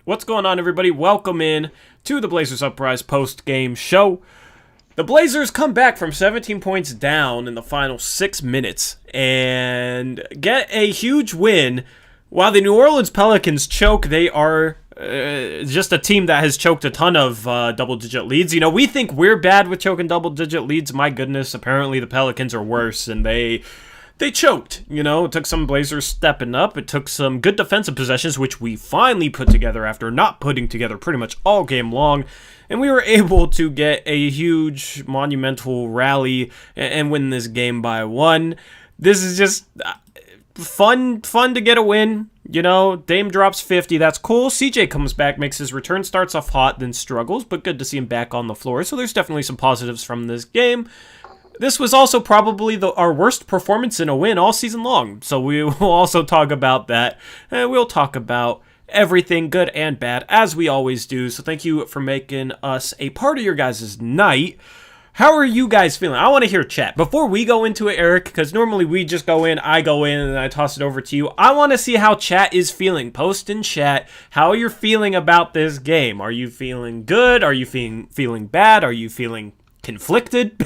What's going on, everybody? Welcome in to the Blazers Uprise post-game show. The Blazers come back from 17 points down in the final 6 minutes and get a huge win. While the New Orleans Pelicans choke, they are just a team that has choked a ton of double-digit leads. You know, we think we're bad with choking double-digit leads. My goodness, apparently the Pelicans are worse, and they choked. You know, it took some Blazers stepping up. It took some good defensive possessions, which we finally put together after not putting together pretty much all game long. And we were able to get a huge, monumental rally and win this game by 1. This is just fun to get a win. You know, Dame drops 50. That's cool. CJ comes back, makes his return, starts off hot, then struggles, but good to see him back on the floor. So there's definitely some positives from this game. This was also probably our worst performance in a win all season long, so we will also talk about that, and we'll talk about everything good and bad, as we always do. So thank you for making us a part of your guys' night. How are you guys feeling? I want to hear chat. Before we go into it, Eric, because normally we just go in, I go in, and then I toss it over to you. I want to see how chat is feeling. Post in chat how you're feeling about this game. Are you feeling good? Are you feeling bad? Are you feeling conflicted?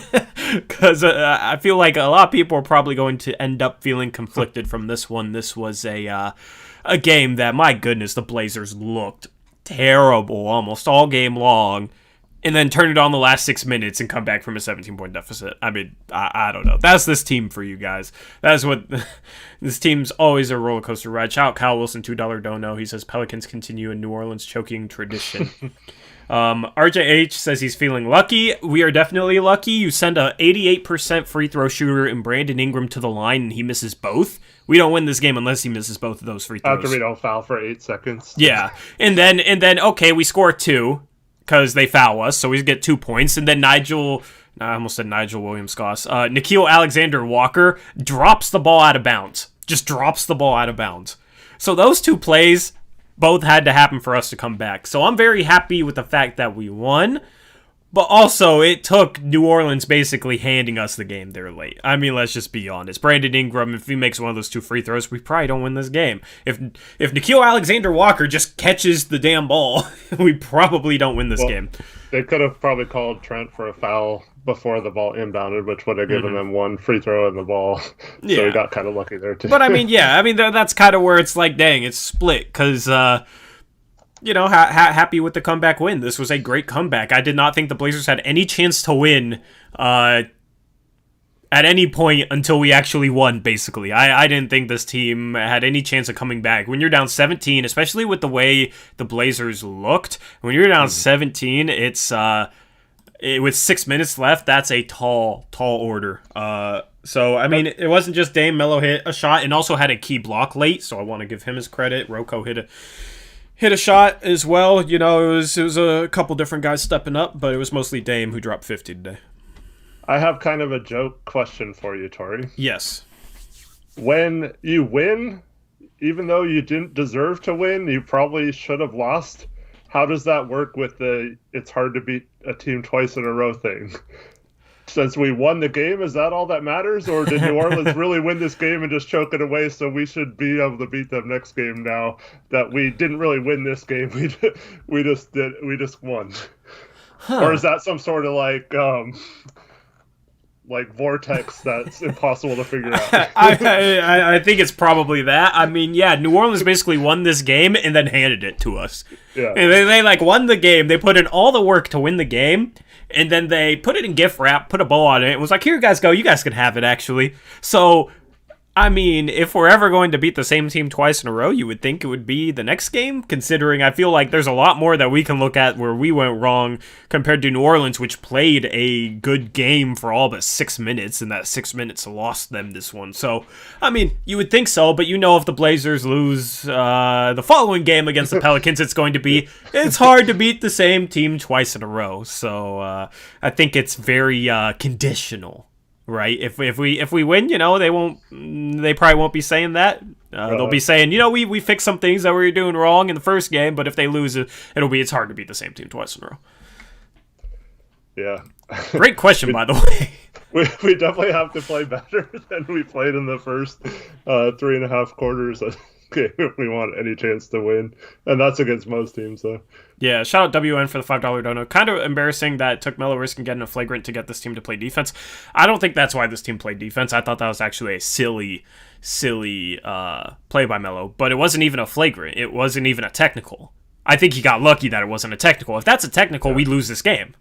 Because I feel like a lot of people are probably going to end up feeling conflicted from this one. This was a game that, my goodness, the Blazers looked terrible almost all game long, and then turn it on the last 6 minutes and come back from a 17-point deficit. I mean, I don't know. That's this team for you guys. That's what this team's always a roller coaster ride. Shout out Kyle Wilson, $2 dono. He says Pelicans continue in New Orleans choking tradition. RJH says he's feeling lucky. We are definitely lucky. You send a 88% free throw shooter in Brandon Ingram to the line and he misses both. We don't win this game unless he misses both of those free throws. After we don't foul for 8 seconds. Yeah. And then okay, we score 2 because they foul us, so we get 2 points. And then I almost said Nigel Williams-Goss. Nickeil Alexander-Walker drops the ball out of bounds. Just drops the ball out of bounds. So those 2 plays both had to happen for us to come back. So I'm very happy with the fact that we won, but also it took New Orleans basically handing us the game there late. I mean, let's just be honest. Brandon Ingram, if he makes one of those 2 free throws, we probably don't win this game. If Nickeil Alexander-Walker just catches the damn ball, we probably don't win this game. They could have probably called Trent for a foul before the ball inbounded, which would have given them 1 free throw in the ball. So we got kind of lucky there, too. But, I mean, that's kind of where it's like, dang, it's split. Because, happy with the comeback win. This was a great comeback. I did not think the Blazers had any chance to win at any point until we actually won, basically. I didn't think this team had any chance of coming back. When you're down 17, especially with the way the Blazers looked, when you're down 17, it's with 6 minutes left, that's a tall order. So, I mean, it wasn't just Dame. Melo hit a shot and also had a key block late, so I want to give him his credit. Rocco hit a shot as well. You know, it was a couple different guys stepping up, but it was mostly Dame who dropped 50 today. I have kind of a joke question for you, Tori. Yes. When you win, even though you didn't deserve to win, you probably should have lost. How does that work with the it's hard to beat a team twice in a row thing? Since we won the game, is that all that matters? Or did New Orleans really win this game and just choke it away, so we should be able to beat them next game now that we didn't really win this game? We just won. Huh. Or is that some sort of like vortex that's impossible to figure out? I think it's probably that. I mean, yeah, New Orleans basically won this game and then handed it to us. Yeah. And they won the game. They put in all the work to win the game, and then they put it in gift wrap, put a bow on it, and was like, here you guys go. You guys can have it, actually. So, I mean, if we're ever going to beat the same team twice in a row, you would think it would be the next game, considering I feel like there's a lot more that we can look at where we went wrong compared to New Orleans, which played a good game for all but 6 minutes, and that 6 minutes lost them this one. So, I mean, you would think so, but you know if the Blazers lose the following game against the Pelicans, it's hard to beat the same team twice in a row. So, I think it's very conditional. Right, if we win, you know, they probably won't be saying that. They'll be saying, you know, we fixed some things that we were doing wrong in the first game, but if they lose, it's hard to beat the same team twice in a row. Yeah. Great question, by the way. We definitely have to play better than we played in the first 3.5 quarters. game if we want any chance to win, and that's against most teams. So Yeah, shout out WN for the $5 dono. Kind of embarrassing that it took Melo risking getting a flagrant to get this team to play defense. I don't think that's why this team played defense. I thought that was actually a silly play by Melo, but it wasn't even a flagrant. It wasn't even a technical. I think he got lucky that it wasn't a technical. If that's a technical, we lose this game,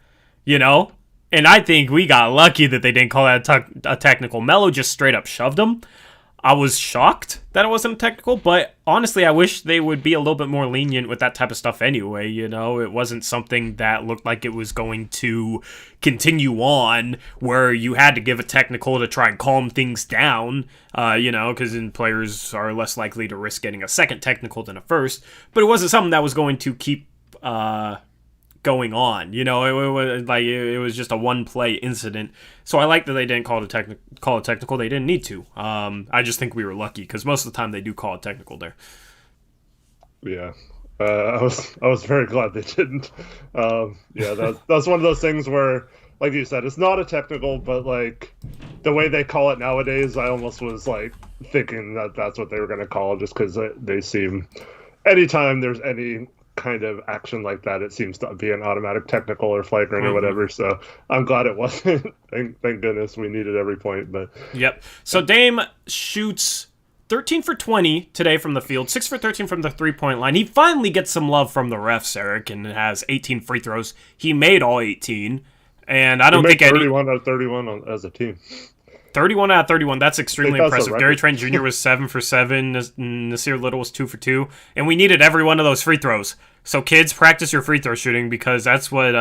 you know? And I think we got lucky that they didn't call that a technical. Melo just straight up shoved him. I was shocked that it wasn't a technical, but honestly, I wish they would be a little bit more lenient with that type of stuff anyway, you know? It wasn't something that looked like it was going to continue on where you had to give a technical to try and calm things down, you know, because then players are less likely to risk getting a second technical than a first, but it wasn't something that was going to keep going on, you know. It was just a one play incident, so I like that they didn't call it a technical. They didn't need to. I just think we were lucky because most of the time they do call it technical there. Yeah, I was very glad they didn't. Yeah, that's one of those things where, like you said, it's not a technical, but like the way they call it nowadays, I almost was like thinking that that's what they were going to call it, just because they seem, anytime there's any kind of action like that, it seems to be an automatic technical or flagrant or whatever. So I'm glad it wasn't. Thank goodness, we needed every point. But yep. So Dame shoots 13 for 20 today from the field, 6 for 13 from the 3-point line. He finally gets some love from the refs, Eric, and has 18 free throws. He made all 18, and I don't think 31 out of 31 as a team. 31 out of 31. That's extremely impressive. Gary Trent Jr. was 7 for 7. Nasir Little was 2 for 2. And we needed every one of those free throws. So kids, practice your free throw shooting because that's what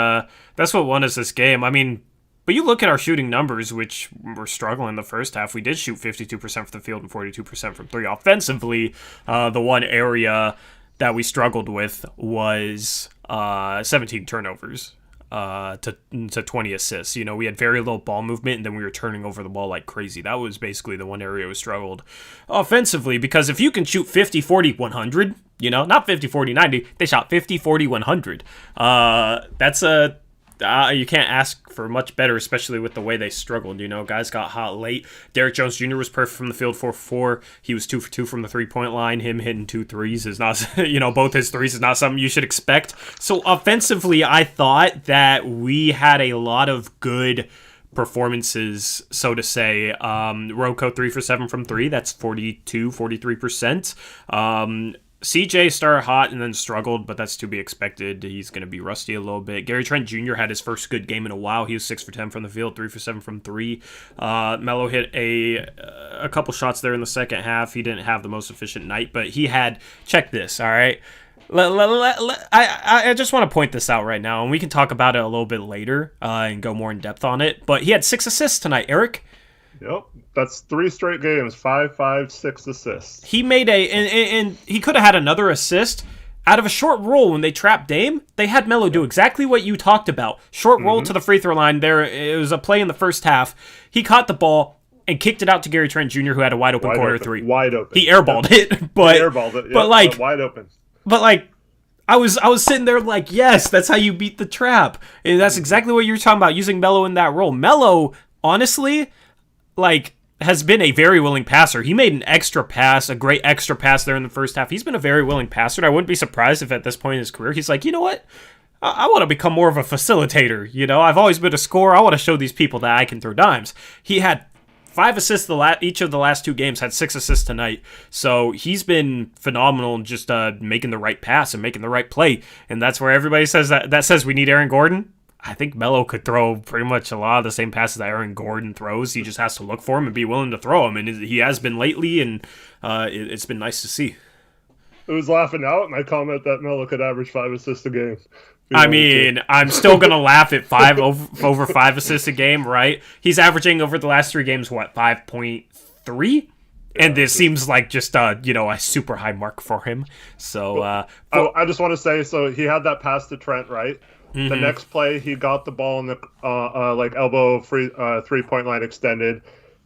won us this game. I mean, but you look at our shooting numbers, which were struggling in the first half. We did shoot 52% from the field and 42% from three. Offensively, the one area that we struggled with was 17 turnovers. To 20 assists. You know, we had very little ball movement, and then we were turning over the ball like crazy. That was basically the one area we struggled offensively, because if you can shoot 50, 40, 100, you know, not 50, 40, 90, they shot 50, 40, 100. That's a... you can't ask for much better, especially with the way they struggled. You know, guys got hot late. Derrick Jones Jr. was perfect from the field, 4 for 4. He was 2 for 2 from the 3-point line. Him hitting 2 threes is not, you know, both his threes is not something you should expect. So offensively, I thought that we had a lot of good performances, so to say. Rocco 3 for 7 from 3. That's 43%. CJ started hot and then struggled, but that's to be expected. He's going to be rusty a little bit. Gary Trent Jr. had his first good game in a while. He was 6 for 10 from the field, 3 for 7 from 3. Melo hit a couple shots there in the second half. He didn't have the most efficient night, but he had, check this, all right? I just want to point this out right now, and we can talk about it a little bit later and go more in depth on it, but he had 6 assists tonight, Eric. Yep, that's 3 straight games, 5, 6 assists. He made and he could have had another assist. Out of a short roll when they trapped Dame, they had Melo do exactly what you talked about. Short roll to the free throw line. It was a play in the first half. He caught the ball and kicked it out to Gary Trent Jr., who had a wide open corner 3. Wide open. He airballed it, but he airballed it, but like wide open. But like, I was sitting there like, yes, that's how you beat the trap. And that's exactly what you're talking about, using Melo in that role. Melo, honestly, like, has been a very willing passer. He made an extra pass, a great extra pass there in the first half. He's been a very willing passer, and I wouldn't be surprised if at this point in his career, he's like, you know what? I want to become more of a facilitator. You know, I've always been a scorer. I want to show these people that I can throw dimes. He had 5 assists each of the last 2 games, had 6 assists tonight. So he's been phenomenal in just making the right pass and making the right play. And that's where everybody says that says we need Aaron Gordon. I think Melo could throw pretty much a lot of the same passes that Aaron Gordon throws. He just has to look for him and be willing to throw them. And he has been lately, and it's been nice to see. I was laughing out at my comment that Melo could average 5 assists a game. I mean, I'm still going to laugh at 5 over 5 assists a game, right? He's averaging over the last 3 games, what, 5.3? And this seems like just, a super high mark for him. So, I just want to say, so he had that pass to Trent, right? Mm-hmm. The next play, he got the ball in the elbow free 3-point line extended,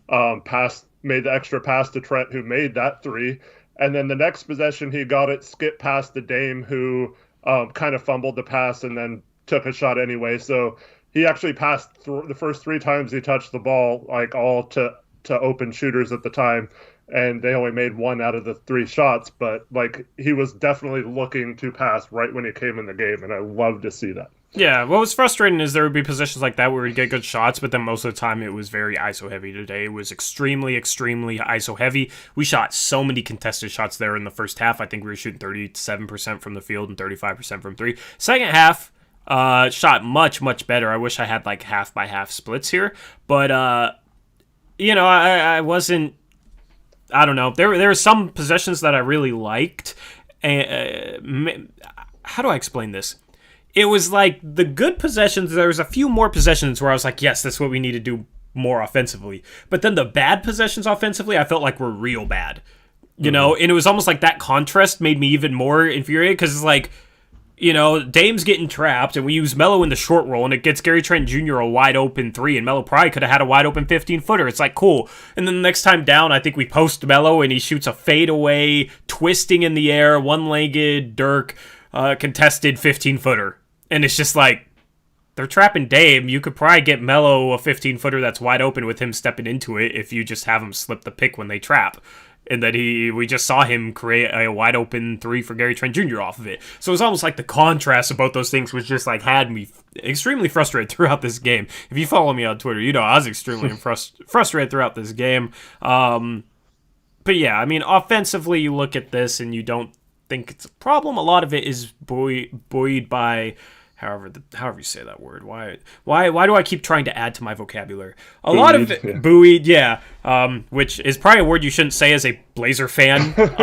made the extra pass to Trent, who made that 3. And then the next possession, he got it skip past the Dame, who kind of fumbled the pass and then took a shot anyway. So he actually passed the first 3 times he touched the ball, like all to open shooters at the time. and they only made 1 out of the 3 shots, but like he was definitely looking to pass right when he came in the game, and I love to see that. Yeah, what was frustrating is there would be positions like that where we'd get good shots, but then most of the time it was very ISO heavy today. It was extremely, extremely ISO heavy. We shot so many contested shots there in the first half. I think we were shooting 37% from the field and 35% from 3. Second half, shot much, much better. I wish I had like half by half splits here, but I wasn't. I don't know. There were some possessions that I really liked. How do I explain this? It was like the good possessions, there was a few more possessions where I was like, yes, that's what we need to do more offensively. But then the bad possessions offensively, I felt like were real bad. You know, and it was almost like that contrast made me even more infuriated because it's like, Dame's getting trapped and we use Melo in the short roll and it gets Gary Trent Jr. a wide open 3 and Melo probably could have had a wide open 15-footer. It's like, cool. And then the next time down, I think we post Melo and he shoots a fadeaway, twisting in the air, one-legged, Dirk, contested 15-footer. And it's just like, they're trapping Dame. You could probably get Melo a 15-footer that's wide open with him stepping into it if you just have him slip the pick when they trap. And that we just saw him create a wide open 3 for Gary Trent Jr. off of it. So it's almost like the contrast of both those things was just like had me extremely frustrated throughout this game. If you follow me on Twitter, I was extremely frustrated throughout this game. But yeah, I mean, offensively, you look at this and you don't think it's a problem. A lot of it is buoyed by. However you say that word. Why do I keep trying to add to my vocabulary? A lot of it, buoyed, yeah. Which is probably a word you shouldn't say as a Blazer fan. But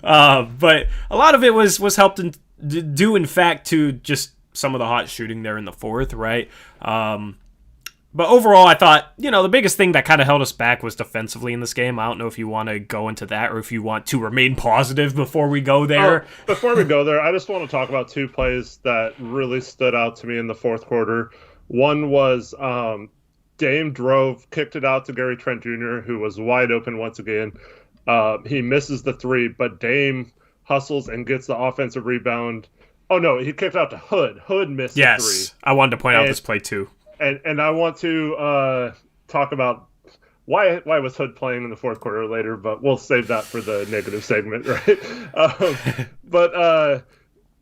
a lot of it was helped due in fact to just some of the hot shooting there in the fourth, right? But overall, I thought, the biggest thing that kind of held us back was defensively in this game. I don't know if you want to go into that or if you want to remain positive before we go there. Before we go there, I just want to talk about 2 plays that really stood out to me in the fourth quarter. One was Dame drove, kicked it out to Gary Trent Jr., who was wide open once again. He misses the 3, but Dame hustles and gets the offensive rebound. Oh, no, he kicked out to Hood. Hood missed the 3. Yes, I wanted to point out this play too. And I want to talk about why was Hood playing in the fourth quarter later, but we'll save that for the negative segment, right?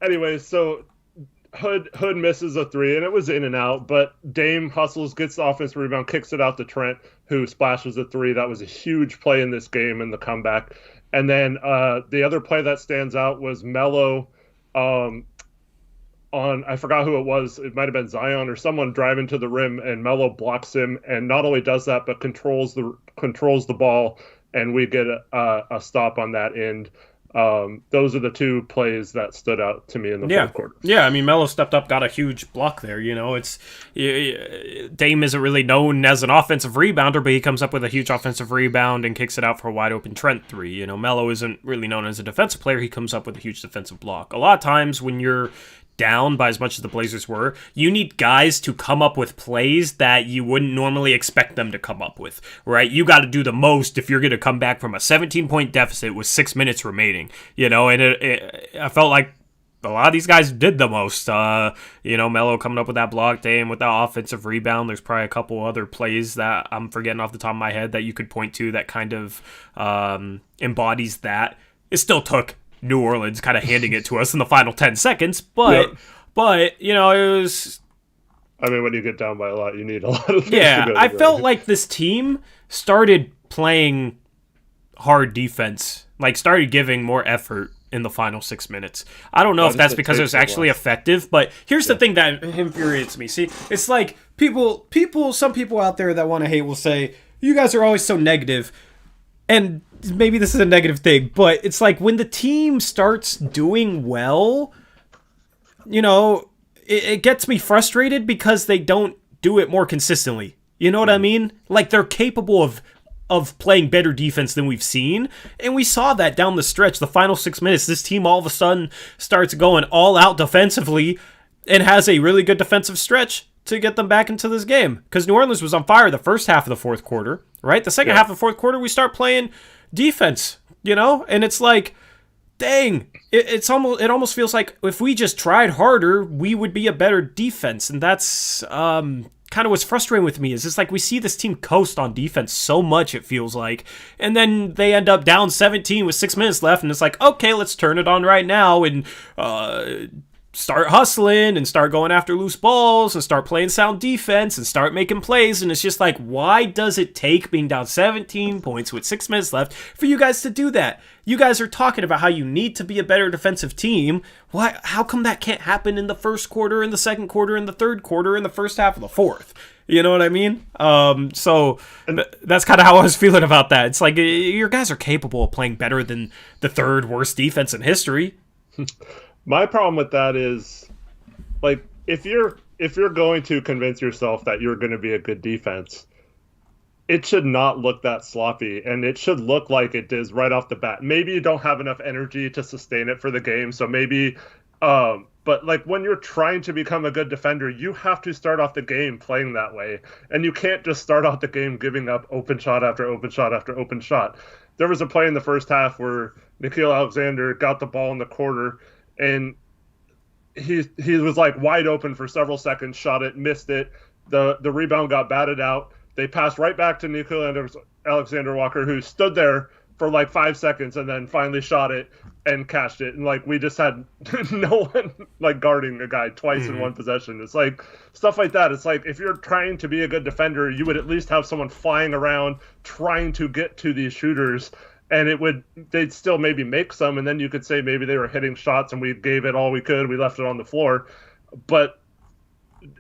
Anyway, so Hood misses a 3, and it was in and out, but Dame hustles, gets the offensive rebound, kicks it out to Trent, who splashes a 3. That was a huge play in this game in the comeback. And then the other play that stands out was Melo on, I forgot who it was. It might have been Zion or someone driving to the rim, and Melo blocks him, and not only does that, but controls the ball, and we get a stop on that end. Those are the 2 plays that stood out to me in the fourth quarter. Yeah, I mean, Melo stepped up, got a huge block there. It's Dame isn't really known as an offensive rebounder, but he comes up with a huge offensive rebound and kicks it out for a wide open Trent 3. Melo isn't really known as a defensive player. He comes up with a huge defensive block. A lot of times when you're down by as much as the Blazers were, you need guys to come up with plays that you wouldn't normally expect them to come up with, right? You got to do the most if you're going to come back from a 17-point deficit with 6 minutes remaining, and I felt like a lot of these guys did the most. Melo coming up with that block, Dame with that offensive rebound. There's probably a couple other plays that I'm forgetting off the top of my head that you could point to that kind of embodies that. It still took New Orleans kind of handing it to us in the final 10 seconds, but it was. I mean, when you get down by a lot, you need a lot of things yeah, to go I felt like this team started playing hard defense, like started giving more effort in the final 6 minutes. I don't know if that's because it was actually effective, but here's the thing that infuriates me. See, it's like some people out there that want to hate will say, you guys are always so negative, and maybe this is a negative thing, but it's like when the team starts doing well, it gets me frustrated because they don't do it more consistently. You know what I mean? Like they're capable of playing better defense than we've seen, and we saw that down the stretch. The final 6 minutes, this team all of a sudden starts going all out defensively and has a really good defensive stretch to get them back into this game. Because New Orleans was on fire the first half of the fourth quarter, right? The second half of the fourth quarter, we start playing defense, and it's like, dang, it almost feels like if we just tried harder, we would be a better defense, and that's kind kind of what's frustrating with me is it's like we see this team coast on defense so much, it feels like, and then they end up down 17 with 6 minutes left, and it's like, okay, let's turn it on right now and start hustling and start going after loose balls and start playing sound defense and start making plays. And it's just like, why does it take being down 17 points with 6 minutes left for you guys to do that? You guys are talking about how you need to be a better defensive team. Why? How come that can't happen in the first quarter, in the second quarter, in the third quarter, in the first half of the fourth? You know what I mean? So that's kind of how I was feeling about that. It's like, your guys are capable of playing better than the third worst defense in history. My problem with that is, like, if you're going to convince yourself that you're going to be a good defense, it should not look that sloppy, and it should look like it is right off the bat. Maybe you don't have enough energy to sustain it for the game, so maybe, but like when you're trying to become a good defender, you have to start off the game playing that way, and you can't just start off the game giving up open shot after open shot after open shot. There was a play in the first half where Nickeil Alexander got the ball in the corner, and he was like wide open for several seconds, shot it, missed it. The rebound got batted out. They passed right back to Nickeil Alexander-Walker, who stood there for like 5 seconds and then finally shot it and cashed it. And like we just had no one like guarding a guy twice in one possession. It's like stuff like that. It's like if you're trying to be a good defender, you would at least have someone flying around trying to get to these shooters. And they'd still maybe make some, and then you could say maybe they were hitting shots and we gave it all we could. We left it on the floor. But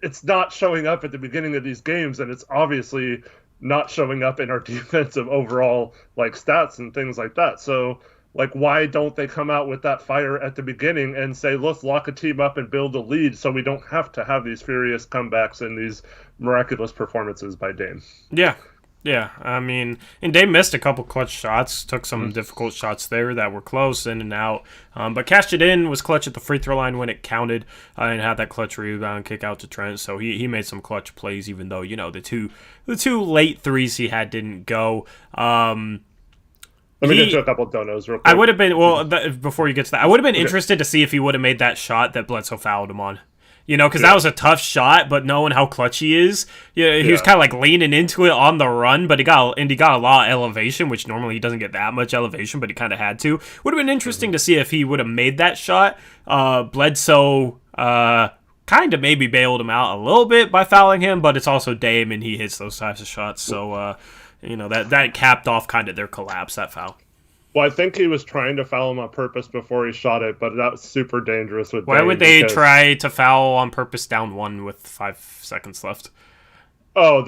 it's not showing up at the beginning of these games, and it's obviously not showing up in our defensive overall like stats and things like that. So, like, why don't they come out with that fire at the beginning and say, let's lock a team up and build a lead so we don't have to have these furious comebacks and these miraculous performances by Dame? Yeah, I mean, and Dame missed a couple clutch shots, took some difficult shots there that were close in and out, but cashed it in, was clutch at the free throw line when it counted, and had that clutch rebound kick out to Trent, so he made some clutch plays, even though, you know, the two late threes he had didn't go. Let me get to a couple of donos real quick. I would have been, before you get to that, I would have been interested to see if he would have made that shot that Bledsoe fouled him on. You know, because that was a tough shot, but knowing how clutch he is, he was kind of like leaning into it on the run, but he got a lot of elevation, which normally he doesn't get that much elevation, but he kind of had to. Would have been interesting to see if he would have made that shot. Bledsoe kind of maybe bailed him out a little bit by fouling him, but it's also Dame, and he hits those types of shots, so that capped off kind of their collapse, that foul. Well, I think he was trying to foul him on purpose before he shot it, but that was super dangerous with Why Dame would they try to foul on purpose down one with 5 seconds left? Oh,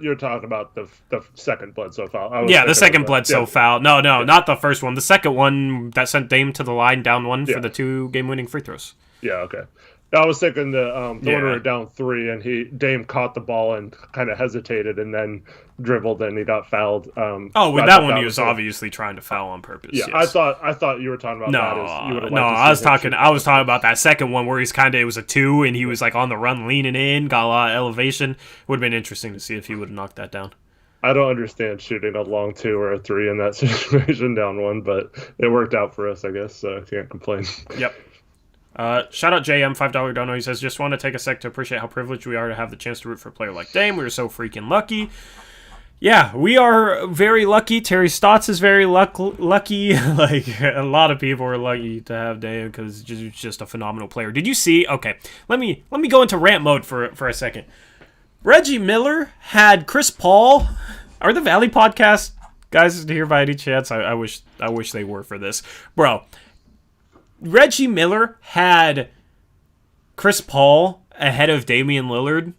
you're talking about the second Bledsoe foul. The second Bledsoe foul. No, not the first one. The second one that sent Dame to the line down one for the 2 game-winning free throws. Yeah, okay. I was thinking the one where we were down 3, and Dame caught the ball and kind of hesitated and then dribbled and he got fouled. With that one he was obviously trying to foul on purpose. Yeah, yes. I thought you were talking about that. I was talking about that second one where it was a 2 and he was like on the run leaning in, got a lot of elevation. Would have been interesting to see if he would have knocked that down. I don't understand shooting a long 2 or a 3 in that situation down 1, but it worked out for us, I guess, so I can't complain. Yep. Shout out JM, $5 dono. He says, just want to take a sec to appreciate how privileged we are to have the chance to root for a player like Dame. We are so freaking lucky. Yeah, we are very lucky. Terry Stotts is very lucky. Like, a lot of people are lucky to have Dame because he's just a phenomenal player. Did you see? Okay, let me go into rant mode for a second. Reggie Miller had Chris Paul. Are the Valley Podcast guys here by any chance? I wish they were for this, bro. Reggie Miller had Chris Paul ahead of Damian Lillard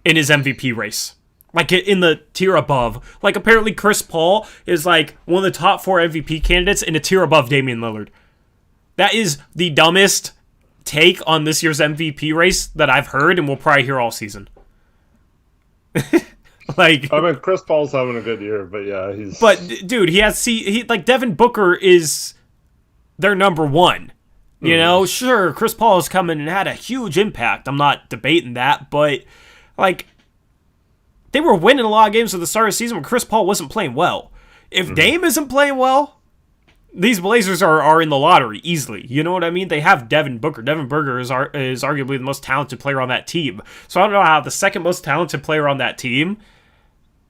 in his MVP race. Like, in the tier above. Like, apparently Chris Paul is, like, one of the top 4 MVP candidates in a tier above Damian Lillard. That is the dumbest take on this year's MVP race that I've heard and we'll probably hear all season. Like, I mean, Chris Paul's having a good year, but yeah, he's... But, dude, Devin Booker is... They're number 1. You know, sure, Chris Paul has come in and had a huge impact. I'm not debating that, but, like, they were winning a lot of games at the start of the season when Chris Paul wasn't playing well. If Dame isn't playing well, These Blazers are in the lottery easily. You know what I mean? They have Devin Booker. Devin Booker is arguably the most talented player on that team. So I don't know how the second most talented player on that team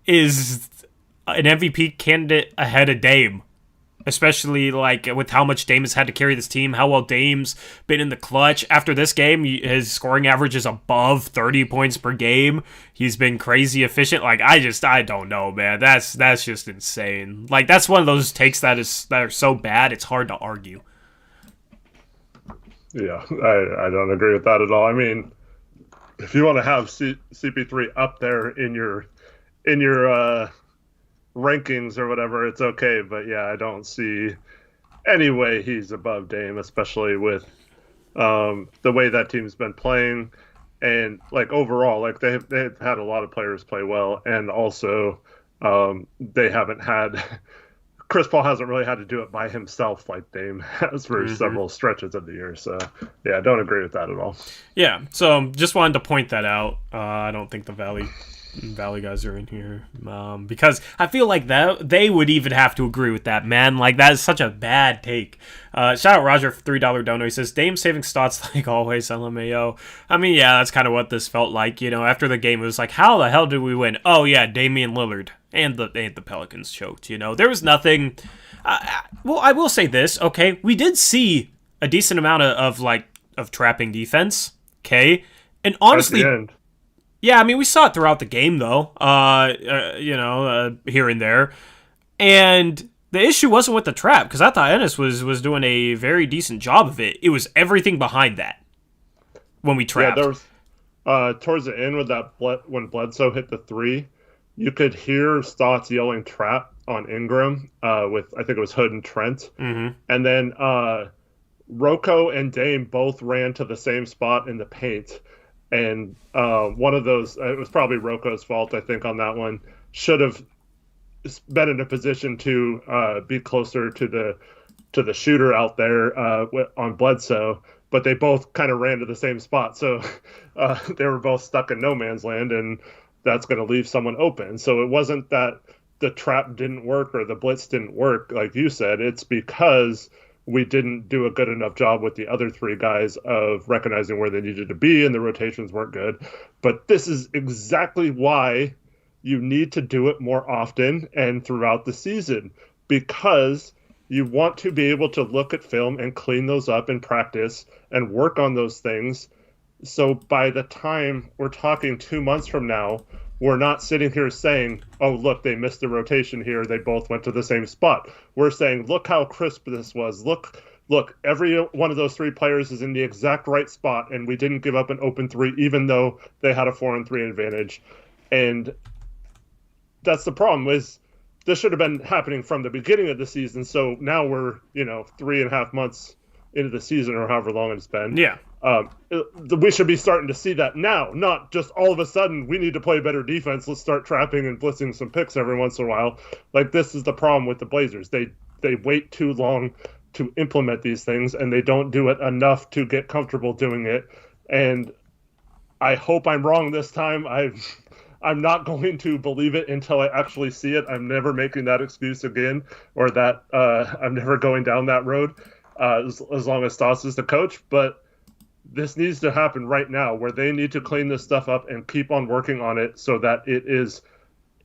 is an MVP candidate ahead of Dame. Especially like with how much Dame has had to carry this team, how well Dame's been in the clutch. After this game, his scoring average is above 30 points per game. He's been crazy efficient. Like I don't know, man. That's just insane. Like that's one of those takes that are so bad it's hard to argue. Yeah, I don't agree with that at all. I mean, if you want to have CP3 up there in your rankings or whatever, it's okay. But yeah, I don't see any way he's above Dame, especially with the way that team's been playing, and like overall, like they've had a lot of players play well, and also they haven't had Chris Paul hasn't really had to do it by himself like Dame has for several stretches of the year. So yeah, I don't agree with that at all. Yeah, so just wanted to point that out. I don't think the Valley guys are in here because I feel like that they would even have to agree with that, man. Like that is such a bad take. Shout out Roger for $3 dono. He says Dame saving stats like always. LMAO. I mean, yeah, that's kind of what this felt like. You know, after the game, it was like, how the hell did we win? Oh yeah, Damian Lillard and the Pelicans choked. You know, there was nothing. Well, I will say this. Okay, we did see a decent amount of trapping defense. Okay, and honestly. Yeah, I mean, we saw it throughout the game, though, here and there. And the issue wasn't with the trap, because I thought Ennis was doing a very decent job of it. It was everything behind that when we trapped. Yeah, there was, towards the end with that, when Bledsoe hit the three, you could hear Stotts yelling trap on Ingram with, I think it was Hood and Trent. Mm-hmm. And then Rocco and Dame both ran to the same spot in the paint. And one of those, it was probably Rocco's fault, I think, on that one, should have been in a position to be closer to the shooter out there on Bledsoe, but they both kind of ran to the same spot. So they were both stuck in no man's land, and that's going to leave someone open. So it wasn't that the trap didn't work or the blitz didn't work, like you said. It's because we didn't do a good enough job with the other three guys of recognizing where they needed to be, and the rotations weren't good. But this is exactly why you need to do it more often and throughout the season, because you want to be able to look at film and clean those up in practice and work on those things. So by the time we're talking 2 months from now, we're not sitting here saying, oh, look, they missed the rotation here. They both went to the same spot. We're saying, look how crisp this was. Look, every one of those three players is in the exact right spot, and we didn't give up an open three, even though they had a 4-on-3 advantage. And that's the problem, is this should have been happening from the beginning of the season. So now we're, 3.5 months into the season or however long it's been. Yeah. We should be starting to see that now, not just all of a sudden we need to play better defense. Let's start trapping and blitzing some picks every once in a while. Like, this is the problem with the Blazers. They wait too long to implement these things, and they don't do it enough to get comfortable doing it. And I hope I'm wrong this time. I'm not going to believe it until I actually see it. I'm never making that excuse again, or that I'm never going down that road as long as Stoss is the coach. But this needs to happen right now, where they need to clean this stuff up and keep on working on it so that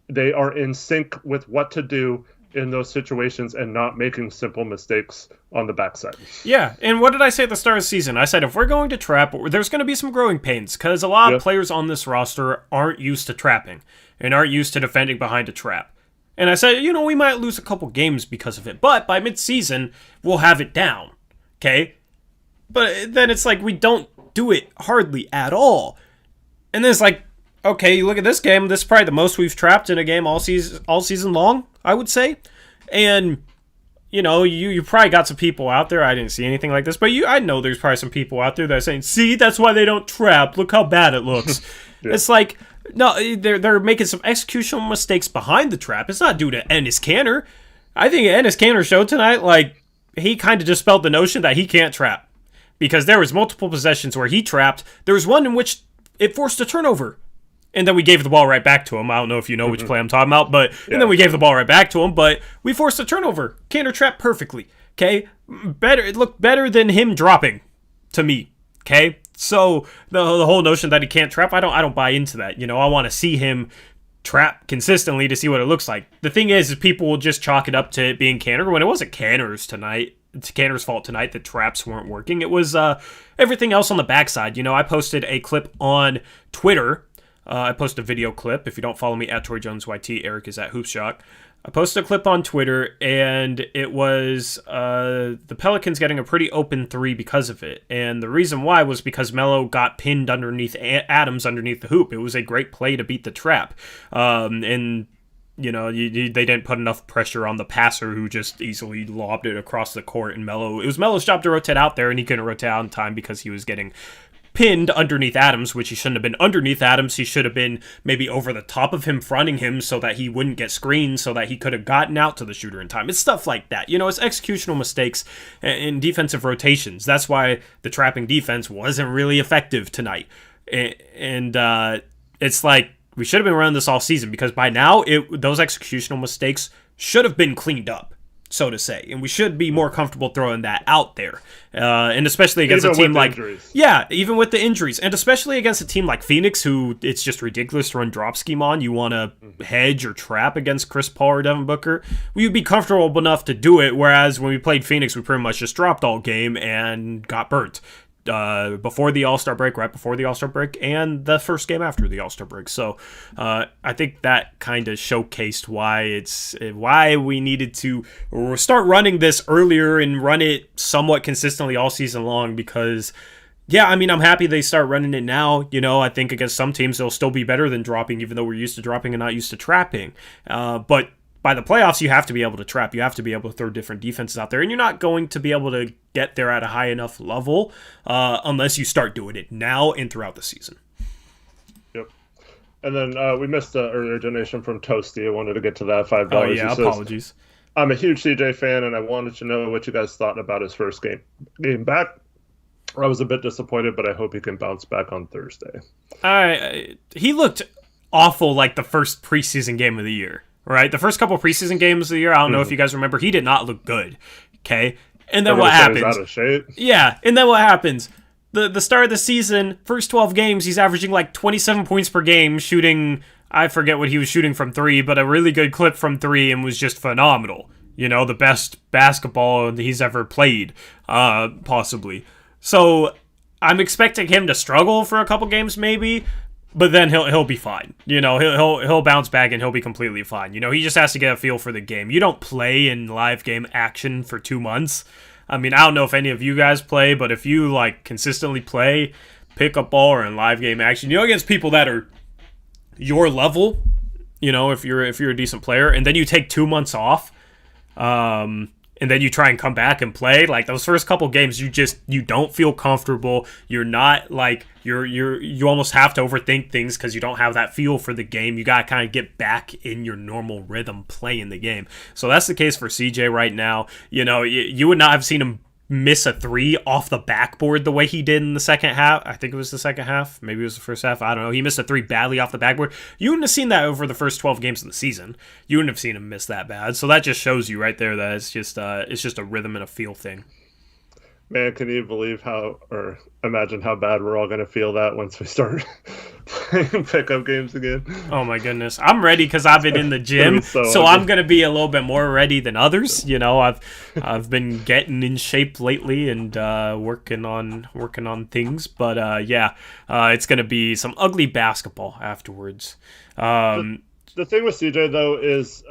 they are in sync with what to do in those situations and not making simple mistakes on the backside. Yeah, and what did I say at the start of the season? I said if we're going to trap, there's going to be some growing pains, because a lot of players on this roster aren't used to trapping and aren't used to defending behind a trap. And I said, we might lose a couple games because of it, but by mid-season, we'll have it down, okay? But then it's like we don't do it hardly at all. And then it's like, okay, you look at this game, this is probably the most we've trapped in a game all season long, I would say. And, you probably got some people out there, I didn't see anything like this, but I know there's probably some people out there that are saying, see, that's why they don't trap, look how bad it looks. Yeah. It's like, no, they're making some executional mistakes behind the trap. It's not due to Ennis Kanter. I think Ennis Kanter showed tonight, like, he kind of dispelled the notion that he can't trap. Because there was multiple possessions where he trapped. There was one in which it forced a turnover. And then we gave the ball right back to him. I don't know if you know which play I'm talking about. And then we gave the ball right back to him. But we forced a turnover. Kanter trapped perfectly. Okay, better. It looked better than him dropping, to me. Okay, so the whole notion that he can't trap, I don't buy into that. You know, I want to see him trap consistently to see what it looks like. The thing is people will just chalk it up to it being Kanter when it wasn't Kanter's tonight. It's Kanter's fault tonight that traps weren't working. It was everything else on the backside. You know, I posted a clip on Twitter. I posted a video clip. If you don't follow me at ToryJonesYT, Eric is at Hoopshock. I posted a clip on Twitter, and it was the Pelicans getting a pretty open three because of it. And the reason why was because Melo got pinned underneath Adams underneath the hoop. It was a great play to beat the trap. And, you know, they didn't put enough pressure on the passer who just easily lobbed it across the court. And it was Melo's job to rotate out there, and he couldn't rotate out in time because he was getting pinned underneath Adams, which he shouldn't have been underneath Adams. He should have been maybe over the top of him, fronting him so that he wouldn't get screened, so that he could have gotten out to the shooter in time. It's stuff like that. You know, it's executional mistakes in defensive rotations. That's why the trapping defense wasn't really effective tonight. And it's like, we should have been running this all season, because by now, those executional mistakes should have been cleaned up, so to say, and we should be more comfortable throwing that out there, and especially against a team like injuries. Yeah, even with the injuries, and especially against a team like Phoenix, who it's just ridiculous to run drop scheme on. You want to hedge or trap against Chris Paul or Devin Booker, we'd be comfortable enough to do it. Whereas when we played Phoenix, we pretty much just dropped all game and got burnt. Before the All-Star break, right before the All-Star break, and the first game after the All-Star break. So I think that kind of showcased why we needed to start running this earlier and run it somewhat consistently all season long, because yeah, I mean, I'm happy they start running it now. You know, I think against some teams it'll still be better than dropping, even though we're used to dropping and not used to trapping. But by the playoffs, you have to be able to trap. You have to be able to throw different defenses out there. And you're not going to be able to get there at a high enough level unless you start doing it now and throughout the season. Yep. And then we missed an earlier donation from Toasty. I wanted to get to that, $5. Oh, yeah, apologies. I'm a huge CJ fan, and I wanted to know what you guys thought about his first game back. I was a bit disappointed, but I hope he can bounce back on Thursday. He looked awful like the first preseason game of the year. Right, the first couple preseason games of the year, I don't know if you guys remember, he did not look good. Okay, and then what happens? Out of shape. Yeah, and then what happens? The start of the season, first 12 games, he's averaging like 27 points per game, shooting, I forget what he was shooting from three, but a really good clip from three, and was just phenomenal. You know, the best basketball he's ever played, possibly. So I'm expecting him to struggle for a couple games, maybe. But then he'll be fine. You know, he'll bounce back and he'll be completely fine. You know, he just has to get a feel for the game. You don't play in live game action for 2 months. I mean, I don't know if any of you guys play, but if you like consistently play pickup ball or in live game action, you know, against people that are your level, you know, if you're a decent player, and then you take 2 months off, and then you try and come back and play, like those first couple games, you don't feel comfortable. You're not like you almost have to overthink things because you don't have that feel for the game. You gotta kind of get back in your normal rhythm playing the game. So that's the case for CJ right now. You know, you would not have seen him miss a three off the backboard the way he did in the second half. I think it was the second half. Maybe it was the first half. I don't know. He missed a three badly off the backboard. You wouldn't have seen that over the first 12 games of the season. You wouldn't have seen him miss that bad. So that just shows you right there that it's just a rhythm and a feel thing. Man, can you believe or imagine how bad we're all going to feel that once we start playing pickup games again? Oh my goodness. I'm ready because I've been in the gym, so I'm going to be a little bit more ready than others. You know, I've been getting in shape lately and working on things, but it's going to be some ugly basketball afterwards. The thing with CJ though is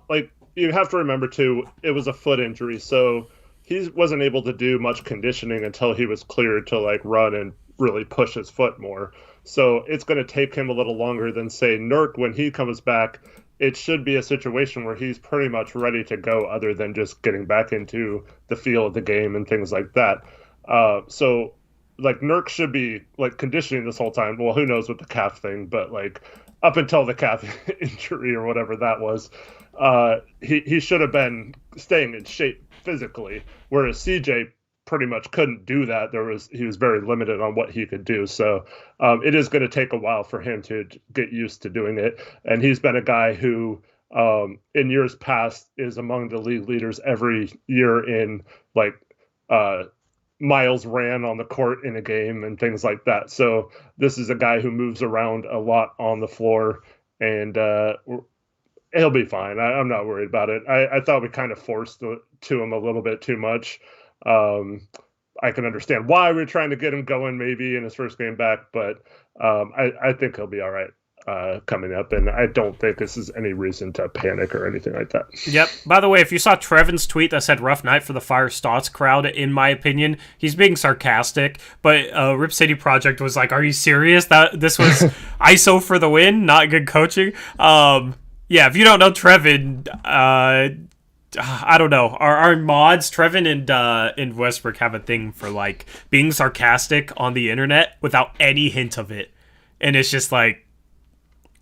like you have to remember too, it was a foot injury, so he wasn't able to do much conditioning until he was cleared to like run and really push his foot more. So it's going to take him a little longer than say Nurk when he comes back. It should be a situation where he's pretty much ready to go, other than just getting back into the feel of the game and things like that. So like Nurk should be like conditioning this whole time. Well, who knows with the calf thing, but like up until the calf injury or whatever that was, he should have been staying in shape physically, whereas CJ pretty much couldn't do that. He was very limited on what he could do. So it is going to take a while for him to get used to doing it. And he's been a guy who in years past is among the league leaders every year in like miles ran on the court in a game and things like that. So this is a guy who moves around a lot on the floor, and he'll be fine. I'm not worried about it. I thought we kind of forced to him a little bit too much. I can understand why we're trying to get him going maybe in his first game back, but I think he'll be all right coming up, and I don't think this is any reason to panic or anything like that. Yep. By the way, if you saw Trevin's tweet that said rough night for the Fire Stotts crowd, in my opinion, he's being sarcastic, but Rip City Project was like, are you serious? That this was ISO for the win, not good coaching? Yeah, if you don't know Trevin, I don't know. Our mods, Trevin and Westbrook have a thing for like being sarcastic on the internet without any hint of it. And it's just like,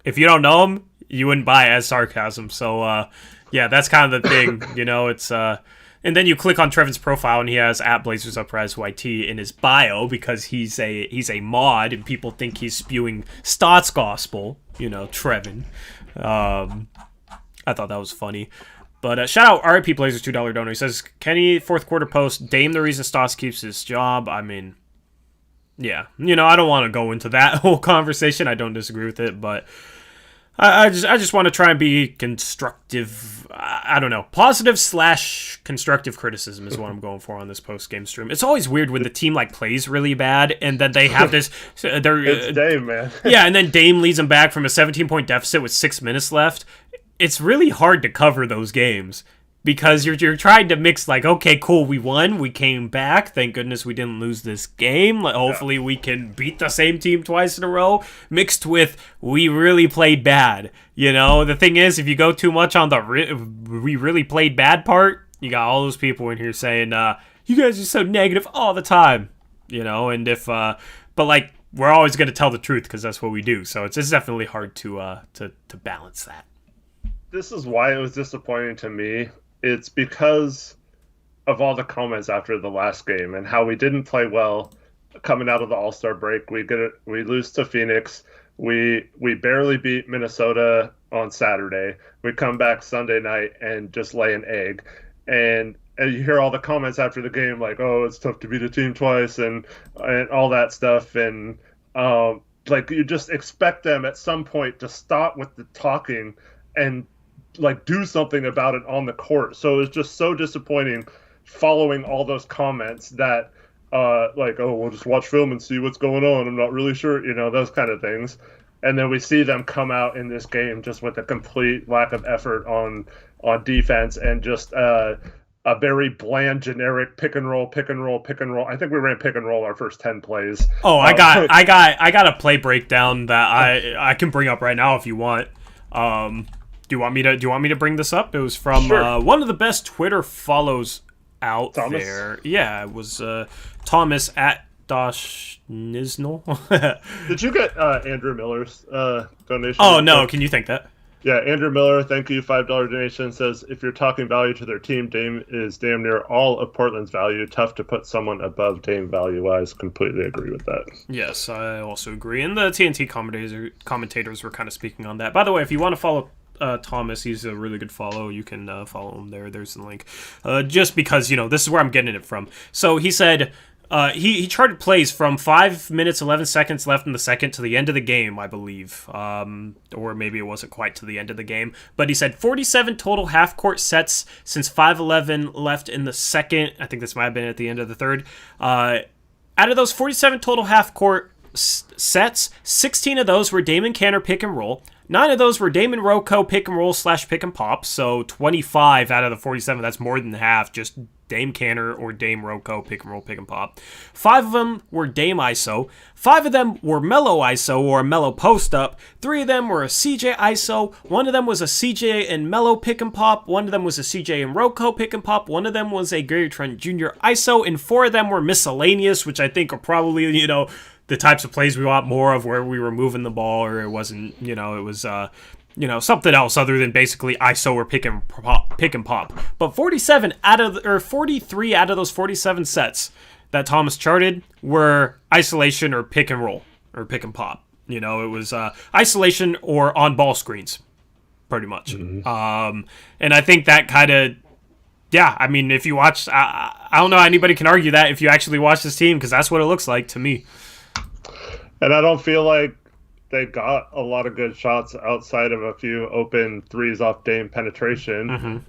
if you don't know him, you wouldn't buy it as sarcasm. So, yeah, that's kind of the thing, you know, it's, and then you click on Trevin's profile and he has @Blazers Uprise YT in his bio because he's a mod and people think he's spewing Stotts gospel, you know, Trevin. I thought that was funny. But shout out RIP Blazers $2 donor. He says, Kenny, fourth quarter post, Dame the reason Stotts keeps his job. I mean, yeah. You know, I don't want to go into that whole conversation. I don't disagree with it, but I just want to try and be constructive. I don't know. Positive / constructive criticism is what I'm going for on this post-game stream. It's always weird when the team like plays really bad and then they have this... It's Dame, man. Yeah, and then Dame leads them back from a 17-point deficit with 6 minutes left. It's really hard to cover those games because you're trying to mix like, okay, cool, we won, we came back, thank goodness we didn't lose this game, like, hopefully we can beat the same team twice in a row, mixed with we really played bad. You know, the thing is, if you go too much on the we really played bad part, you got all those people in here saying, you guys are so negative all the time, you know, and if, but like, we're always going to tell the truth because that's what we do, so it's definitely hard to balance that. This is why it was disappointing to me. It's because of all the comments after the last game and how we didn't play well coming out of the All-Star break. We lose to Phoenix. We barely beat Minnesota on Saturday. We come back Sunday night and just lay an egg. And you hear all the comments after the game like, oh, it's tough to beat a team twice and all that stuff. And like you just expect them at some point to stop with the talking and like do something about it on the court. So it's just so disappointing following all those comments that like, oh, we'll just watch film and see what's going on. I'm not really sure, you know, those kind of things. And then we see them come out in this game just with a complete lack of effort on defense and just a very bland, generic pick and roll. I think we ran pick and roll our first 10 plays. Oh, I got a play breakdown that I can bring up right now if you want. Do you want me to bring this up? It was from Sure. One of the best Twitter follows out Thomas? there. Yeah, it was Thomas @Doshniznal. Did you get Andrew Miller's donation? Oh no, can you think that? Yeah, Andrew Miller, thank you, $5 donation, says, if you're talking value to their team, Dame is damn near all of Portland's value. Tough to put someone above Dame value-wise. Completely agree with that. Yes, I also agree. And the TNT commentators were kind of speaking on that. By the way, if you want to follow Thomas, he's a really good follow. You can follow him there. There's the link. Just because, you know, this is where I'm getting it from. So he said... he charted plays from 5 minutes, 11 seconds left in the second to the end of the game, I believe. Or maybe it wasn't quite to the end of the game. But he said 47 total half-court sets since 5:11 left in the second. I think this might have been at the end of the third. Out of those 47 total half-court sets, 16 of those were Dame and Kanter pick and roll. 9 of those were Dame and Rocco pick and roll / pick and pop. So 25 out of the 47, that's more than half, just Dame Kanter or Dame Rocco pick and roll, pick and pop. 5 of them were Dame ISO. 5 of them were Melo ISO or Melo post up. 3 of them were a CJ ISO. 1 of them was a CJ and Melo pick and pop. 1 of them was a CJ and Rocco pick and pop. 1 of them was a Gary Trent Jr. ISO. And 4 of them were miscellaneous, which I think are probably, you know, the types of plays we want more of, where we were moving the ball, or it wasn't, you know, it was, you know, something else other than basically ISO or pick and pop. But 43 out of those 47 sets that Thomas charted were isolation or pick and roll or pick and pop. You know, it was isolation or on ball screens. pretty much. Mm-hmm. And I think that kind of, yeah, I mean, if you watch, I don't know how anybody can argue that if you actually watch this team, because that's what it looks like to me. And I don't feel like they got a lot of good shots outside of a few open threes off Dame penetration.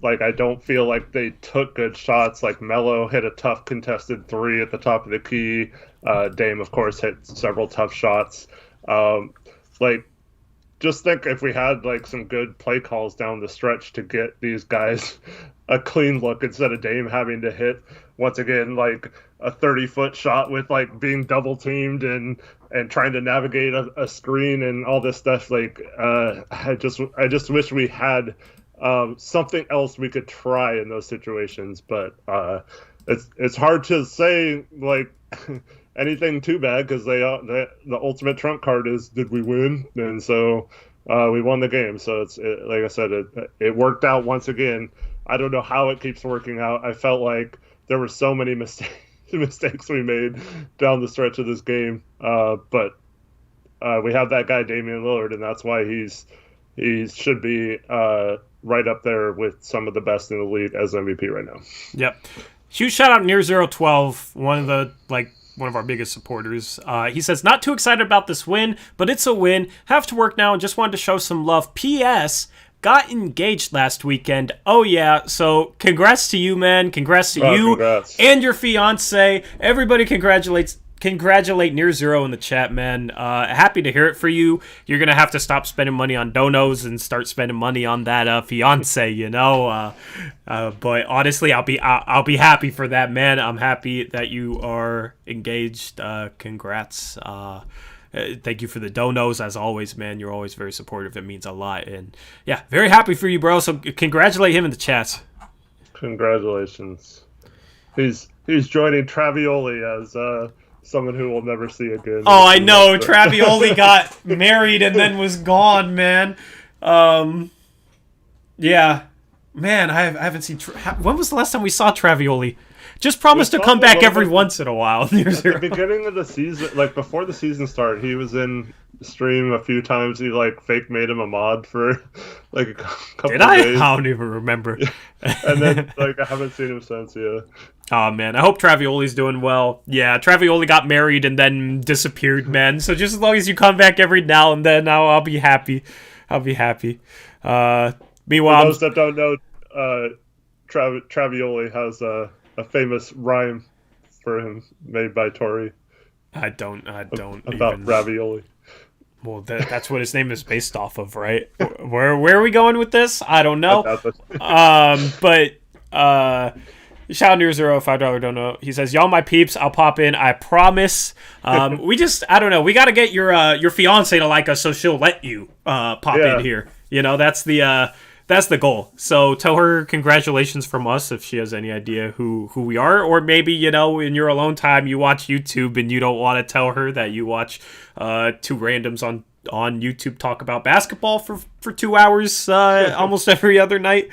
Like, I don't feel like they took good shots. Like, Melo hit a tough contested three at the top of the key. Dame, of course, hit several tough shots. Like, just think if we had, like, some good play calls down the stretch to get these guys a clean look instead of Dame having to hit, once again, like, a 30-foot shot with, like, being double-teamed and trying to navigate a screen and all this stuff. Like, I just wish we had something else we could try in those situations. But it's hard to say, like, anything too bad, because the ultimate trump card is, did we win? And so we won the game. So like I said, it worked out once again. I don't know how it keeps working out. I felt like there were so many mistakes we made down the stretch of this game, but we have that guy Damian Lillard, and that's why he should be right up there with some of the best in the league as MVP right now. Yep. Huge shout out Near 012, one of our biggest supporters. He says, not too excited about this win, but it's a win. Have to work now and just wanted to show some love. P.S. Got engaged last weekend. Oh, yeah. So congrats to you, man. Congrats to you congrats. And your fiance. Everybody congratulate Near Zero in the chat, man. Happy to hear it for you. You're going to have to stop spending money on donos and start spending money on that fiance, you know. But honestly, I'll be happy for that, man. I'm happy that you are engaged. Congrats. Thank you for the donos, as always, man. You're always very supportive. It means a lot. And yeah, very happy for you, bro. So congratulate him in the chat. Congratulations. He's joining Travioli as someone who we'll never see again. Oh, I know. Travioli got married and then was gone, man. Yeah. Man, I haven't seen... when was the last time we saw Travioli? Just promise to come back every once in a while. At the beginning of the season, like before the season started, he was in stream a few times. He like fake made him a mod for like a couple Did of I? days. I don't even remember. And then like I haven't seen him since. Yeah. Oh man, I hope Travioli's doing well. Yeah, Travioli got married and then disappeared, man. So just as long as you come back every now and then, I'll be happy. I'll be happy. Meanwhile, for those that don't know, Travioli has a famous rhyme for him made by Tori. I don't about even... ravioli. Well, that's what his name is based off of, right? Where are we going with this? I don't know. But shout out to your $5 dono. He says, "Y'all my peeps, I'll pop in. I promise." I don't know. We got to get your fiance to like us so she'll let you pop in here. You know, that's the goal. So tell her congratulations from us if she has any idea who we are. Or maybe, you know, in your alone time, you watch YouTube and you don't want to tell her that you watch two randoms on YouTube talk about basketball for 2 hours almost every other night.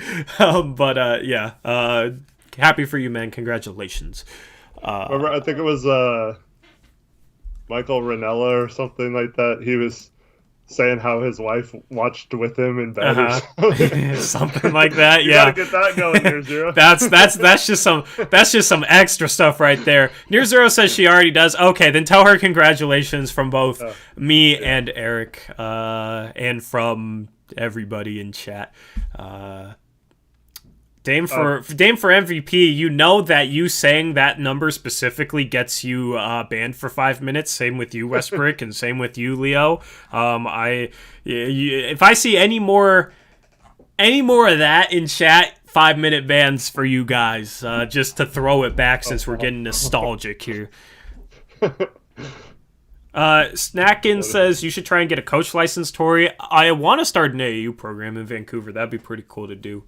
Happy for you, man. Congratulations. I think it was Michael Ranella or something like that. He was saying how his wife watched with him in bed or something. Something like that. Yeah, you gotta get that going, Near Zero. that's just some extra stuff right there. Near Zero says she already does. Okay, then tell her congratulations from both me and Eric, and from everybody in chat. Dame for MVP, you know that you saying that number specifically gets you banned for 5 minutes. Same with you, Westbrook, and same with you, Leo. If I see any more of that in chat, 5-minute bans for you guys. Just to throw it back since we're getting nostalgic here. Snackin says you should try and get a coach license, Tori. I want to start an AAU program in Vancouver. That'd be pretty cool to do.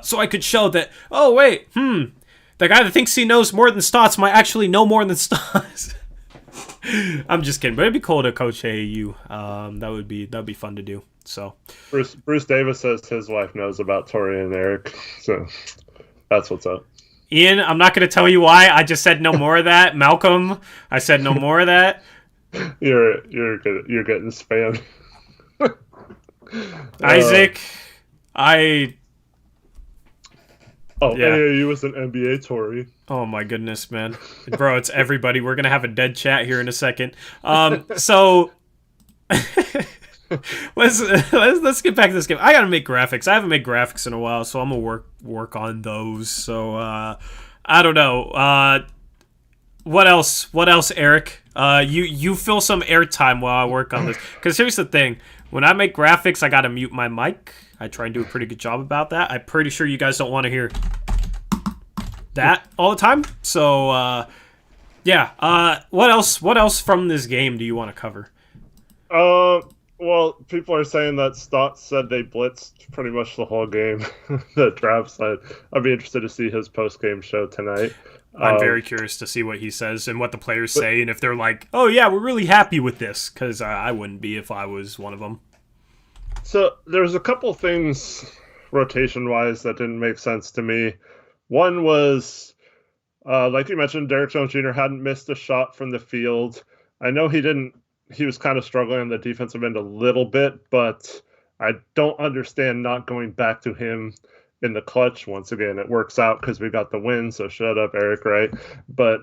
So I could show that, oh, wait, the guy that thinks he knows more than Stotts might actually know more than Stotts. I'm just kidding, but it'd be cool to coach AAU. That'd be fun to do. So Bruce Davis says his wife knows about Tori and Eric, so that's what's up. Ian, I'm not going to tell you why. I just said no more of that. Malcolm, I said no more of that. You're getting spammed. Isaac, yeah. AAU was an NBA Tory. Oh my goodness, man. Bro, it's everybody. We're going to have a dead chat here in a second. So let's get back to this game. I got to make graphics. I haven't made graphics in a while, so I'm going to work on those. So I don't know. What else, Eric? You fill some airtime while I work on this. Cuz here's the thing. When I make graphics, I got to mute my mic. I try and do a pretty good job about that. I'm pretty sure you guys don't want to hear that all the time. So, yeah. What else from this game do you want to cover? Well, people are saying that Stotts said they blitzed pretty much the whole game. The draft side. I'd be interested to see his post-game show tonight. I'm very curious to see what he says and what the players say, and if they're like, "Oh yeah, we're really happy with this," because I wouldn't be if I was one of them. So there's a couple things rotation-wise that didn't make sense to me. One was, like you mentioned, Derek Jones Jr. hadn't missed a shot from the field. I know he was kind of struggling on the defensive end a little bit, but I don't understand not going back to him in the clutch. Once again, it works out because we got the win, so shut up, Eric, right? But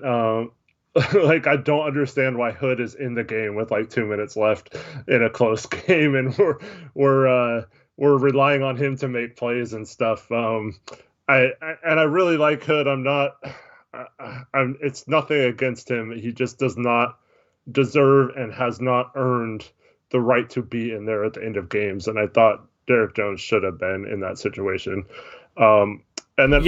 like, I don't understand why Hood is in the game with like 2 minutes left in a close game, and we're relying on him to make plays and stuff. I really like Hood. It's nothing against him. He just does not deserve and has not earned the right to be in there at the end of games. And I thought Derek Jones should have been in that situation. And then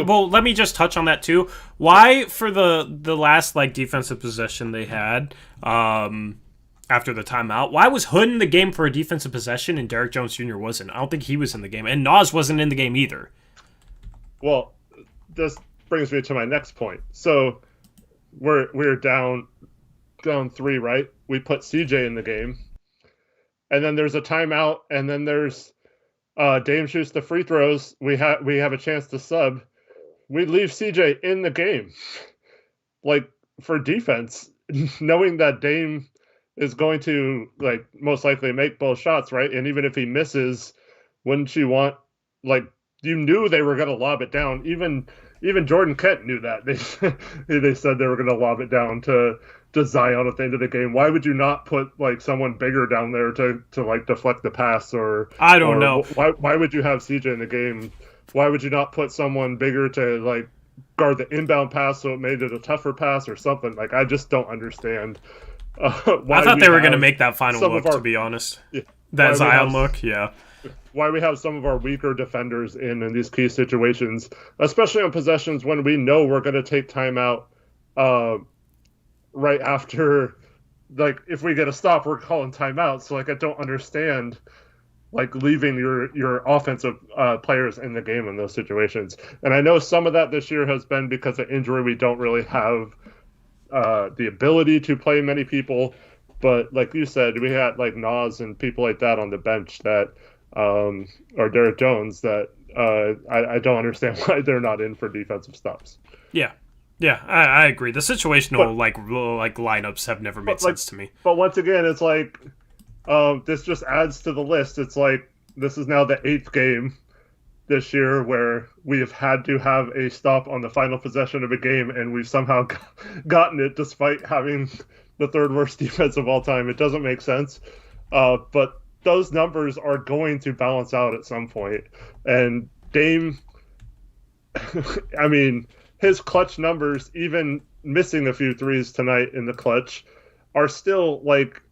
well, let me just touch on that too. Why, for the last like defensive possession they had after the timeout, why was Hood in the game for a defensive possession and Derek Jones Jr. wasn't? I don't think he was in the game, and Nas wasn't in the game either. Well, this brings me to my next point. So we're down 3, right? We put CJ in the game, and then there's a timeout, and then there's Dame shoots the free throws. We have a chance to sub. We leave CJ in the game, like, for defense, knowing that Dame is going to, like, most likely make both shots, right? And even if he misses, wouldn't you want, like, you knew they were going to lob it down. Even Jordan Kent knew that. They said they were going to lob it down to Zion at the end of the game. Why would you not put like someone bigger down there to like deflect the pass? Or I don't know. Why would you have CJ in the game? Why would you not put someone bigger to like guard the inbound pass so it made it a tougher pass or something? Like, I just don't understand. Why I thought they were going to make that final look, to be honest. Yeah, that Zion look, yeah. Why we have some of our weaker defenders in these key situations, especially on possessions when we know we're going to take timeout right after, like, if we get a stop, we're calling timeout. So, like, I don't understand, like, leaving your offensive players in the game in those situations. And I know some of that this year has been because of injury. We don't really have the ability to play many people. But like you said, we had, like, Nas and people like that on the bench that or Derek Jones that I don't understand why they're not in for defensive stops. Yeah, I agree. The situational like lineups have never made sense to me. But once again, it's like this just adds to the list. It's like this is now the 8th game this year where we have had to have a stop on the final possession of a game, and we've somehow gotten it despite having the 3rd worst defense of all time. It doesn't make sense, but those numbers are going to balance out at some point. And Dame, I mean, his clutch numbers, even missing a few threes tonight in the clutch, are still like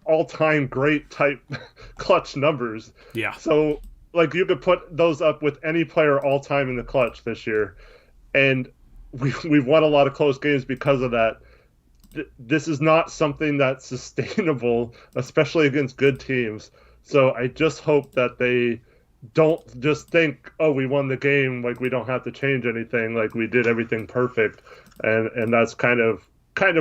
all-time great type clutch numbers. Yeah. So, like, you could put those up with any player all-time in the clutch this year. And we've won a lot of close games because of that. This is not something that's sustainable, especially against good teams. So I just hope that they don't just think, oh, we won the game, like we don't have to change anything, like we did everything perfect. And that's kind of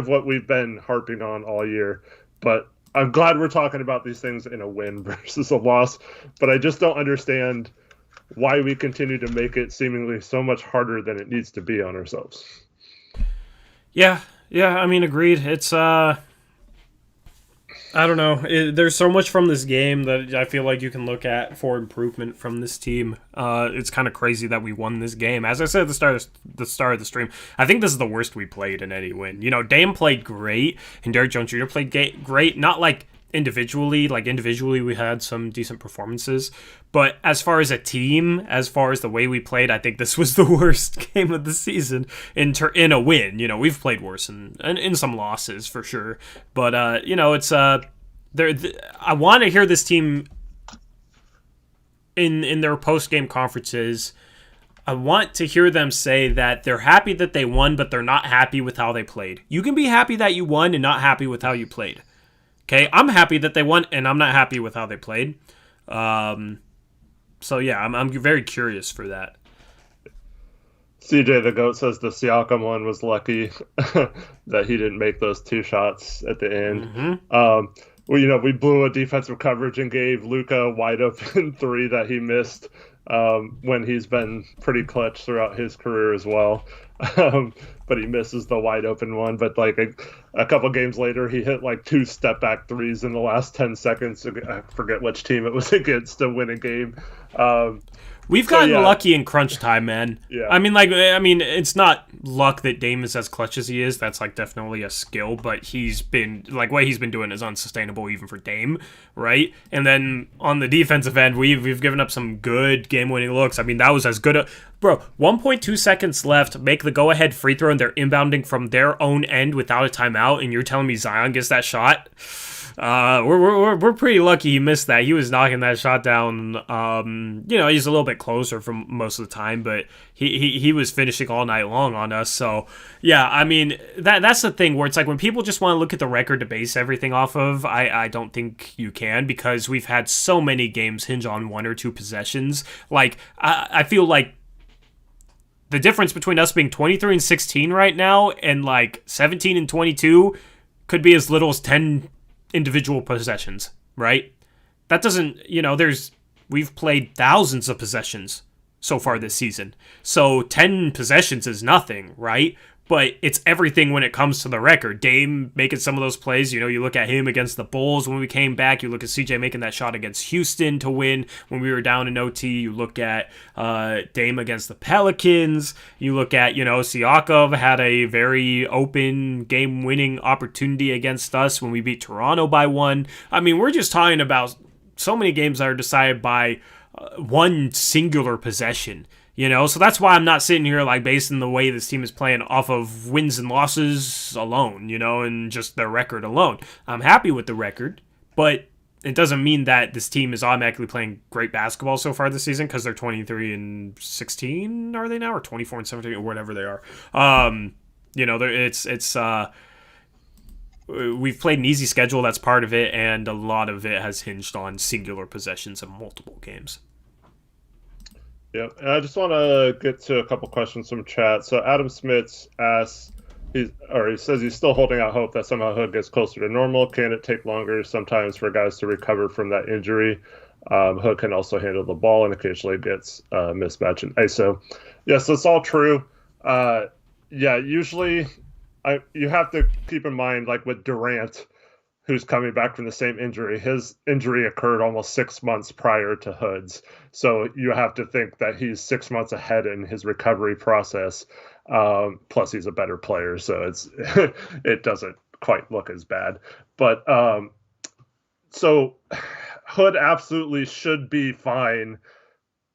what we've been harping on all year. But I'm glad we're talking about these things in a win versus a loss. But I just don't understand why we continue to make it seemingly so much harder than it needs to be on ourselves. Yeah, I mean, agreed. It's I don't know. There's so much from this game that I feel like you can look at for improvement from this team. It's kind of crazy that we won this game. As I said at the start of the stream, I think this is the worst we played in any win. You know, Dame played great, and Derrick Jones Jr. played great. Not like individually. Like individually, we had some decent performances. But as far as a team, as far as the way we played, I think this was the worst game of the season in a win. You know, we've played worse in some losses for sure. But you know, it's I want to hear this team in their post game conferences. I want to hear them say that they're happy that they won, but they're not happy with how they played. You can be happy that you won and not happy with how you played. Okay, I'm happy that they won, and I'm not happy with how they played. So yeah, I'm very curious for that. CJ the GOAT says the Siakam one was lucky that he didn't make those 2 shots at the end. Mm-hmm. Well, you know, we blew a defensive coverage and gave Luka a wide open 3 that he missed when he's been pretty clutch throughout his career as well. But he misses the wide open one. But like a couple games later, he hit like 2 step back threes in the last 10 seconds. I forget which team it was against to win a game. We've gotten lucky in crunch time, man. Yeah. I mean, it's not luck that Dame is as clutch as he is. That's like definitely a skill, but he's been like what he's been doing is unsustainable even for Dame, right? And then on the defensive end, we've given up some good game-winning looks. I mean, that was as good bro, 1.2 seconds left, make the go-ahead free throw, and they're inbounding from their own end without a timeout, and you're telling me Zion gets that shot? We're pretty lucky he missed that. He was knocking that shot down. You know, he's a little bit closer from most of the time, but he was finishing all night long on us. So yeah, I mean that's the thing where it's like when people just want to look at the record to base everything off of, I don't think you can, because we've had so many games hinge on 1 or 2 possessions. Like I feel like the difference between us being 23-16 right now and like 17-22 could be as little as 10 individual possessions, right? That doesn't, you know, we've played thousands of possessions so far this season. So 10 possessions is nothing, right? But it's everything when it comes to the record. Dame making some of those plays. You know, you look at him against the Bulls when we came back. You look at CJ making that shot against Houston to win when we were down in OT. You look at Dame against the Pelicans. You look at, you know, Siakam had a very open game-winning opportunity against us when we beat Toronto by 1. I mean, we're just talking about so many games that are decided by one singular possession. You know, so that's why I'm not sitting here like basing the way this team is playing off of wins and losses alone, you know, and just their record alone. I'm happy with the record, but it doesn't mean that this team is automatically playing great basketball so far this season because they're 23-16, are they now, or 24-17, or whatever they are. You know, we've played an easy schedule. That's part of it, and a lot of it has hinged on singular possessions in multiple games. Yeah, and I just want to get to a couple questions from chat. So Adam Smith asks, he says he's still holding out hope that somehow Hood gets closer to normal. Can it take longer sometimes for guys to recover from that injury? Hood can also handle the ball and occasionally gets mismatch and ISO. Yes, that's all true. Usually you have to keep in mind, like with Durant, who's coming back from the same injury. His injury occurred almost 6 months prior to Hood's. So you have to think that he's 6 months ahead in his recovery process. Plus he's a better player, so it doesn't quite look as bad. But so Hood absolutely should be fine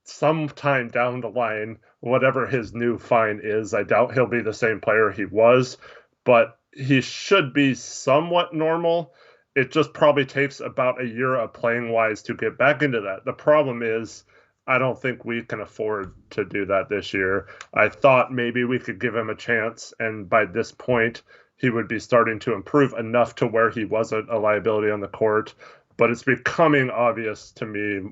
sometime down the line, whatever his new fine is. I doubt he'll be the same player he was, but he should be somewhat normal. It just probably takes about a year of playing wise to get back into that. The problem is, I don't think we can afford to do that this year. I thought maybe we could give him a chance, and by this point, he would be starting to improve enough to where he wasn't a liability on the court. But it's becoming obvious to me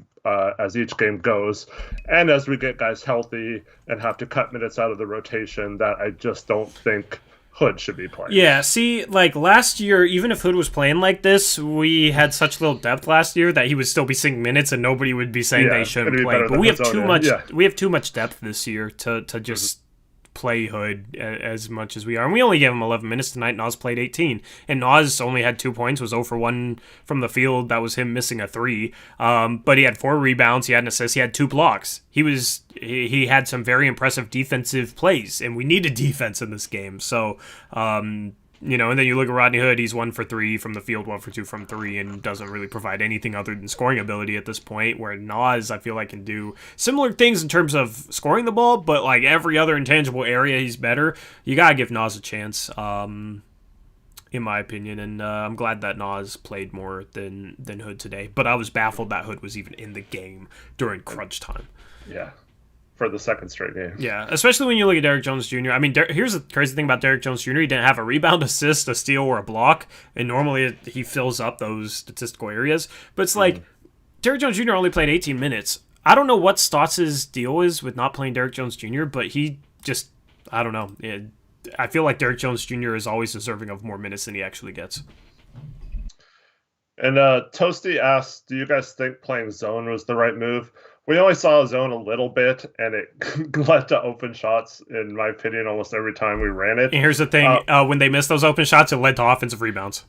as each game goes, and as we get guys healthy and have to cut minutes out of the rotation, that I just don't think Hood should be playing. Yeah, see, like last year, even if Hood was playing like this, we had such little depth last year that he would still be seeing minutes and nobody would be saying they shouldn't play. But we have too much. Yeah. We have too much depth this year to just play Hood as much as we are. And we only gave him 11 minutes tonight. Nas played 18. And Nas only had 2 points, was 0 for 1 from the field. That was him missing a 3. But he had 4 rebounds. He had an assist. He had 2 blocks. He had some very impressive defensive plays, and we needed defense in this game. So, and then you look at Rodney Hood, he's 1 for 3 from the field, 1 for 2 from 3, and doesn't really provide anything other than scoring ability at this point, where Nas, I feel like, can do similar things in terms of scoring the ball, but like every other intangible area, he's better. You gotta give Nas a chance, in my opinion, and I'm glad that Nas played more than Hood today, but I was baffled that Hood was even in the game during crunch time. Yeah. For the second straight game. Yeah, especially when you look at Derrick Jones Jr. I mean, here's the crazy thing about Derrick Jones Jr. He didn't have a rebound, assist, a steal, or a block, and normally he fills up those statistical areas. But it's like, Derrick Jones Jr. only played 18 minutes. I don't know what Stotts' deal is with not playing Derrick Jones Jr., but he just, I don't know. I feel like Derrick Jones Jr. is always deserving of more minutes than he actually gets. And Toasty asked, do you guys think playing zone was the right move? We only saw a zone a little bit, and it led to open shots, in my opinion, almost every time we ran it. And here's the thing. When they missed those open shots, it led to offensive rebounds.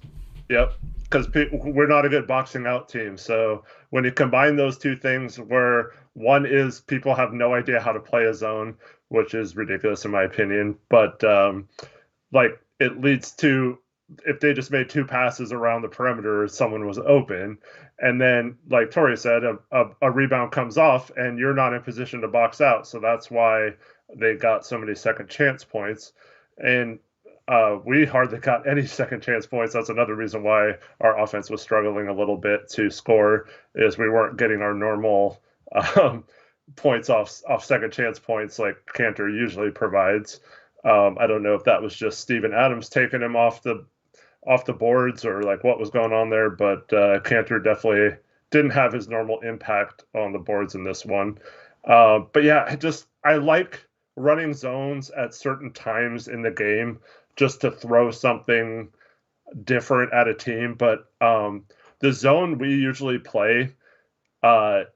Yep, because we're not a good boxing out team. So when you combine those two things, where one is people have no idea how to play a zone, which is ridiculous in my opinion, but it leads to, if they just made 2 passes around the perimeter, someone was open. And then, like Tori said, a rebound comes off and you're not in position to box out. So that's why they got so many second chance points. And we hardly got any second chance points. That's another reason why our offense was struggling a little bit to score, is we weren't getting our normal points off second chance points like Kanter usually provides. I don't know if that was just Steven Adams taking him off the boards or like what was going on there, but Kanter definitely didn't have his normal impact on the boards in this one. But yeah, I like running zones at certain times in the game just to throw something different at a team. But the zone we usually play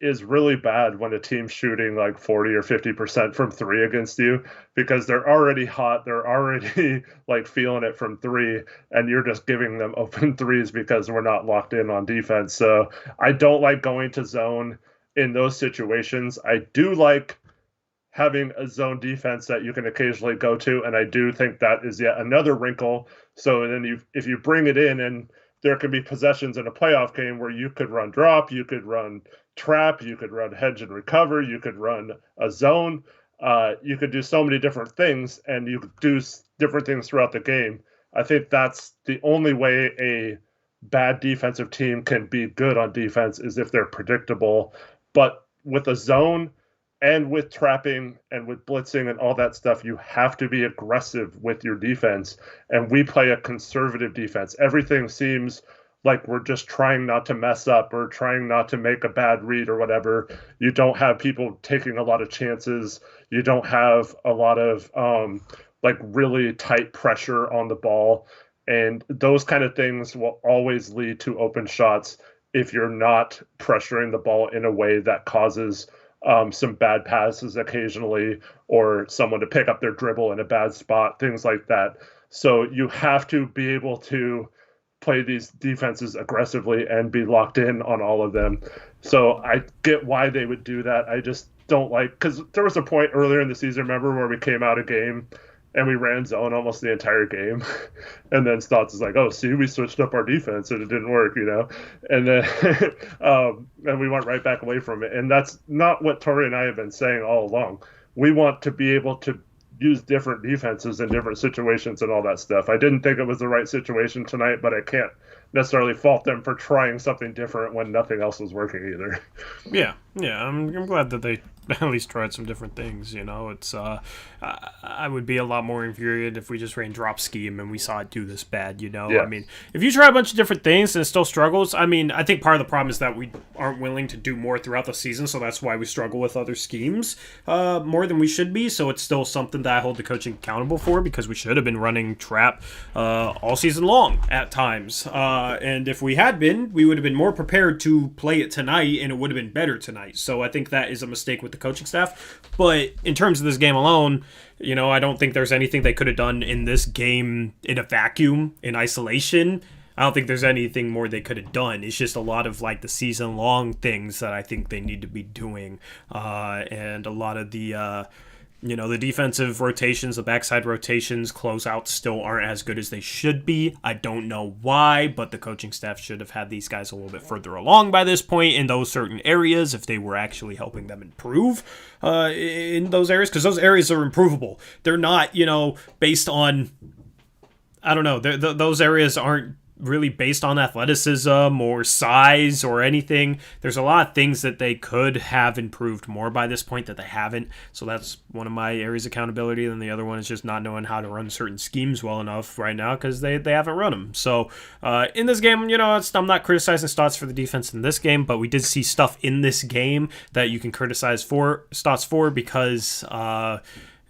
is really bad when a team's shooting like 40 or 50% from 3 against you, because they're already hot. They're already like feeling it from 3, and you're just giving them open threes because we're not locked in on defense. So I don't like going to zone in those situations. I do like having a zone defense that you can occasionally go to, and I do think that is yet another wrinkle. So then if you bring it in, and there can be possessions in a playoff game where you could run drop, you could run trap, you could run hedge and recover, you could run a zone. You could do so many different things, and you could do different things throughout the game. I think that's the only way a bad defensive team can be good on defense, is if they're predictable. But with a zone and with trapping and with blitzing and all that stuff, you have to be aggressive with your defense. And we play a conservative defense. Everything seems like we're just trying not to mess up or trying not to make a bad read or whatever. You don't have people taking a lot of chances. You don't have a lot of really tight pressure on the ball. And those kind of things will always lead to open shots if you're not pressuring the ball in a way that causes some bad passes occasionally, or someone to pick up their dribble in a bad spot, things like that. So you have to be able to play these defenses aggressively and be locked in on all of them. So I get why they would do that. I just don't like, because there was a point earlier in the season, remember, where we came out a game and we ran zone almost the entire game. And then Stotts is like, oh, see, we switched up our defense and it didn't work, And then and we went right back away from it. And that's not what Tori and I have been saying all along. We want to be able to use different defenses in different situations and all that stuff. I didn't think it was the right situation tonight, but I can't necessarily fault them for trying something different when nothing else was working either. Yeah, I'm glad that they at least tried some different things. It's I would be a lot more infuriated if we just ran drop scheme and we saw it do this bad. Yeah. I mean, if you try a bunch of different things and it still struggles, I mean, I think part of the problem is that we aren't willing to do more throughout the season, so that's why we struggle with other schemes more than we should be. So it's still something that I hold the coaching accountable for, because we should have been running trap all season long at times. And if we had been, we would have been more prepared to play it tonight, and it would have been better tonight. night. So I think that is a mistake with the coaching staff. But in terms of this game alone, I don't think there's anything they could have done in this game in a vacuum, in isolation. I don't think there's anything more they could have done. It's just a lot of like the season-long things that I think they need to be doing, and a lot of the the defensive rotations, the backside rotations, closeouts still aren't as good as they should be. I don't know why, but the coaching staff should have had these guys a little bit further along by this point in those certain areas if they were actually helping them improve in those areas, because those areas are improvable. They're not, based on, I don't know, those areas aren't really based on athleticism or size or anything. There's a lot of things that they could have improved more by this point that they haven't. So that's one of my areas of accountability. And the other one is just not knowing how to run certain schemes well enough right now because they haven't run them. So in this game, I'm not criticizing Stotts for the defense in this game, but we did see stuff in this game that you can criticize Stotts for because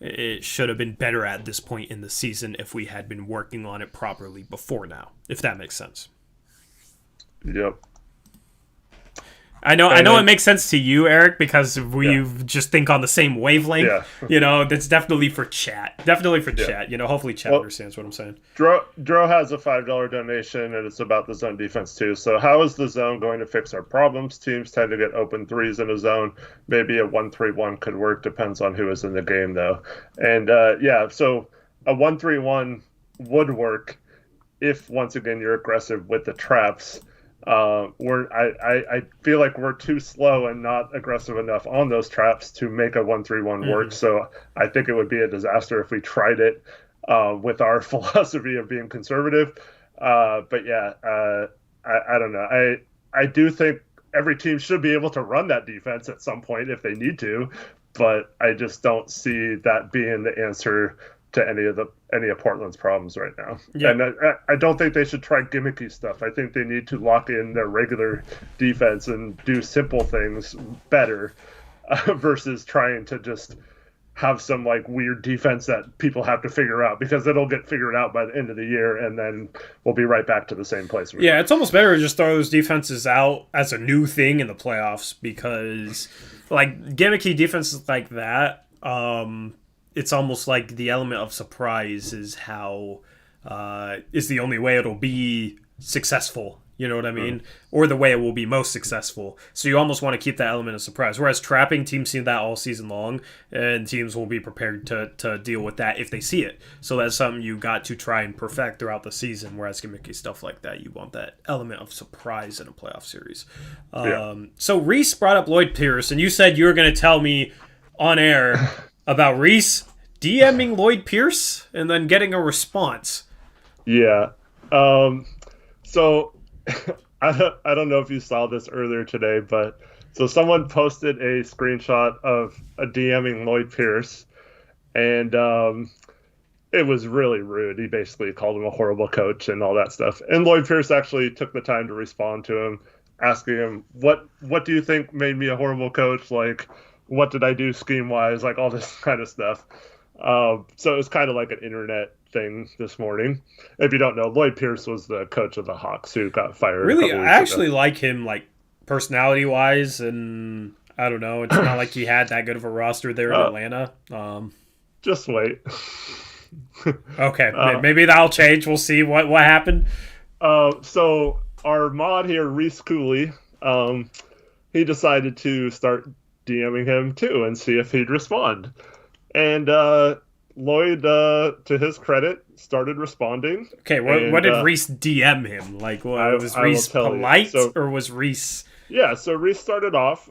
it should have been better at this point in the season if we had been working on it properly before now, if that makes sense. Yep. I know it makes sense to you, Eric, because we just think on the same wavelength. Yeah. That's definitely for chat. Definitely for chat. Hopefully chat understands what I'm saying. Dro has a $5 donation, and it's about the zone defense too. So how is the zone going to fix our problems? Teams tend to get open threes in a zone. Maybe a 1-3-1 could work. Depends on who is in the game, though. And so a 1-3-1 would work if, once again, you're aggressive with the traps. I feel like we're too slow and not aggressive enough on those traps to make a 1-3-1 work. So I think it would be a disaster if we tried it with our philosophy of being conservative. I don't know. I do think every team should be able to run that defense at some point if they need to, but I just don't see that being the answer to any of Portland's problems right now. Yeah. And I don't think they should try gimmicky stuff. I think they need to lock in their regular defense and do simple things better versus trying to just have some like weird defense that people have to figure out, because it'll get figured out by the end of the year and then we'll be right back to the same place. It's almost better to just throw those defenses out as a new thing in the playoffs, because like gimmicky defenses like that, it's almost like the element of surprise is how is the only way it'll be successful. You know what I mean? Or the way it will be most successful. So you almost want to keep that element of surprise. Whereas trapping, teams see that all season long, and teams will be prepared to deal with that if they see it. So that's something you got to try and perfect throughout the season, whereas gimmicky stuff like that, you want that element of surprise in a playoff series. So Reese brought up Lloyd Pierce, and you said you were going to tell me on air about Reese DMing Lloyd Pierce and then getting a response. Yeah. So I don't know if you saw this earlier today, but so someone posted a screenshot of a DMing Lloyd Pierce, and it was really rude. He basically called him a horrible coach and all that stuff. And Lloyd Pierce actually took the time to respond to him, asking him, what do you think made me a horrible coach? Like, what did I do scheme-wise? Like, all this kind of stuff. So it was kind of like an internet thing this morning. If you don't know, Lloyd Pierce was the coach of the Hawks who got fired. Really, I actually like him, like, personality-wise, and I don't know, it's not like he had that good of a roster there in Atlanta. Just wait. Okay, maybe that'll change. We'll see what happened. So our mod here, Reese Cooley, he decided to start DMing him too and see if he'd respond. And Lloyd, to his credit, started responding. Okay, what did Reese DM him? Like, was Reese polite, or was Reese... Yeah, so Reese started off,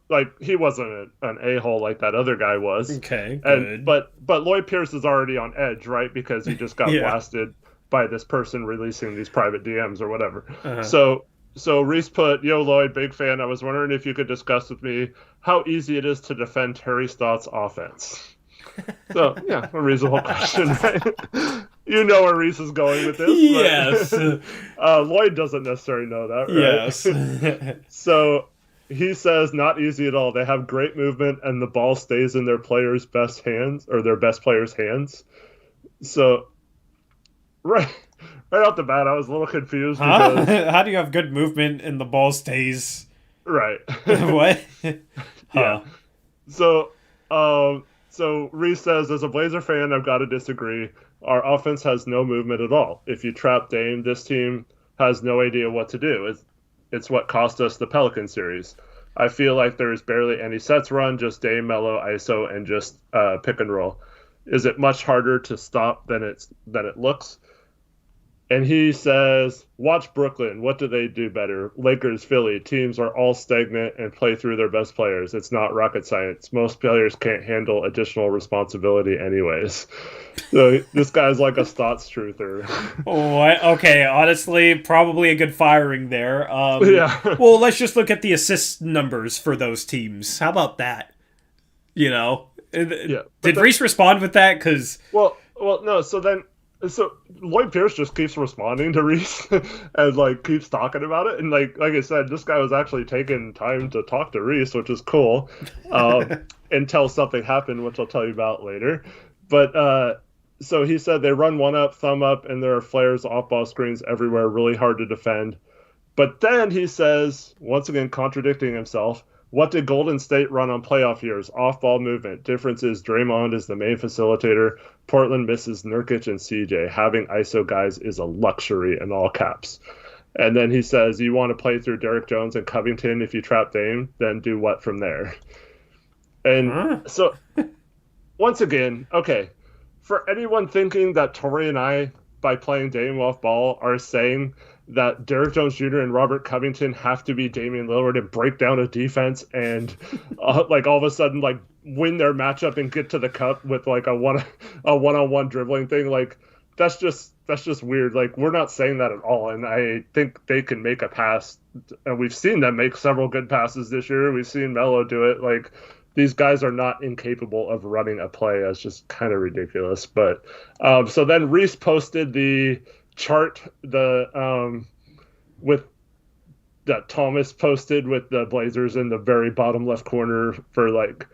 like, he wasn't an a-hole like that other guy was. Okay, good. But Lloyd Pierce is already on edge, right? Because he just got blasted by this person releasing these private DMs or whatever. Uh-huh. So Reese put, "Yo, Lloyd, big fan. I was wondering if you could discuss with me how easy it is to defend Terry Stotts' offense." So, yeah, a reasonable question, right? You know where Reese is going with this. Yes. Lloyd doesn't necessarily know that, right? Yes. So he says, not easy at all. They have great movement, and the ball stays in their players' best hands, or their best players' hands. So, right off the bat, I was a little confused. Because... How do you have good movement and the ball stays Right. What? Yeah. Huh. So, so Reese says, as a Blazer fan, I've got to disagree. Our offense has no movement at all. If you trap Dame, this team has no idea what to do. It's what cost us the Pelican series. I feel like there is barely any sets run, just Dame, Melo, ISO, and just pick and roll. Is it much harder to stop than it looks? And he says, watch Brooklyn. What do they do better? Lakers, Philly, teams are all stagnant and play through their best players. It's not rocket science. Most players can't handle additional responsibility anyways. So this guy's like a Stotts truther. What? Okay, honestly, probably a good firing there. Yeah. Well, let's just look at the assist numbers for those teams. How about that? You know, Yeah. did Reese respond with that? Because No. So Lloyd Pierce just keeps responding to Reese and like keeps talking about it, and like I said, this guy was actually taking time to talk to Reese, which is cool, until something happened, which I'll tell you about later. But so he said they run one up, thumb up, and there are flares, off ball screens everywhere, really hard to defend. But then he says, once again contradicting himself, what did Golden State run on playoff years? Off-ball movement. Difference is Draymond is the main facilitator. Portland misses Nurkic and CJ. Having ISO guys is a luxury in all caps. And then he says, you want to play through Derek Jones and Covington if you trap Dame, then do what from there? And so, once again, okay, for anyone thinking that Tori and I, by playing Dame off ball, are saying that Derek Jones Jr. and Robert Covington have to be Damian Lillard and break down a defense and like all of a sudden like win their matchup and get to the cup with like a one-on-one dribbling thing, like that's just weird. Like we're not saying that at all, and I think they can make a pass, and we've seen them make several good passes this year. We've seen Melo do it. Like these guys are not incapable of running a play. That's just kind of ridiculous. But so then Reese posted the chart with that Thomas posted with the Blazers in the very bottom left corner for like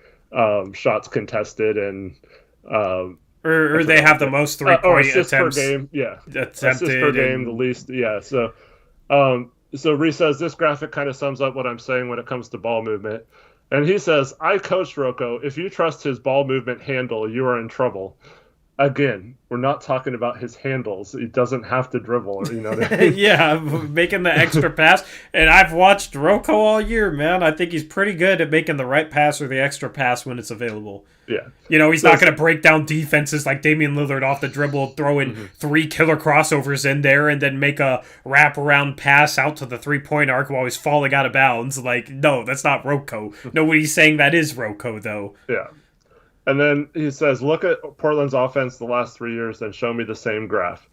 shots contested and or they have the most 3-point assists attempts per game. Yeah, attempted assists per game, and... the least. Yeah, so Reese says this graphic kind of sums up what I'm saying when it comes to ball movement. And he says, I coached Rocco. If you trust his ball movement handle, you are in trouble. Again, we're not talking about his handles. He doesn't have to dribble, you know what I mean? Yeah, making the extra pass. And I've watched Rocco all year, man. I think he's pretty good at making the right pass or the extra pass when it's available. Yeah. You know, he's not going to break down defenses like Damian Lillard off the dribble, throwing 3 killer crossovers in there and then make a wraparound pass out to the 3-point arc while he's falling out of bounds. Like, no, that's not Rocco. Nobody's saying that is Rocco, though. Yeah. And then he says, look at Portland's offense the last 3 years and show me the same graph,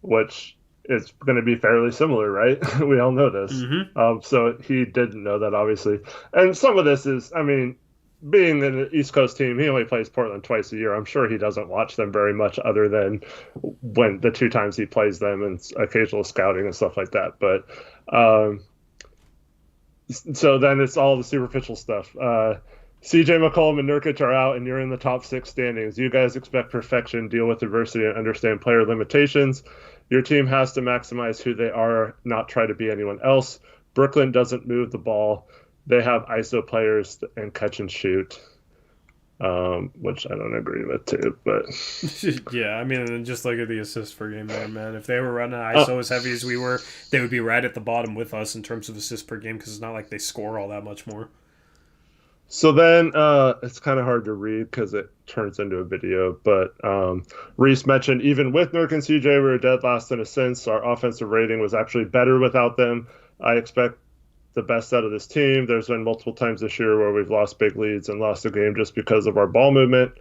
which is going to be fairly similar, right? We all know this. So he didn't know that, obviously. And some of this is, I mean, being an East Coast team, he only plays Portland twice a year. I'm sure he doesn't watch them very much other than when the 2 times he plays them and occasional scouting and stuff like that. But so then it's all the superficial stuff. CJ McCollum and Nurkic are out, and you're in the top 6 standings. You guys expect perfection, deal with adversity, and understand player limitations. Your team has to maximize who they are, not try to be anyone else. Brooklyn doesn't move the ball. They have ISO players and catch and shoot, which I don't agree with too. But yeah, I mean, just look at the assists per game there, man. If they were running ISO as heavy as we were, they would be right at the bottom with us in terms of assists per game because it's not like they score all that much more. So then it's kind of hard to read because it turns into a video. But Reese mentioned even with Nurk and CJ, we were dead last in assists. Our offensive rating was actually better without them. I expect the best out of this team. There's been multiple times this year where we've lost big leads and lost a game just because of our ball movement.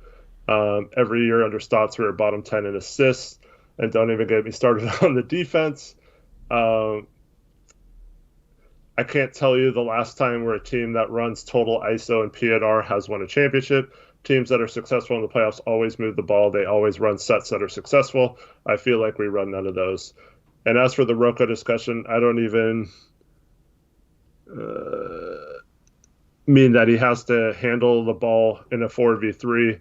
Every year under Stotts, we were bottom 10 in assists. And don't even get me started on the defense. I can't tell you the last time we're a team that runs total ISO and PNR has won a championship. Teams that are successful in the playoffs always move the ball. They always run sets that are successful. I feel like we run none of those. And as for the Rocco discussion, I don't even mean that he has to handle the ball in a 4v3.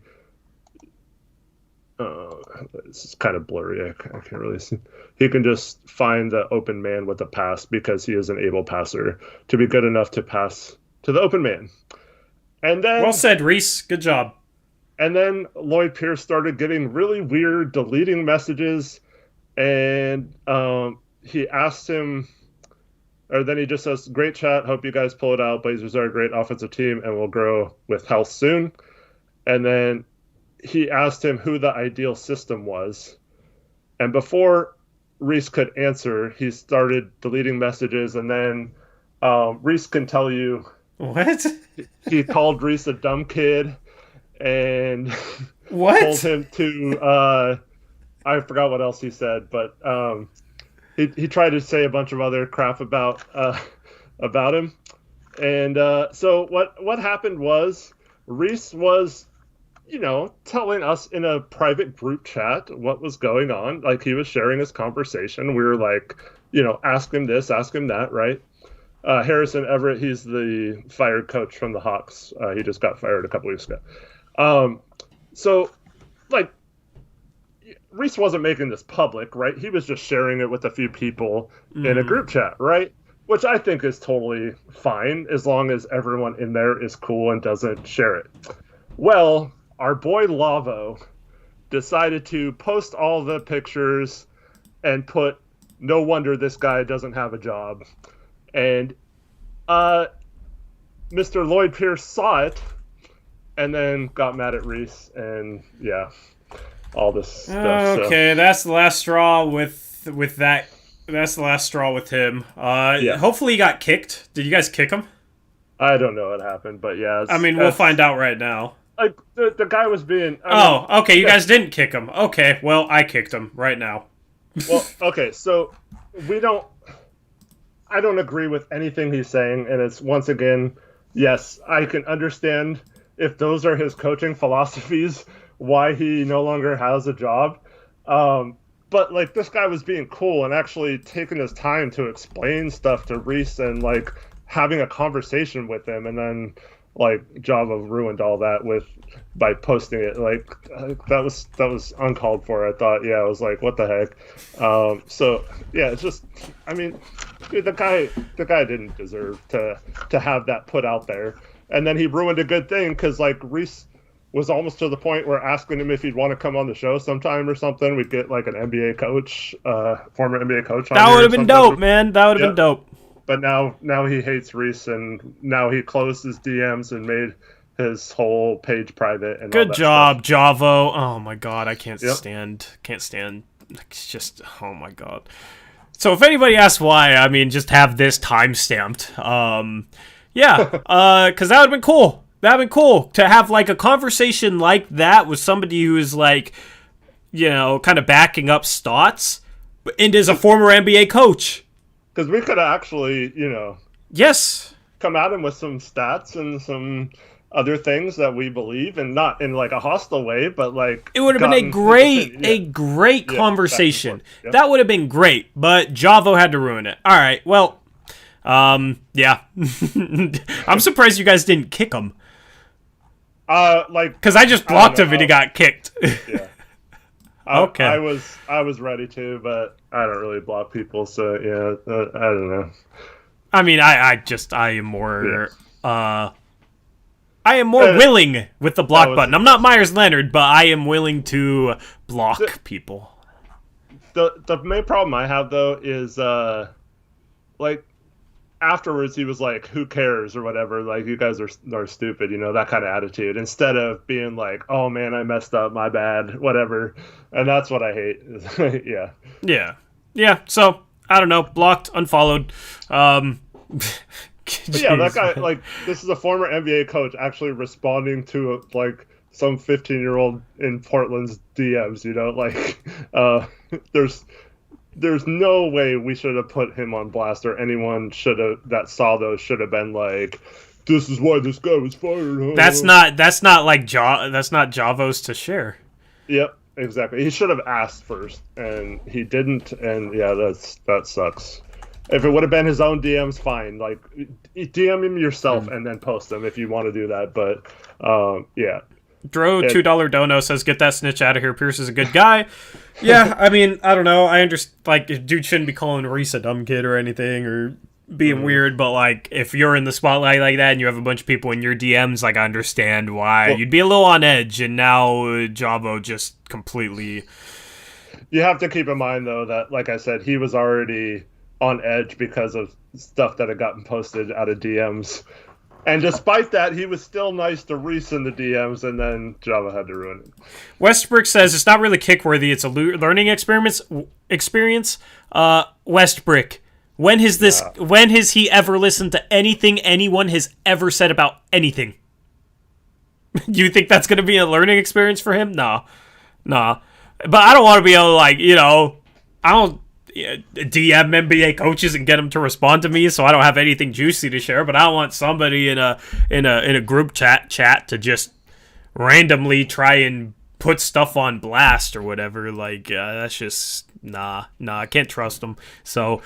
It's kind of blurry. I can't really see. He can just find the open man with a pass because he is an able passer to be good enough to pass to the open man. And then, well said, Reese. Good job. And then Lloyd Pierce started getting really weird, deleting messages, and he asked him, or then he just says, "Great chat. Hope you guys pull it out. Blazers are a great offensive team and will grow with health soon." And then he asked him who the ideal system was. And before Reese could answer, he started deleting messages. And then Reese can tell you what he called Reese a dumb kid and what told him to. I forgot what else he said, but he tried to say a bunch of other crap about him. And so what happened was Reese was, telling us in a private group chat what was going on. Like, he was sharing his conversation. We were like, ask him this, ask him that, right? Harrison Everett, he's the fired coach from the Hawks. He just got fired a couple weeks ago. So, like, Reese wasn't making this public, right? He was just sharing it with a few people in a group chat, right? Which I think is totally fine as long as everyone in there is cool and doesn't share it. Well, our boy Lavo decided to post all the pictures and put, "No wonder this guy doesn't have a job." And Mr. Lloyd Pierce saw it and then got mad at Reese, and yeah, all this stuff. Okay, so that's the last straw with that. That's the last straw with him. Hopefully he got kicked. Did you guys kick him? I don't know what happened, but yeah. We'll find out right now. Like, the guy was being... okay, you guys didn't kick him. Okay, well, I kicked him right now. Well, okay, so I don't agree with anything he's saying, and it's, once again, yes, I can understand if those are his coaching philosophies, why he no longer has a job. But, like, this guy was being cool and actually taking his time to explain stuff to Reese and, like, having a conversation with him, and then, like, Java ruined all that by posting it. Like, that was uncalled for. I thought, I was like, what the heck? So yeah, it's just, dude, the guy didn't deserve to have that put out there, and then he ruined a good thing because, like, Reese was almost to the point where asking him if he'd want to come on the show sometime or something. We'd get, like, an NBA coach, former NBA coach on. That would have been dope, man. That would have been dope. But now he hates Reese, and now he closed his DMs and made his whole page private. And good job, Javo. Oh my god, I can't stand. It's just, oh my god. So if anybody asks why, just have this time stamped. Because that would have been cool. That would have been cool to have, like, a conversation like that with somebody who is, like, kind of backing up Stotts and is a former NBA coach. Because we could have actually, yes, come at him with some stats and some other things that we believe, and not in, like, a hostile way, but, like, it would have been a great conversation. Yeah. That would have been great, but Javo had to ruin it. All right, well, yeah, I'm surprised you guys didn't kick him. Because I just blocked him and he got kicked. Yeah. Okay. I was ready to, but I don't really block people, so yeah, I don't know. I am more willing with the block button. I'm not Myers Leonard, but I am willing to block people. The main problem I have, though, is like, afterwards he was like, "Who cares?" or whatever. Like, you guys are stupid, that kind of attitude. Instead of being like, "Oh man, I messed up, my bad," whatever. And that's what I hate. Yeah. So I don't know. Blocked, unfollowed. But yeah, that guy, like, this is a former NBA coach actually responding to, like, some 15-year-old in Portland's DMs. There's no way we should have put him on blast, or anyone that saw those should have been like, "This is why this guy was fired." Huh? That's not Javos to share. Yep, exactly. He should have asked first, and he didn't. And yeah, that sucks. If it would have been his own DMs, fine. Like, DM him yourself and then post them if you want to do that. But yeah, Dro $2 dono says, "Get that snitch out of here. Pierce is a good guy." Yeah, I mean, I don't know. I understand. Like, dude shouldn't be calling Reese a dumb kid or anything, or being weird. But like, if you're in the spotlight like that and you have a bunch of people in your DMs, like, I understand why you'd be a little on edge. And now Javo just completely. You have to keep in mind though that, like I said, he was already on edge because of stuff that had gotten posted out of DMs. And despite that, he was still nice to Reese in the DMs, and then Java had to ruin it. Westbrook says it's not really kick-worthy. It's a learning experience. Westbrook, when has he ever listened to anything anyone has ever said about anything? Do you think that's going to be a learning experience for him? Nah. But I don't want to be able to, like, I don't DM NBA coaches and get them to respond to me, so I don't have anything juicy to share. But I don't want somebody in a group chat to just randomly try and put stuff on blast or whatever. Like, that's just nah. I can't trust them. So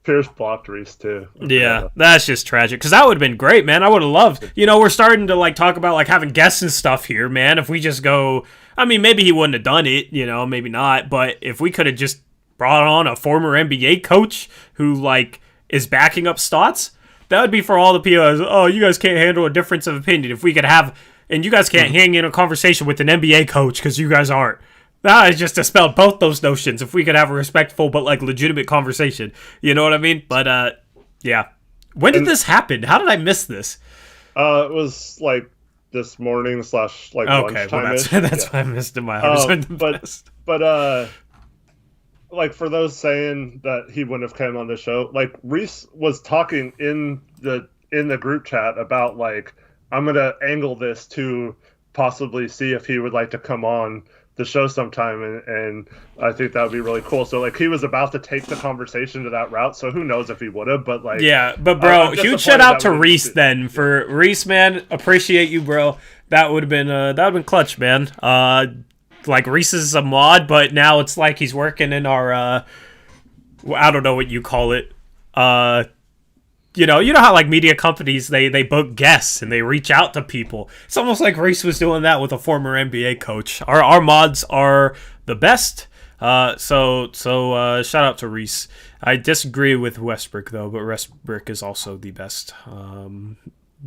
Pierce blocked Reese too. Yeah, that's just tragic. Because that would have been great, man. I would have loved. We're starting to like talk about like having guests and stuff here, man. If we just go, I mean, maybe he wouldn't have done it, maybe not. But if we could have just brought on a former NBA coach who, like, is backing up Stotts, that would be for all the people. Oh, you guys can't handle a difference of opinion. If we could have, and you guys can't hang in a conversation with an NBA coach because you guys aren't. That is just dispelled both those notions. If we could have a respectful but, like, legitimate conversation. You know what I mean? But, yeah. When did this happen? How did I miss this? It was, like, this morning / like lunchtime. Well, that's why I missed it. My heart been the best. But, like, for those saying that he wouldn't have come on the show, like, Reese was talking in the group chat about, like, I'm gonna angle this to possibly see if he would like to come on the show sometime, and I think that would be really cool. So, like, he was about to take the conversation to that route, so who knows if he would have, but, like... Yeah, but, bro, huge shout-out to Reese, then. For Reese, man, appreciate you, bro. That would have been clutch, man. Like, Reese is a mod, but now it's like he's working in our, I don't know what you call it. You know how, like, media companies, they book guests and they reach out to people. It's almost like Reese was doing that with a former NBA coach. Our mods are the best. So shout out to Reese. I disagree with Westbrook, though, but Westbrook is also the best.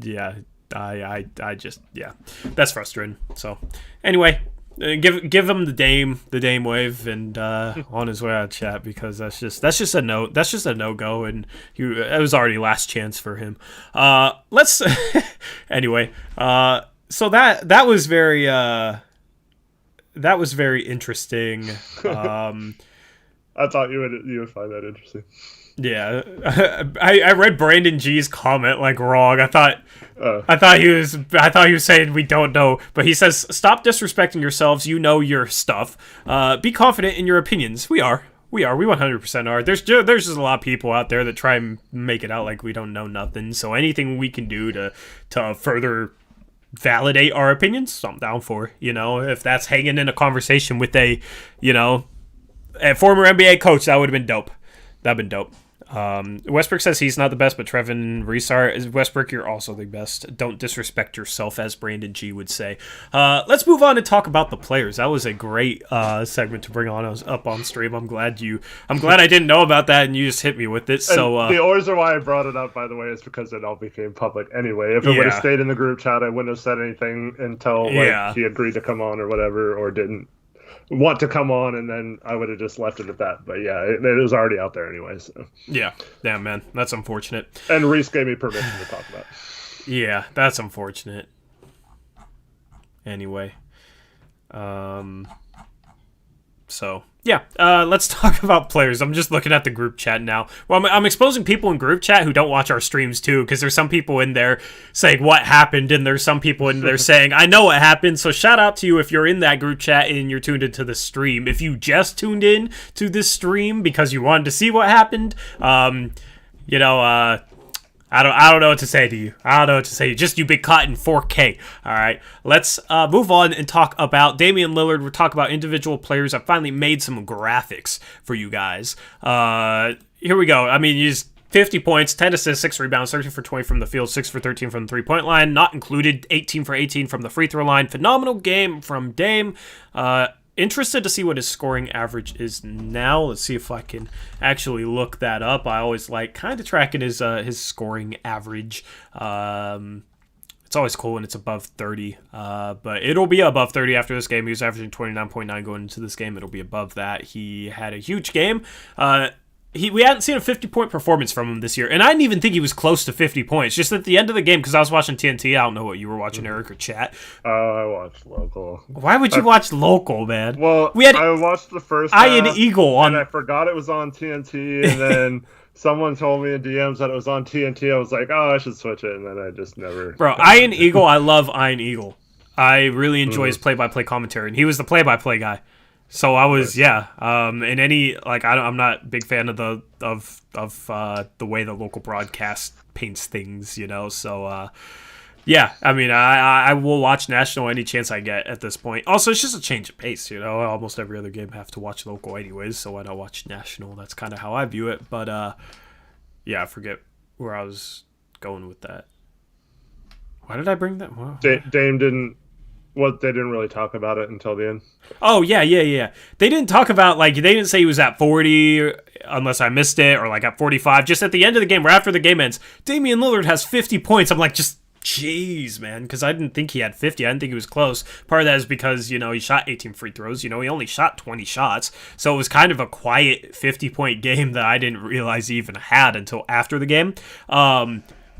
Yeah, I just, yeah, that's frustrating. So, anyway, give him the Dame wave and on his way out of chat, because that's just a no-go, and it was already last chance for him. Let's anyway. So that was very interesting. I thought you would find that interesting. Yeah, I read Brandon G's comment like wrong. I thought he was saying we don't know, but he says, "Stop disrespecting yourselves. You know your stuff. Be confident in your opinions." We 100% are. There's just a lot of people out there that try and make it out like we don't know nothing. So anything we can do to further validate our opinions, I'm down for. If that's hanging in a conversation with a former NBA coach, that would have been dope. That'd been dope. Westbrook says he's not the best, but Trevin and Reese are. Westbrook, you're also the best. Don't disrespect yourself, as Brandon G would say. Let's move on and talk about the players. That was a great segment to bring up on stream. I'm glad I didn't know about that, and you just hit me with it. So the only reason why I brought it up, by the way, is because it all became public anyway. If it would have stayed in the group chat, I wouldn't have said anything until he agreed to come on or whatever, or didn't want to come on, and then I would have just left it at that. But yeah, it was already out there anyway. So yeah, damn, man, that's unfortunate. And Reese gave me permission to talk about it. Yeah, that's unfortunate. Anyway, so yeah, let's talk about players. I'm just looking at the group chat now. Well, I'm exposing people in group chat who don't watch our streams too, because there's some people in there saying what happened, and there's some people in there saying I know what happened. So shout out to you if you're in that group chat and you're tuned into the stream. If you just tuned in to this stream because you wanted to see what happened, I don't know what to say to you. Just you been caught in 4K. All right. Let's move on and talk about Damian Lillard. We'll talk about individual players. I finally made some graphics for you guys. Here we go. I mean, 50 points, 10 assists, 6 rebounds, 13 for 20 from the field, 6 for 13 from the three-point line, not included, 18 for 18 from the free throw line. Phenomenal game from Dame. Interested to see what his scoring average is now. Let's see if I can actually look that up. I always like kind of tracking his scoring average. It's always cool when it's above 30, but it'll be above 30 after this game. He was averaging 29.9 going into this game. It'll be above that. He had a huge game. We hadn't seen a 50-point performance from him this year, and I didn't even think he was close to 50 points. Just at the end of the game, because I was watching TNT. I don't know what you were watching, Eric or chat. I watched local. Why would you watch local, man? Well, I watched the first Iron half, Eagle on, and I forgot it was on TNT, and then someone told me in DMs that it was on TNT. I was like, oh, I should switch it, and then I just never. Bro, Iron Eagle, I love Iron Eagle. I really enjoy his play-by-play commentary, and he was the play-by-play guy. So I was, and any, like, I'm not a big fan of the way the local broadcast paints things, you know. So I mean, I will watch national any chance I get at this point. Also, it's just a change of pace, you know. Almost every other game I have to watch local anyways, so why not watch national? That's kind of how I view it. But I forget where I was going with that. Why did I bring that? Well, Dame didn't. They didn't really talk about it until the end. Oh, yeah. They didn't talk about, like, they didn't say he was at 40, unless I missed it, or, like, at 45. Just at the end of the game, or after the game ends, Damian Lillard has 50 points. I'm like, just, jeez, man, because I didn't think he had 50. I didn't think he was close. Part of that is because, you know, he shot 18 free throws. You know, he only shot 20 shots. So it was kind of a quiet 50-point game that I didn't realize he even had until after the game.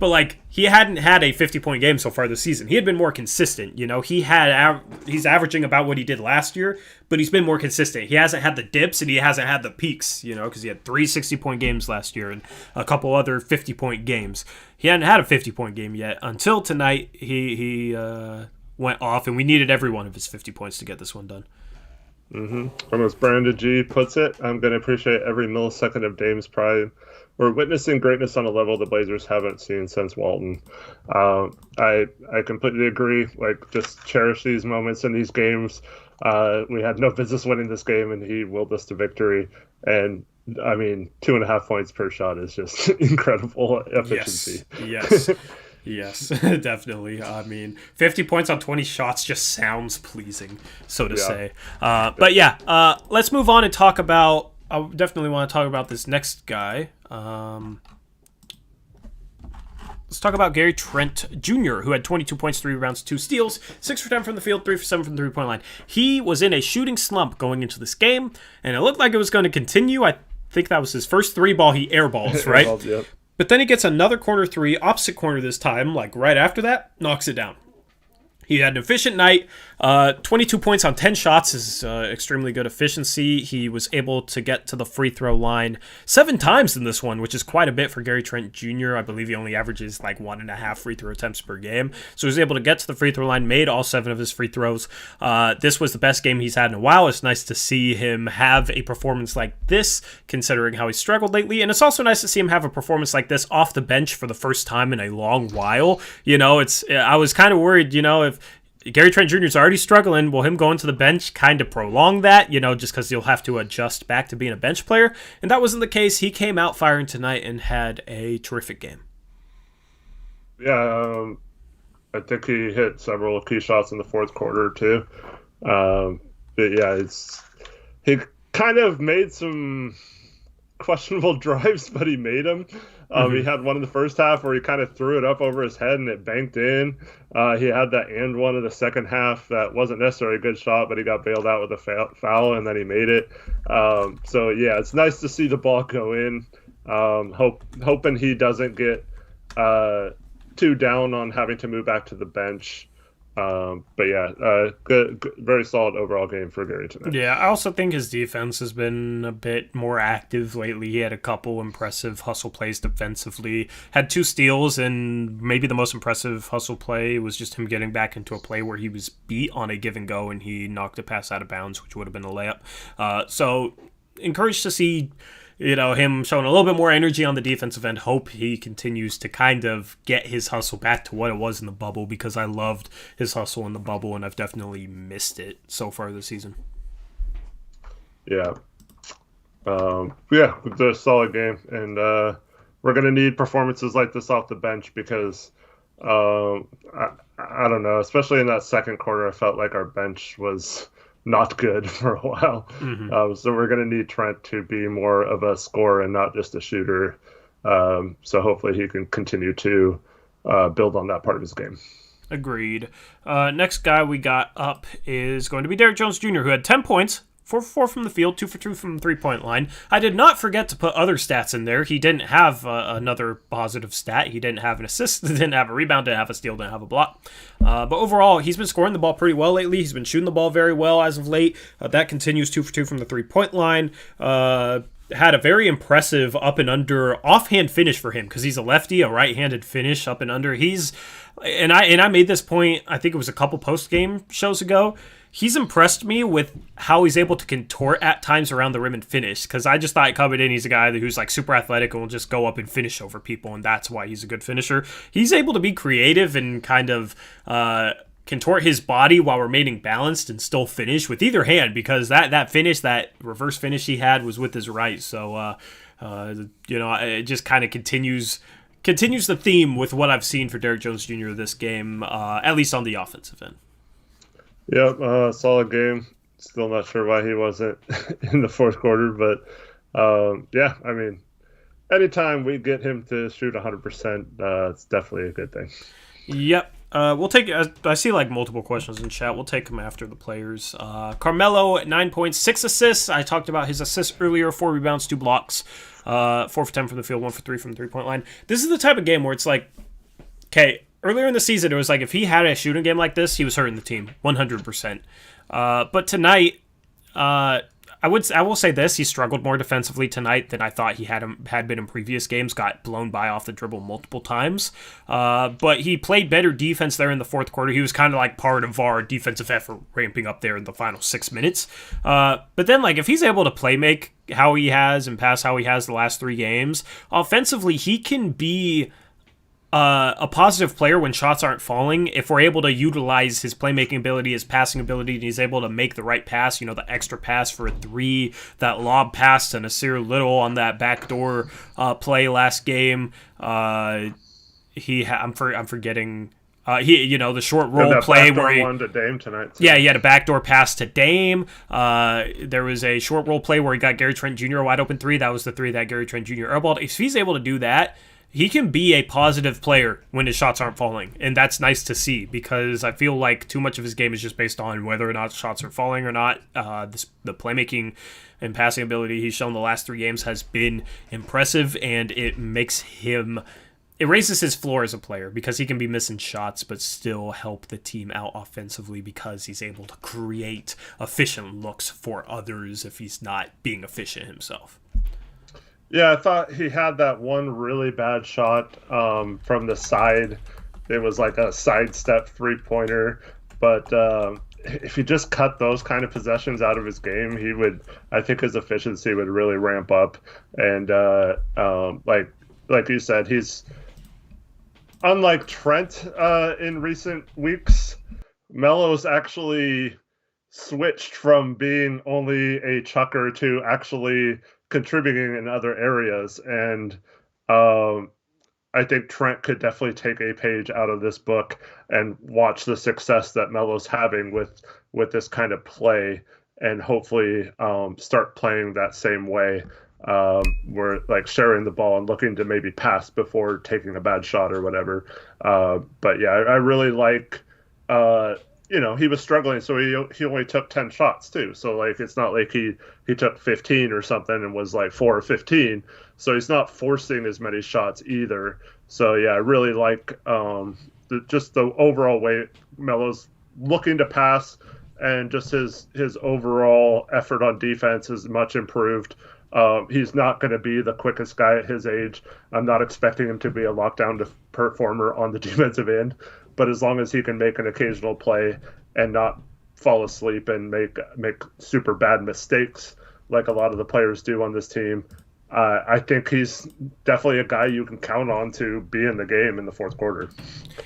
But, like, he hadn't had a 50-point game so far this season. He had been more consistent, you know. He's averaging about what he did last year, but he's been more consistent. He hasn't had the dips, and he hasn't had the peaks, you know, because he had 3 60-point games last year and a couple other 50-point games. He hadn't had a 50-point game yet until tonight. He went off, and we needed every one of his 50 points to get this one done. And as Brandon G puts it, I'm going to appreciate every millisecond of Dame's pride. We're witnessing greatness on a level the Blazers haven't seen since Walton. I completely agree. Like, just cherish these moments in these games. We had no business winning this game, and he willed us to victory. And, I mean, 2.5 points per shot is just incredible efficiency. Yes, definitely. I mean, 50 points on 20 shots just sounds pleasing, so to say. But let's move on and talk about... I definitely want to talk about this next guy. Let's talk about Gary Trent Jr., who had 22 points, 3 rebounds, 2 steals, 6 for 10 from the field, 3 for 7 from the three-point line. He was in a shooting slump going into this game, and it looked like it was going to continue. I think that was his first 3-ball he airballs, right? Yep. But then he gets another corner 3, opposite corner this time, like right after that, knocks it down. He had an efficient night. 22 points on 10 shots is extremely good efficiency. He was able to get to the free throw line 7 times in this one, which is quite a bit for Gary Trent Jr. I believe he only averages like 1.5 free throw attempts per game. So he was able to get to the free throw line, made all 7 of his free throws. This was the best game he's had in a while. It's nice to see him have a performance like this, considering how he struggled lately. And it's also nice to see him have a performance like this off the bench for the first time in a long while. You know, I was kind of worried, you know, if Gary Trent Jr. is already struggling, will him going to the bench kind of prolong that, you know, just because he'll have to adjust back to being a bench player? And that wasn't the case. He came out firing tonight and had a terrific game. Yeah, I think he hit several key shots in the fourth quarter, too. But yeah, he kind of made some questionable drives, but he made them. He had one in the first half where he kind of threw it up over his head and it banked in. He had that and one in the second half that wasn't necessarily a good shot, but he got bailed out with a foul and then he made it. So yeah, it's nice to see the ball go in. Hoping he doesn't get too down on having to move back to the bench. But yeah, good, very solid overall game for Gary tonight. Yeah, I also think his defense has been a bit more active lately. He had a couple impressive hustle plays defensively, had 2 steals, and maybe the most impressive hustle play was just him getting back into a play where he was beat on a give and go, and he knocked a pass out of bounds, which would have been a layup. So encouraged to see, you know, him showing a little bit more energy on the defensive end. Hope he continues to kind of get his hustle back to what it was in the bubble, because I loved his hustle in the bubble, and I've definitely missed it so far this season. Yeah. It's a solid game, and we're going to need performances like this off the bench because I don't know, especially in that second quarter, I felt like our bench was not good for a while. So we're going to need Trent to be more of a scorer and not just a shooter. So hopefully he can continue to build on that part of his game. Agreed. Next guy we got up is going to be Derrick Jones Jr., who had 10 points, 4 for 4 from the field, 2 for 2 from the three-point line. I did not forget to put other stats in there. He didn't have another positive stat. He didn't have an assist, didn't have a rebound, didn't have a steal, didn't have a block. But overall, he's been scoring the ball pretty well lately. He's been shooting the ball very well as of late. That continues, 2 for 2 from the three-point line. Had a very impressive up and under offhand finish for him because he's a lefty, a right-handed finish up and under. I made this point, I think it was a couple post-game shows ago. He's impressed me with how he's able to contort at times around the rim and finish, because I just thought coming in, he's a guy who's like super athletic and will just go up and finish over people, and that's why he's a good finisher. He's able to be creative and kind of contort his body while remaining balanced and still finish with either hand, because that finish, that reverse finish he had was with his right. So, it just kind of continues the theme with what I've seen for Derrick Jones Jr. this game, at least on the offensive end. Yep, solid game. Still not sure why he wasn't in the fourth quarter, but yeah, I mean, anytime we get him to shoot 100%, it's definitely a good thing. Yep. We'll take. I see like multiple questions in chat. We'll take them after the players. Carmelo, 9 points, 6 assists. I talked about his assists earlier. 4 rebounds, 2 blocks. 4 for 10 from the field, 1 for 3 from the three-point line. This is the type of game where it's like, okay, earlier in the season, it was like if he had a shooting game like this, he was hurting the team 100%. But tonight, I will say this: he struggled more defensively tonight than I thought he had been in previous games. Got blown by off the dribble multiple times, but he played better defense there in the fourth quarter. He was kind of like part of our defensive effort ramping up there in the final 6 minutes. But then, like, if he's able to play make how he has and pass how he has the last 3 games, offensively he can be a positive player when shots aren't falling. If we're able to utilize his playmaking ability, his passing ability, and he's able to make the right pass, the extra pass for a 3, that lob pass to Nasir Little on that backdoor play last game. I'm forgetting. The short roll play where he one to Dame tonight. Yeah, he had a backdoor pass to Dame. There was a short roll play where he got Gary Trent Jr. a wide open 3. That was the 3 that Gary Trent Jr. airballed. If he's able to do that, he can be a positive player when his shots aren't falling, and that's nice to see, because I feel like too much of his game is just based on whether or not shots are falling or not. The playmaking and passing ability he's shown the last 3 games has been impressive, and it raises his floor as a player, because he can be missing shots but still help the team out offensively, because he's able to create efficient looks for others if he's not being efficient himself. Yeah, I thought he had that one really bad shot from the side. It was like a sidestep 3-pointer. But if he just cut those kind of possessions out of his game, I think his efficiency would really ramp up. And like you said, he's unlike Trent in recent weeks. Melo's actually switched from being only a chucker to actually contributing in other areas, and I think Trent could definitely take a page out of this book and watch the success that Melo's having with this kind of play, and hopefully start playing that same way, where like sharing the ball and looking to maybe pass before taking a bad shot or whatever. But yeah, I really like he was struggling, so he only took 10 shots too. So like it's not like he took 15 or something and was like 4 or 15. So he's not forcing as many shots either. So yeah, I really like just the overall way Melo's looking to pass, and just his overall effort on defense is much improved. He's not going to be the quickest guy at his age. I'm not expecting him to be a lockdown performer on the defensive end. But as long as he can make an occasional play and not fall asleep and make super bad mistakes like a lot of the players do on this team, I think he's definitely a guy you can count on to be in the game in the fourth quarter,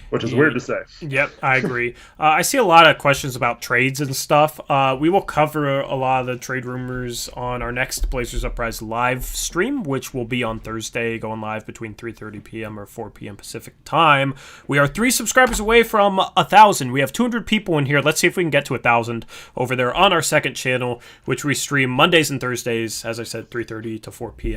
which is weird to say. Yep, I agree. I see a lot of questions about trades and stuff. We will cover a lot of the trade rumors on our next Blazers Uprise live stream, which will be on Thursday, going live between 3:30 p.m. or 4 p.m. Pacific time. We are 3 subscribers away from 1,000. We have 200 people in here. Let's see if we can get to 1,000 over there on our second channel, which we stream Mondays and Thursdays, as I said, 3:30 to 4 p.m.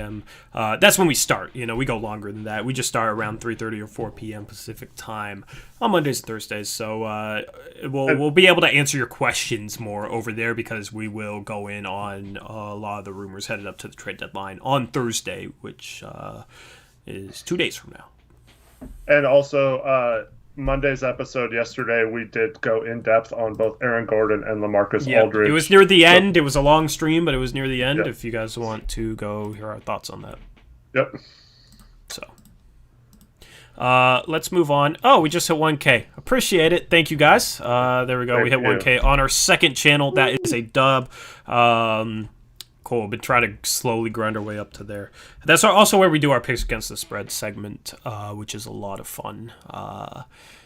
That's when we start. We go longer than that. We just start around 3:30 or 4 p.m. Pacific time on Mondays and Thursdays. So we'll be able to answer your questions more over there because we will go in on a lot of the rumors headed up to the trade deadline on Thursday, which is 2 days from now. And also, Monday's episode yesterday, we did go in depth on both Aaron Gordon and LaMarcus Aldridge. It was near the end. It was a long stream, but it was near the end. Yep. If you guys want to go hear our thoughts on that. Yep. So, let's move on. Oh, we just hit 1K. Appreciate it. Thank you, guys. There we go. We hit 1K on our second channel. That is a dub. Cool. We've been trying to slowly grind our way up to there. That's also where we do our picks against the spread segment, which is a lot of fun.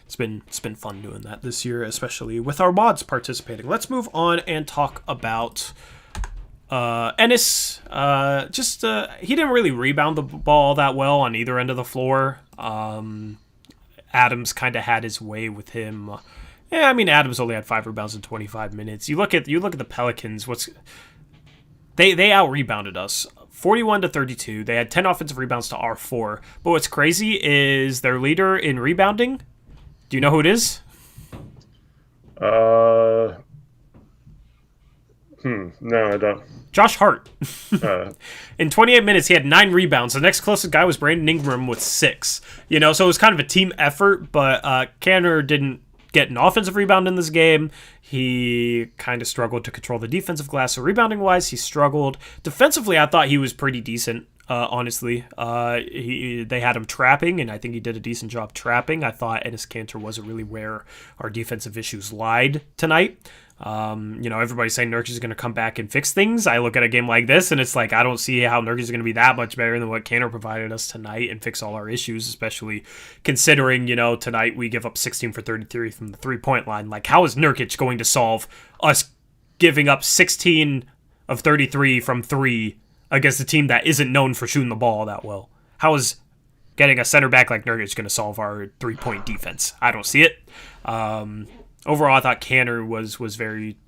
It's been fun doing that this year, especially with our mods participating. Let's move on and talk about Ennis. He didn't really rebound the ball that well on either end of the floor. Adams kind of had his way with him. Adams only had 5 rebounds in 25 minutes. You look at the Pelicans. They out-rebounded us, 41-32. They had 10 offensive rebounds to our 4. But what's crazy is their leader in rebounding. Do you know who it is? No, I don't. Josh Hart. In 28 minutes, he had 9 rebounds. The next closest guy was Brandon Ingram with 6. So it was kind of a team effort, but Kanter didn't get an offensive rebound in this game. He kind of struggled to control the defensive glass. So rebounding-wise, he struggled. Defensively, I thought he was pretty decent, honestly. They had him trapping, and I think he did a decent job trapping. I thought Enes Kanter wasn't really where our defensive issues lied tonight. Everybody's saying Nurkic is going to come back and fix things. I look at a game like this, and it's like, I don't see how Nurkic is going to be that much better than what Kanter provided us tonight and fix all our issues, especially considering, tonight we give up 16 for 33 from the three-point line. Like, how is Nurkic going to solve us giving up 16 of 33 from 3 against a team that isn't known for shooting the ball that well? How is getting a center back like Nurkic going to solve our three-point defense? I don't see it. Overall, I thought Kanter was very...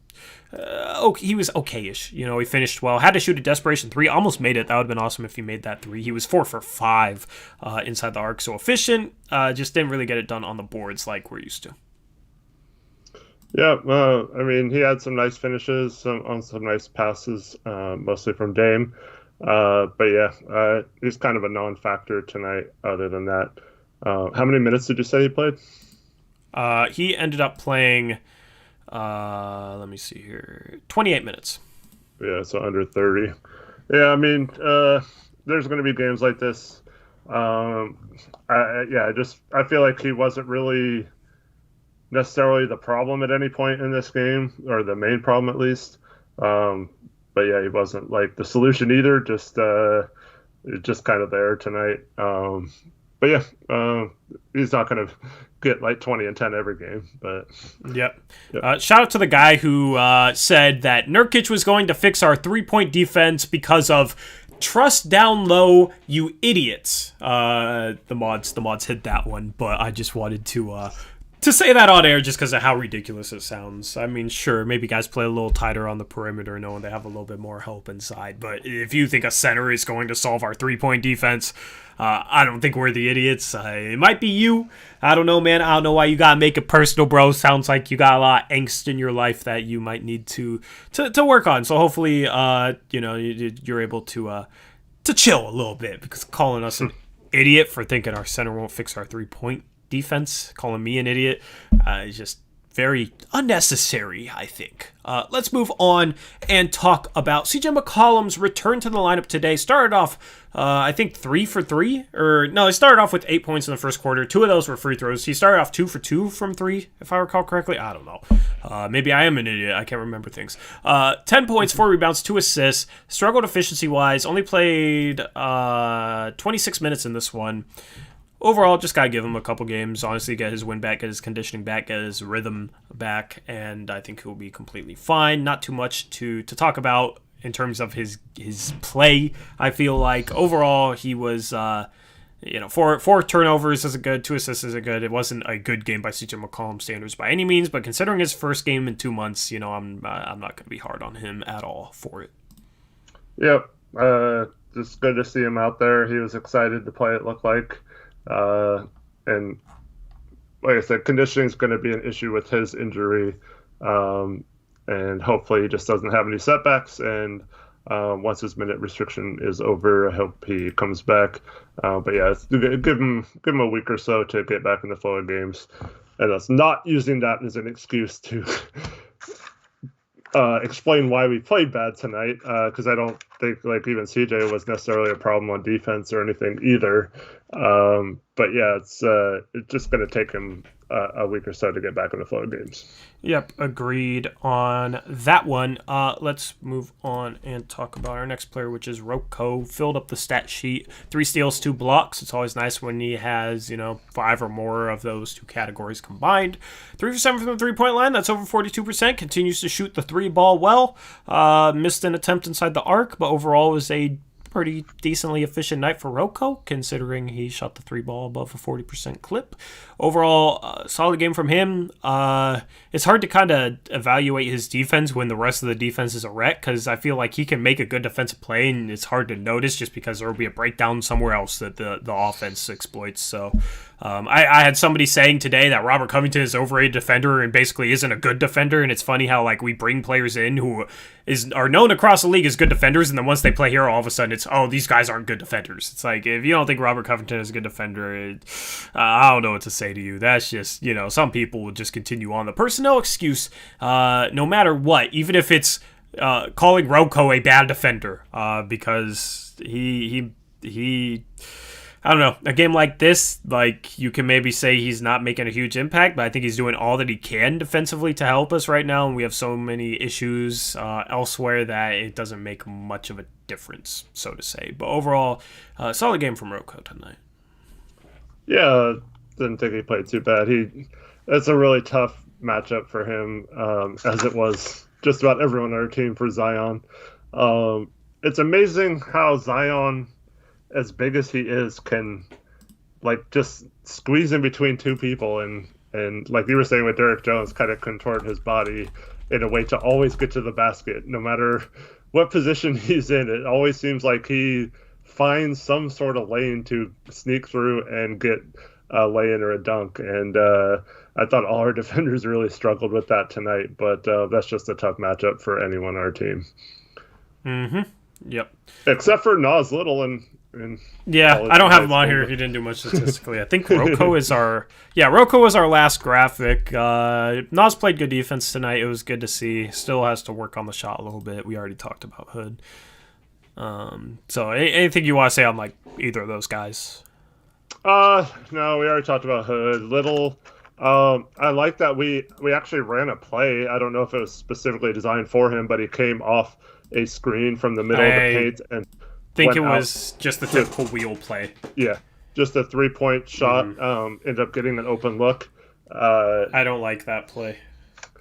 he was okay-ish. He finished well. Had to shoot a desperation 3. Almost made it. That would have been awesome if he made that 3. He was 4 for 5 inside the arc. So efficient. Just didn't really get it done on the boards like we're used to. Yeah, he had some nice finishes on some nice passes, mostly from Dame. He's kind of a non-factor tonight other than that. How many minutes did you say he played? He ended up playing, let me see here, 28 minutes. Yeah, so under 30. Yeah, there's going to be games like this. I feel like he wasn't really necessarily the problem at any point in this game, or the main problem at least. He wasn't like the solution either. Just kind of there tonight. He's not going to get like 20 and 10 every game. But yep. Shout out to the guy who said that Nurkic was going to fix our 3-point defense because of trust down low, you idiots. The mods hit that one, but I just wanted to say that on air just because of how ridiculous it sounds. Sure, maybe guys play a little tighter on the perimeter knowing they have a little bit more help inside, but if you think a center is going to solve our 3-point defense, I don't think we're the idiots. It might be you. I don't know, man. I don't know why you gotta make it personal, bro. Sounds like you got a lot of angst in your life that you might need to work on. So hopefully, you're able to chill a little bit, because calling us an idiot for thinking our center won't fix our 3-point defense, calling me an idiot, is just very unnecessary, I think. Let's move on and talk about CJ McCollum's return to the lineup today. Started off, I think, 3 for 3. He started off with 8 points in the first quarter. 2 of those were free throws. He started off 2 for 2 from 3, if I recall correctly. I don't know. Maybe I am an idiot. I can't remember things. 10 points, 4 rebounds, 2 assists. Struggled efficiency-wise. Only played 26 minutes in this one. Overall, just got to give him a couple games, honestly, get his win back, get his conditioning back, get his rhythm back, and I think he'll be completely fine. Not too much to talk about in terms of his play. I feel like overall he was, 4 turnovers isn't good, 2 assists isn't good. It wasn't a good game by CJ McCollum standards by any means, but considering his first game in 2 months, I'm not going to be hard on him at all for it. Yep, just good to see him out there. He was excited to play, it looked like. And like I said, conditioning is going to be an issue with his injury, and hopefully he just doesn't have any setbacks. And once his minute restriction is over, I hope he comes back. But yeah, give him a week or so to get back in the flow of games, and us not using that as an excuse to explain why we played bad tonight, because I don't think like even CJ was necessarily a problem on defense or anything either. But yeah, it's just going to take him a week or so to get back in the flow of games. Yep, agreed on that one. Let's move on and talk about our next player, which is Rocco. Filled up the stat sheet. 3 steals, 2 blocks. It's always nice when he has, 5 or more of those 2 categories combined. 3 for 7 from the 3-point line. That's over 42%. Continues to shoot the 3 ball well. Missed an attempt inside the arc, but overall was a pretty decently efficient night for Rocco, considering he shot the 3 ball above a 40% clip. Overall, solid game from him. It's hard to kind of evaluate his defense when the rest of the defense is a wreck, because I feel like he can make a good defensive play, and it's hard to notice just because there will be a breakdown somewhere else that the offense exploits. So I had somebody saying today that Robert Covington is an overrated defender and basically isn't a good defender, and it's funny how like we bring players in who are known across the league as good defenders, and then once they play here, all of a sudden it's, oh, these guys aren't good defenders. It's like, if you don't think Robert Covington is a good defender, I don't know what to say to you. That's just, some people will just continue on the personnel excuse, no matter what, even if it's calling Rocco a bad defender, because he I don't know, a game like this, like, you can maybe say he's not making a huge impact, but I think he's doing all that he can defensively to help us right now, and we have so many issues elsewhere that it doesn't make much of a difference, so to say. But overall, solid game from Rocco tonight. Yeah, didn't think he played too bad. It's a really tough matchup for him, as it was just about everyone on our team for Zion. It's amazing how Zion, as big as he is, can like just squeeze in between 2 people and like you were saying with Derek Jones, kind of contort his body in a way to always get to the basket. No matter what position he's in, it always seems like he finds some sort of lane to sneak through and get a lay-in or a dunk. And I thought all our defenders really struggled with that tonight, but that's just a tough matchup for anyone on our team. Mm-hmm. Yep. Except for Nas Little and yeah, I don't have him on here. He didn't do much statistically. I think Rocco was our last graphic. Nas played good defense tonight. It was good to see. Still has to work on the shot a little bit. We already talked about Hood. So anything you want to say on like either of those guys? No, we already talked about Hood. Little, I like that we actually ran a play. I don't know if it was specifically designed for him, but he came off a screen from the middle of the paint and think it was just the typical wheel play. Yeah, just a 3-point shot. Ended up getting an open look. I don't like that play.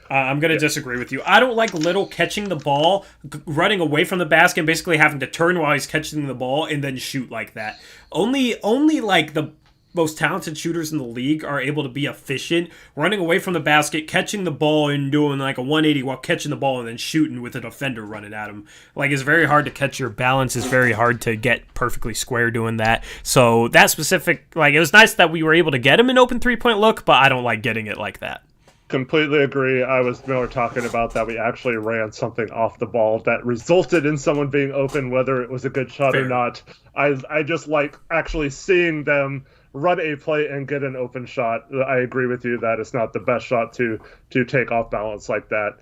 I'm going to disagree with you. I don't like Little catching the ball, running away from the basket, and basically having to turn while he's catching the ball and then shoot like that. Only like the most talented shooters in the league are able to be efficient, running away from the basket, catching the ball and doing like a 180 while catching the ball and then shooting with a defender running at him. Like, it's very hard to catch your balance. It's very hard to get perfectly square doing that. So that specific, like, it was nice that we were able to get him an open 3-point look, but I don't like getting it like that. Completely agree. I was more talking about that we actually ran something off the ball that resulted in someone being open, whether it was a good shot or not. I just like actually seeing them run a play and get an open shot. I agree with you that it's not the best shot to take off balance like that.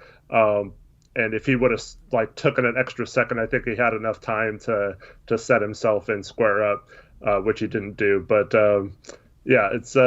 And if he would have like taken an extra second, I think he had enough time to set himself and square up, which he didn't do. But yeah, it's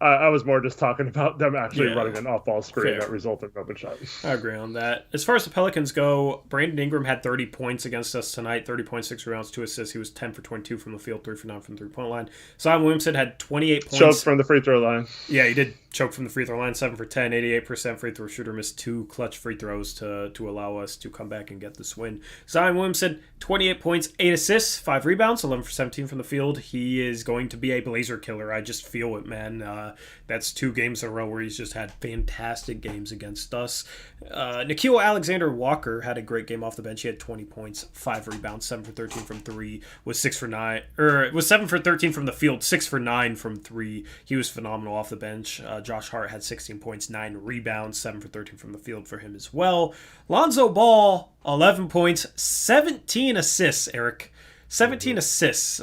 I was more just talking about them actually running an off-ball screen that resulted in open shot. I agree on that. As far as the Pelicans go, Brandon Ingram had 30 points against us tonight, 30.6 rebounds, 2 assists. He was 10 for 22 from the field, 3 for 9 from the three-point line. Zion Williamson had 28 points. Choked from the free throw line. Yeah, he did choke from the free throw line, 7 for 10, 88% free throw shooter, missed 2 clutch free throws to allow us to come back and get this win. Zion Williamson, 28 points, 8 assists, 5 rebounds, 11 for 17 from the field. He is going to be a Blazer killer. I just feel it, man. That's 2 games in a row where he's just had fantastic games against us. Nickeil Alexander-Walker had a great game off the bench. He had 20 points, 5 rebounds, 7 for 13 from 3, was 7 for 13 from the field, 6 for 9 from 3. He was phenomenal off the bench. Josh Hart had 16 points, 9 rebounds, 7 for 13 from the field for him as well. Lonzo Ball, 11 points, 17 assists, Eric. 17 assists.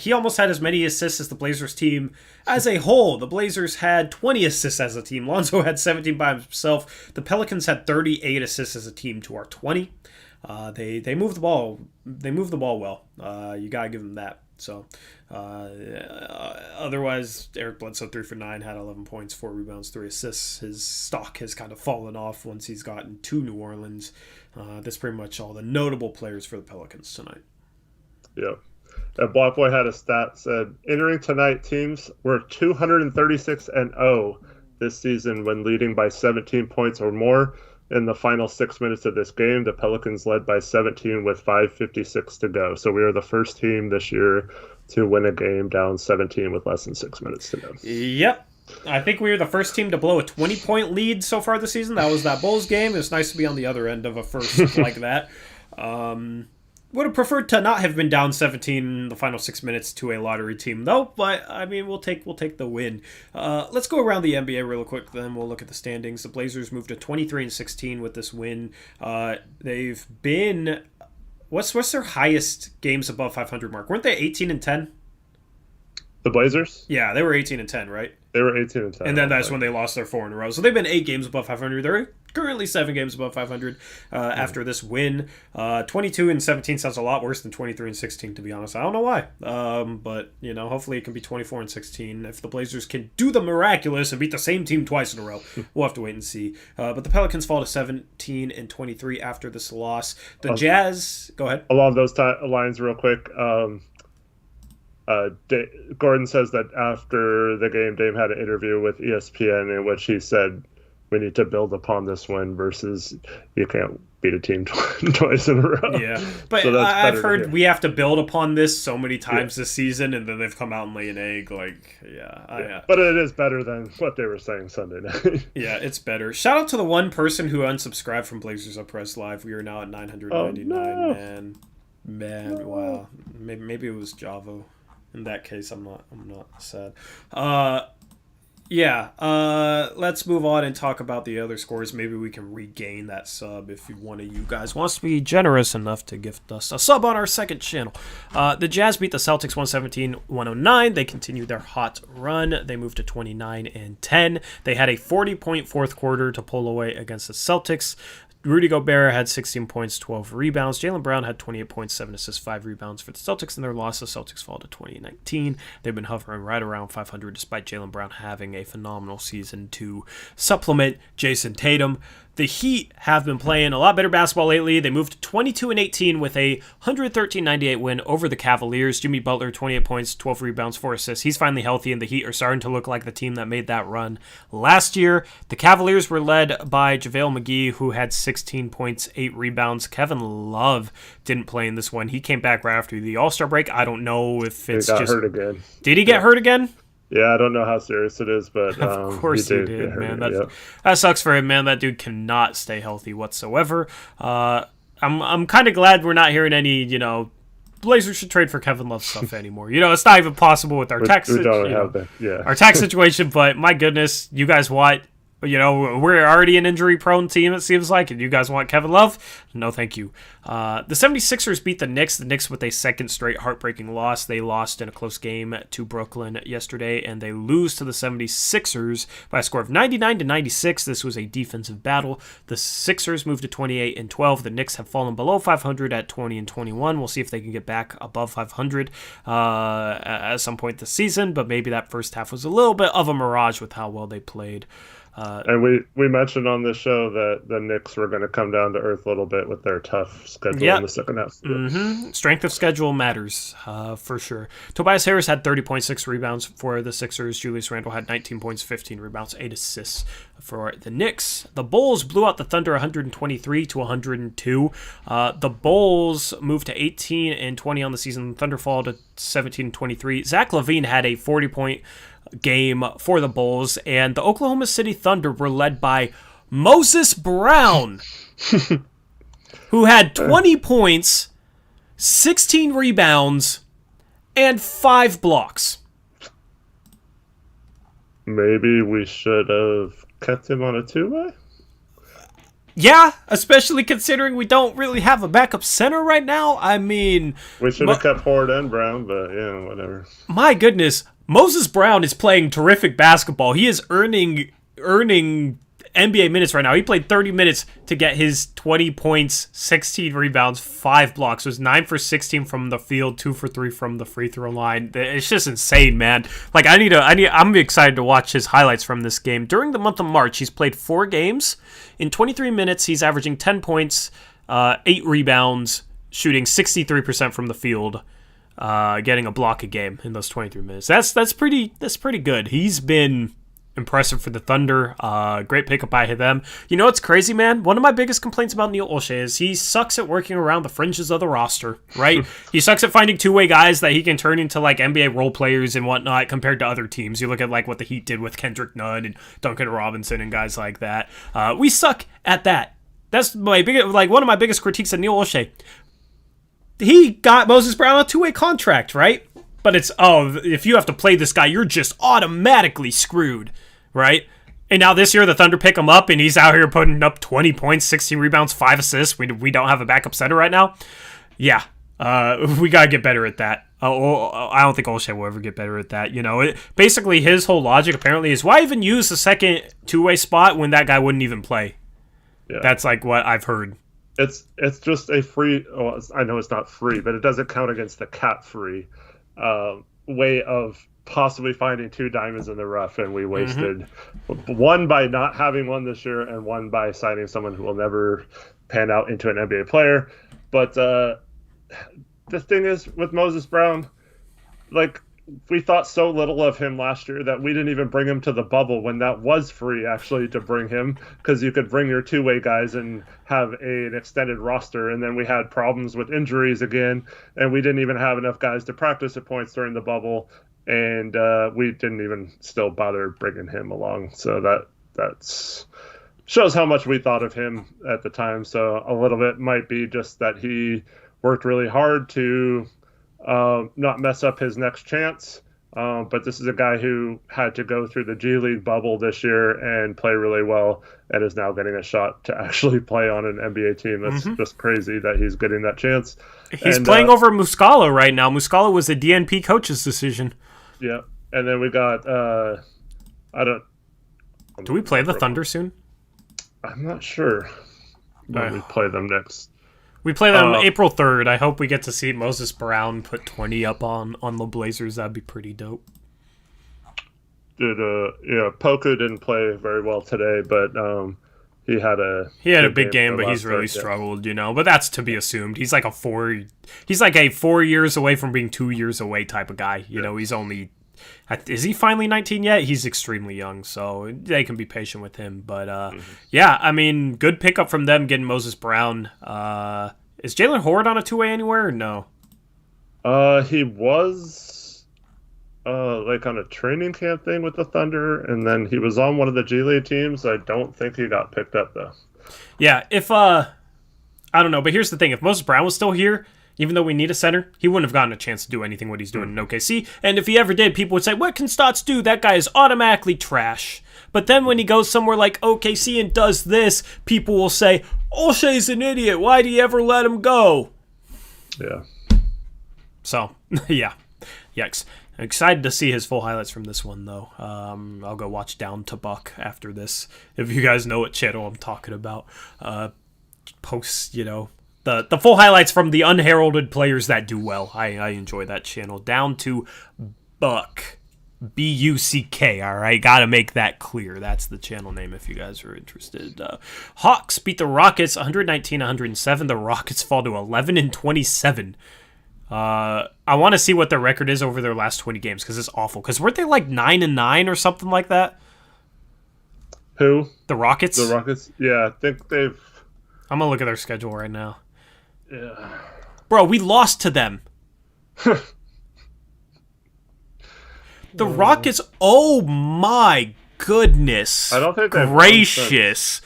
He almost had as many assists as the Blazers team as a whole. The Blazers had 20 assists as a team. Lonzo had 17 by himself. The Pelicans had 38 assists as a team to our 20. They moved the ball. They moved the ball well. You gotta give them that. So, otherwise, Eric Bledsoe 3 for 9, had 11 points, 4 rebounds, 3 assists. His stock has kind of fallen off once he's gotten to New Orleans. That's pretty much all the notable players for the Pelicans tonight. Yeah. And Blockboy had a stat said, entering tonight, teams were 236-0 this season when leading by 17 points or more. In the final 6 minutes of this game, the Pelicans led by 17 with 5:56 to go. So we are the first team this year to win a game down 17 with less than 6 minutes to go. Yep. I think we were the first team to blow a 20-point lead so far this season. That was that Bulls game. It was nice to be on the other end of a first like that. Would have preferred to not have been down 17 in the final 6 minutes to a lottery team, though. But I mean, we'll take the win. Let's go around the NBA real quick. Then we'll look at the standings. The Blazers moved to 23-16 with this win. They've been what's their highest games above 500 mark? Weren't they 18-10? The Blazers? Yeah, they were 18-10, right? They were 18-10. And then that's when they lost their 4 in a row. So they've been 8 games above 500. They're currently 7 games above 500 after this win. 22-17 sounds a lot worse than 23-16, to be honest. I don't know why. But, hopefully it can be 24-16. If the Blazers can do the miraculous and beat the same team twice in a row, we'll have to wait and see. But the Pelicans fall to 17-23 after this loss. The Jazz, go ahead. Along those lines real quick, Gordon says that after the game, Dame had an interview with ESPN in which he said, we need to build upon this win versus you can't beat a team twice in a row. Yeah, but so I've heard we have to build upon this so many times this season, and then they've come out and lay an egg. But it is better than what they were saying Sunday night. Yeah, it's better. Shout out to the one person who unsubscribed from Blazers Uprise Live. We are now at 999. Man, wow. Maybe it was Javo. In that case, I'm not sad. Let's move on and talk about the other scores. Maybe we can regain that sub if one of you guys wants to be generous enough to gift us a sub on our second channel. The Jazz beat the Celtics 117-109. They continued their hot run. They moved to 29-10. They had a 40-point fourth quarter to pull away against the Celtics. Rudy Gobert had 16 points, 12 rebounds. Jaylen Brown had 28 points, 7 assists, 5 rebounds for the Celtics. In their loss, the Celtics fall to 2019. They've been hovering right around 500 despite Jaylen Brown having a phenomenal season to supplement Jason Tatum. The Heat have been playing a lot better basketball lately. They moved to 22-18 with a 113-98 win over the Cavaliers. Jimmy Butler, 28 points, 12 rebounds, 4 assists. He's finally healthy, and the Heat are starting to look like the team that made that run last year. The Cavaliers were led by JaVale McGee, who had 16 points, 8 rebounds. Kevin Love didn't play in this one. He came back right after the All-Star break. I don't know if it's just... He got hurt again. Did he get hurt again? Yeah, I don't know how serious it is, but of course he did, man. That sucks for him, man. That dude cannot stay healthy whatsoever. I'm kind of glad we're not hearing any, Blazers should trade for Kevin Love stuff anymore. It's not even possible with our tax situation. Our tax situation, but my goodness, you guys what? we're already an injury-prone team, it seems like, and you guys want Kevin Love? No, thank you. The 76ers beat the Knicks. The Knicks with a second straight heartbreaking loss. They lost in a close game to Brooklyn yesterday, and they lose to the 76ers by a score of 99-96. This was a defensive battle. The Sixers moved to 28-12. The Knicks have fallen below 500 at 20-21. We'll see if they can get back above 500 at some point this season, but maybe that first half was a little bit of a mirage with how well they played. And we mentioned on this show that the Knicks were going to come down to earth a little bit with their tough schedule in the second half. Mm-hmm. Strength of schedule matters, for sure. Tobias Harris had 30.6 rebounds for the Sixers. Julius Randle had 19 points, 15 rebounds, 8 assists for the Knicks. The Bulls blew out the Thunder 123-102. The Bulls moved to 18-20 on the season. The Thunder fall to 17-23. Zach LaVine had a 40-point game for the Bulls, and the Oklahoma City Thunder were led by Moses Brown, who had 20 points, 16 rebounds, and 5 blocks. Maybe we should have kept him on a two-way? Yeah, especially considering we don't really have a backup center right now. I mean, we should have kept Horde and Brown, but yeah, whatever. My goodness, Moses Brown is playing terrific basketball. He is earning NBA minutes right now. He played 30 minutes to get his 20 points, 16 rebounds, 5 blocks. It was 9 for 16 from the field, 2 for 3 from the free throw line. It's just insane, man. Like I'm excited to watch his highlights from this game. During the month of March, he's played 4 games. In 23 minutes, he's averaging 10 points, 8 rebounds, shooting 63% from the field. Getting a block a game in those 23 minutes. That's pretty good. He's been impressive for the Thunder. Great pickup by them. You know what's crazy, man? One of my biggest complaints about Neil Olshey is he sucks at working around the fringes of the roster, right? He sucks at finding two-way guys that he can turn into like NBA role players and whatnot compared to other teams. You look at like what the Heat did with Kendrick Nunn and Duncan Robinson and guys like that. We suck at that. That's one of my biggest critiques of Neil Olshey. He got Moses Brown a two-way contract, right? But it's, if you have to play this guy, you're just automatically screwed, right? And now this year, the Thunder pick him up, and he's out here putting up 20 points, 16 rebounds, 5 assists. We don't have a backup center right now. Yeah, we got to get better at that. I don't think Olshey will ever get better at that. Basically, his whole logic apparently is, why even use the second two-way spot when that guy wouldn't even play? Yeah. That's like what I've heard. It's just a free. Well, I know it's not free, but it doesn't count against the cap free way of possibly finding 2 diamonds in the rough, and we wasted one by not having one this year, and one by signing someone who will never pan out into an NBA player. But the thing is with Moses Brown, like, we thought so little of him last year that we didn't even bring him to the bubble when that was free, actually, to bring him, because you could bring your two-way guys and have an extended roster. And then we had problems with injuries again, and we didn't even have enough guys to practice at points during the bubble, and we didn't even still bother bringing him along. So that shows how much we thought of him at the time. So a little bit might be just that he worked really hard to not mess up his next chance. But this is a guy who had to go through the G League bubble this year and play really well, and is now getting a shot to actually play on an NBA team. That's just crazy that he's getting that chance. He's playing over Muscala right now. Muscala was a DNP coach's decision. Yeah. And then we got, do we play the Thunder soon? I'm not sure when we play them next. We play them April 3rd. I hope we get to see Moses Brown put 20 up on the Blazers. That'd be pretty dope. Poku didn't play very well today, but he had a big game, but he's really struggled, But that's to be assumed. He's like a 4 years away from being 2 years away type of guy. He's only. Is he finally 19 yet? He's extremely young, so they can be patient with him. But, yeah, I mean, good pickup from them getting Moses Brown. Is Jalen Horde on a two-way anywhere or no? He was on a training camp thing with the Thunder, and then he was on one of the G League teams. I don't think he got picked up, though. Yeah, I don't know, but here's the thing. If Moses Brown was still here, even though we need a center, he wouldn't have gotten a chance to do anything what he's doing in OKC. And if he ever did, people would say, what can Stotts do? That guy is automatically trash. But then when he goes somewhere like OKC and does this, people will say, O'Shea's an idiot. Why'd he ever let him go? Yeah. So, yeah. Yikes. I'm excited to see his full highlights from this one, though. I'll go watch Down to Buck after this, if you guys know what channel I'm talking about. Posts, the full highlights from the unheralded players that do well. I enjoy that channel. Down to Buck. B-U-C-K, all right? Got to make that clear. That's the channel name if you guys are interested. Hawks beat the Rockets 119-107. The Rockets fall to 11-27. I want to see what their record is over their last 20 games because it's awful. Because weren't they like 9-9 or something like that? Who? The Rockets? The Rockets? Yeah, I think they've... I'm going to look at their schedule right now. Yeah. Bro, we lost to them. The Rockets, oh my goodness. I don't think they've gracious.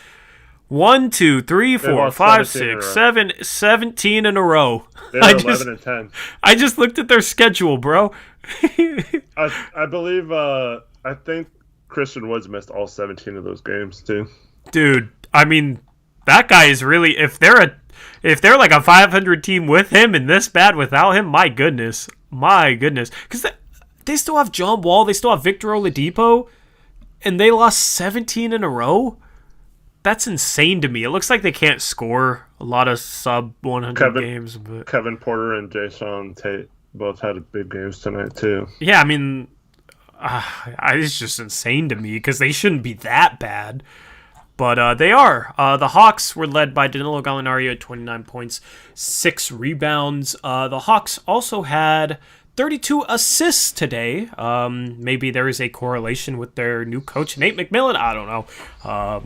1, 2, 3, 4, 5, 6, 7, 17 in a row. They were 11-10. I just looked at their schedule, bro. I believe, I think Christian Woods missed all 17 of those games, too. Dude, I mean, that guy is really, if they're like a 500 team with him and this bad without him, my goodness. Because they still have John Wall, they still have Victor Oladipo, and they lost 17 in a row? That's insane to me. It looks like they can't score a lot of sub-100 games. But Kevin Porter and Jason Tate both had big games tonight, too. Yeah, I mean, it's just insane to me because they shouldn't be that bad. But they are. The Hawks were led by Danilo Gallinari at 29 points, 6 rebounds. The Hawks also had 32 assists today. Maybe there is a correlation with their new coach, Nate McMillan. I don't know. I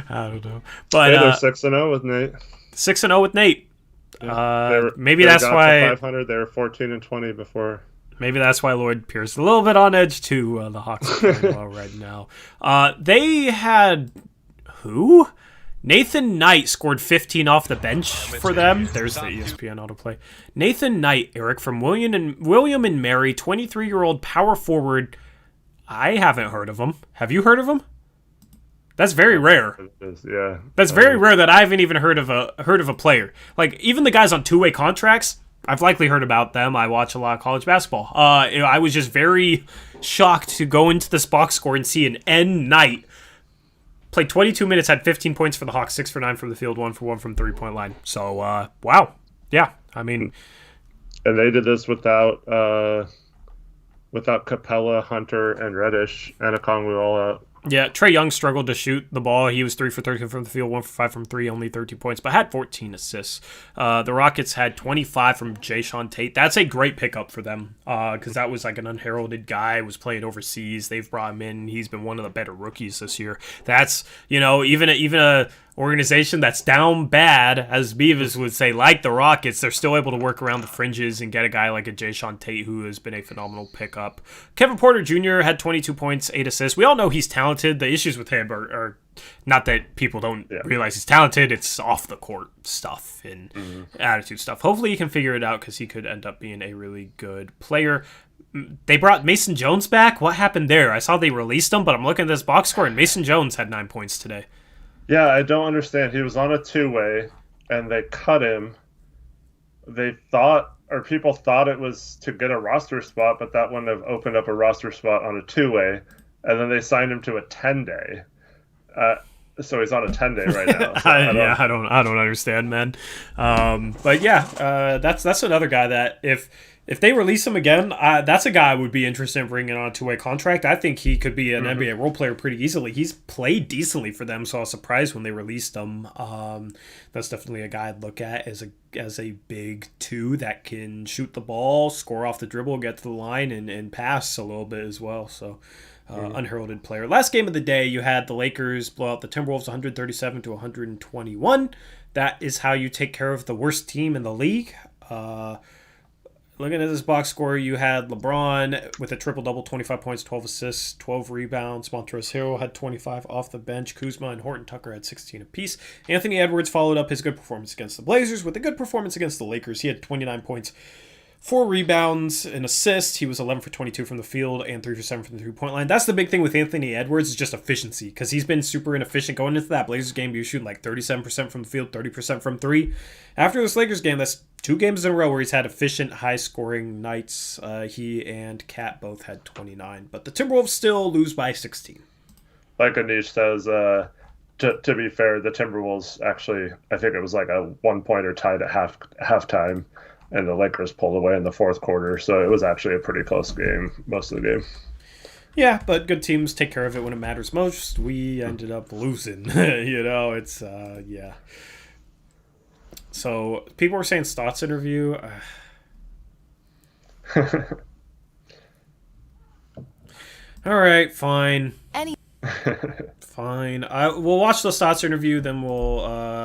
don't know. But they're 6-0 with Nate. 6-0 with Nate. Yeah, maybe that's why 500. They were 14-20 before. Maybe that's why Lloyd Pierce is a little bit on edge too. The Hawks are playing well right now. They had who? Nathan Knight scored 15 off the bench for them. There's the ESPN autoplay. Nathan Knight, Eric, from William and Mary, 23-year-old power forward. I haven't heard of him. Have you heard of him? That's very rare. Yeah. That's very rare that I haven't even heard of a player. Like, even the guys on two-way contracts, I've likely heard about them. I watch a lot of college basketball. I was just very shocked to go into this box score and see an N Knight played 22 minutes, had 15 points for the Hawks, 6 for 9 from the field, 1 for 1 from three-point line. So, wow. Yeah, I mean... And they did this without Capella, Hunter, and Reddish, and Okongwu all out. Yeah, Trae Young struggled to shoot the ball. He was 3 for 13 from the field, 1 for 5 from 3, only 13 points, but had 14 assists. The Rockets had 25 from Jason Tate. That's a great pickup for them because that was like an unheralded guy, was playing overseas. They've brought him in. He's been one of the better rookies this year. That's, even a organization that's down bad, as Beavis would say, like the Rockets, they're still able to work around the fringes and get a guy like a Jason Tate who has been a phenomenal pickup. Kevin Porter Jr. had 22 points, 8 assists. We all know he's talented. The issues with him are not that people don't realize he's talented. It's off the court stuff and attitude stuff. Hopefully he can figure it out because he could end up being a really good player. They brought Mason Jones back. What happened there? I saw they released him, but I'm looking at this box score and Mason Jones had 9 points today. Yeah, I don't understand. He was on a two-way, and they cut him. People thought it was to get a roster spot, but that wouldn't have opened up a roster spot on a two-way. And then they signed him to a 10-day. So he's on a 10-day right now. So I don't understand, man. But yeah, that's another guy that if they release him again, that's a guy I would be interested in bringing on a two-way contract. I think he could be an NBA role player pretty easily. He's played decently for them, so I was surprised when they released him. That's definitely a guy I'd look at as a big two that can shoot the ball, score off the dribble, get to the line, and pass a little bit as well. So unheralded player. Last game of the day, you had the Lakers blow out the Timberwolves 137-121. That is how you take care of the worst team in the league. Looking at this box score, you had LeBron with a triple-double, 25 points, 12 assists, 12 rebounds. Montrezl Harrell had 25 off the bench. Kuzma and Horton Tucker had 16 apiece. Anthony Edwards followed up his good performance against the Blazers with a good performance against the Lakers. He had 29 points, 4 rebounds, an assist. He was 11 for 22 from the field and 3 for 7 from the 3-point line. That's the big thing with Anthony Edwards is just efficiency, because he's been super inefficient going into that Blazers game. He was shooting like 37% from the field, 30% from 3. After this Lakers game, that's 2 games in a row where he's had efficient, high-scoring nights. He and Cat both had 29, but the Timberwolves still lose by 16. Like Anish says, to be fair, the Timberwolves actually, I think it was like a 1-pointer tied at halftime. And the Lakers pulled away in the fourth quarter, so it was actually a pretty close game most of the game. Yeah, but good teams take care of it when it matters most. We ended up losing. It's, yeah. So, people were saying Stotts interview. All right, fine. Fine. We'll watch the Stotts interview, then we'll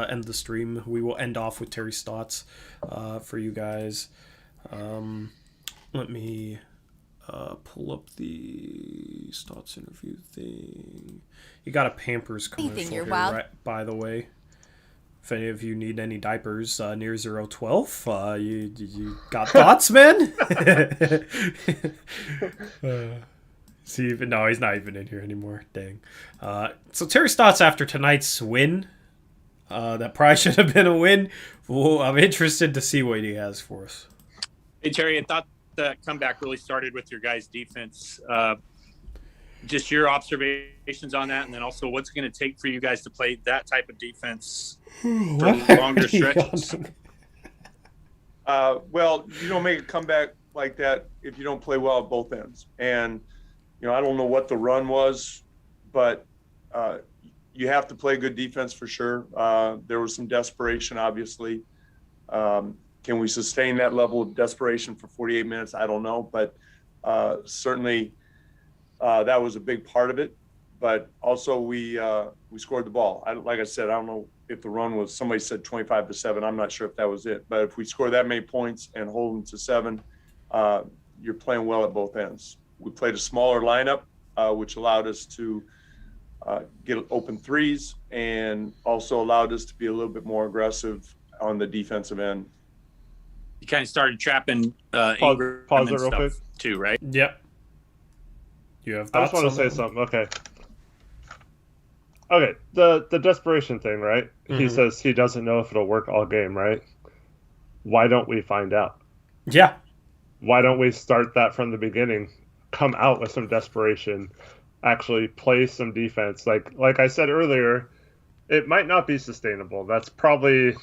end the stream. We will end off with Terry Stotts for you guys. Let me pull up the Stotts interview thing. You got a Pampers commercial here, right, by the way. If any of you need any diapers near 012, you got thoughts, man? No, he's not even in here anymore. Dang. So Terry Stotts, after tonight's win, that probably should have been a win. Well, I'm interested to see what he has for us. Hey, Terry, I thought the comeback really started with your guys' defense. Just your observations on that, and then also what's going to take for you guys to play that type of defense for longer stretches? Well, you don't make a comeback like that if you don't play well at both ends. And I don't know what the run was, but you have to play good defense for sure. There was some desperation, obviously. Can we sustain that level of desperation for 48 minutes? I don't know, but certainly that was a big part of it. But also we scored the ball. Like I said, I don't know if the run was, somebody said 25-7. I'm not sure if that was it. But if we score that many points and hold them to 7, you're playing well at both ends. We played a smaller lineup, which allowed us to get open threes and also allowed us to be a little bit more aggressive on the defensive end. You kind of started trapping Ingram pause and it real quick too, right? Yep. You have I just want to say something. Okay, the desperation thing, right? Mm-hmm. He says he doesn't know if it'll work all game, right? Why don't we find out? Yeah. Why don't we start that from the beginning? Come out with some desperation, actually play some defense. Like I said earlier, it might not be sustainable. That's probably,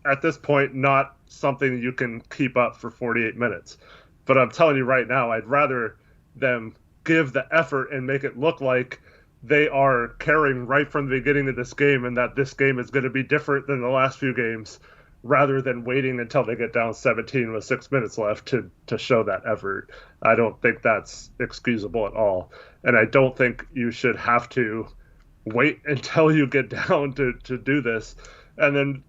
at this point, not something you can keep up for 48 minutes. But I'm telling you right now, I'd rather them give the effort and make it look like they are caring right from the beginning of this game and that this game is going to be different than the last few games, rather than waiting until they get down 17 with 6 minutes left to show that effort. I don't think that's excusable at all. And I don't think you should have to wait until you get down to do this. And then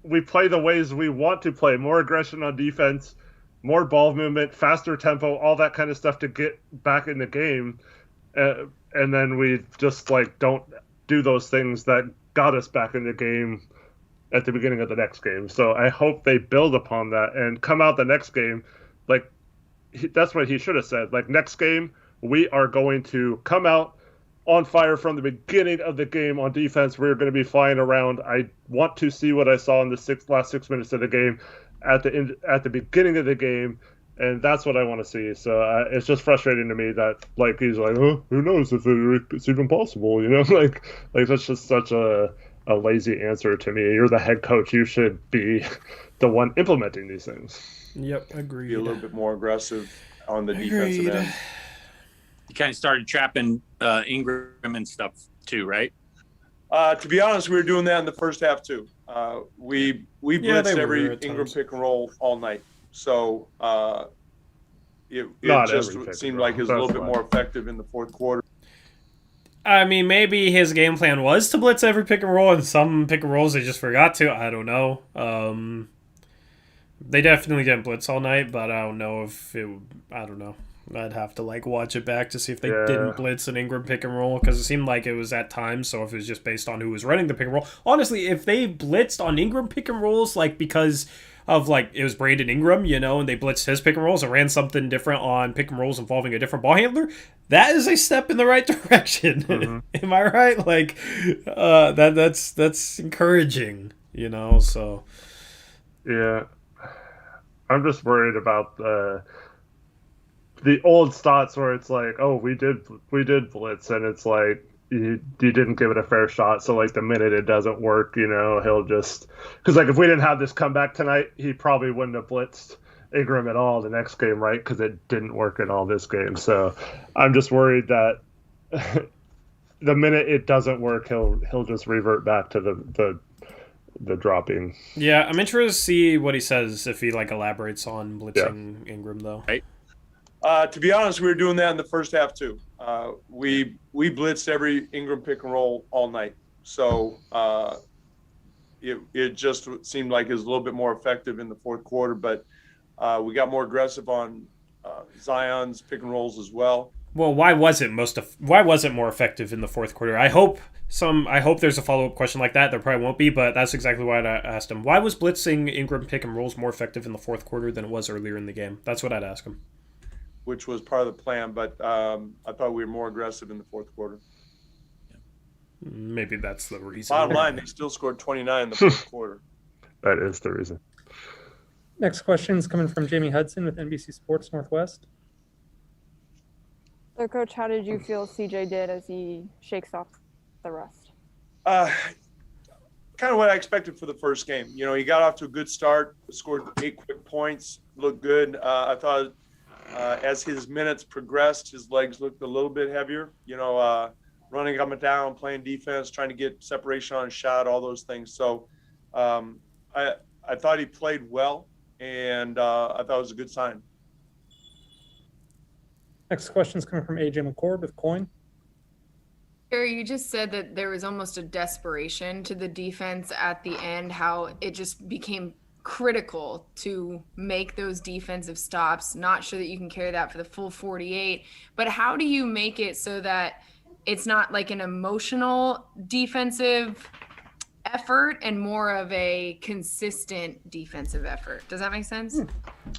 we play the ways we want to play, more aggression on defense, more ball movement, faster tempo, all that kind of stuff to get back in the game. And then we just don't do those things that got us back in the game at the beginning of the next game. So I hope they build upon that and come out the next game. That's what he should have said. Next game, we are going to come out on fire from the beginning of the game on defense. We're going to be flying around. I want to see what I saw in the last 6 minutes of the game at the beginning of the game. And that's what I want to see. So it's just frustrating to me that he's like, oh, who knows if it's even possible, that's just such a lazy answer to me. You're the head coach. You should be the one implementing these things. Yep, agreed. Be a little bit more aggressive on the defensive end. You kind of started trapping Ingram and stuff too, right? To be honest, we were doing that in the first half too. We blitzed every Ingram pick and roll all night. So it just seemed like it was a little bit more effective in the fourth quarter. I mean, maybe his game plan was to blitz every pick and roll, and some pick and rolls they just forgot to. I don't know. They definitely didn't blitz all night, but I don't know if it. I don't know. I'd have to watch it back to see if they didn't blitz an Ingram pick and roll, because it seemed like it was at times. So if it was just based on who was running the pick and roll, honestly, if they blitzed on Ingram pick and rolls, because of like it was Brandon Ingram, and they blitzed his pick and rolls and ran something different on pick and rolls involving a different ball handler. That is a step in the right direction. Mm-hmm. Am I right? Like that's encouraging, so yeah. I'm just worried about the old stats where it's like, oh, we did blitz, and it's like you didn't give it a fair shot. So like the minute it doesn't work, he'll just, because like if we didn't have this comeback tonight, he probably wouldn't have blitzed Ingram at all the next game, right? Because it didn't work at all this game. So I'm just worried that the minute it doesn't work, he'll just revert back to the dropping. Yeah, I'm interested to see what he says if he like elaborates on blitzing Ingram though. Right. To be honest, we were doing that in the first half too. We blitzed every Ingram pick and roll all night, so it just seemed like it was a little bit more effective in the fourth quarter. But we got more aggressive on Zion's pick and rolls as well. Well, why was it more effective in the fourth quarter? I hope there's a follow-up question like that. There probably won't be, but that's exactly why I asked him. Why was blitzing Ingram pick and rolls more effective in the fourth quarter than it was earlier in the game? That's what I'd ask him. Which was part of the plan, but I thought we were more aggressive in the fourth quarter. Maybe that's the reason. Bottom line, they still scored 29 in the fourth quarter. That is the reason. Next question is coming from Jamie Hudson with NBC Sports Northwest. So, Coach, how did you feel CJ did as he shakes off the rust? Kind of what I expected for the first game. He got off to a good start, scored 8 quick points, looked good. I thought as his minutes progressed, his legs looked a little bit heavier, running up and down, playing defense, trying to get separation on a shot, all those things. So I thought he played well, and I thought it was a good sign. Next question is coming from AJ McCord with Coin. Gary, you just said that there was almost a desperation to the defense at the end, how it just became critical to make those defensive stops. Not sure that you can carry that for the full 48, but how do you make it so that it's not like an emotional defensive effort and more of a consistent defensive effort? Does that make sense?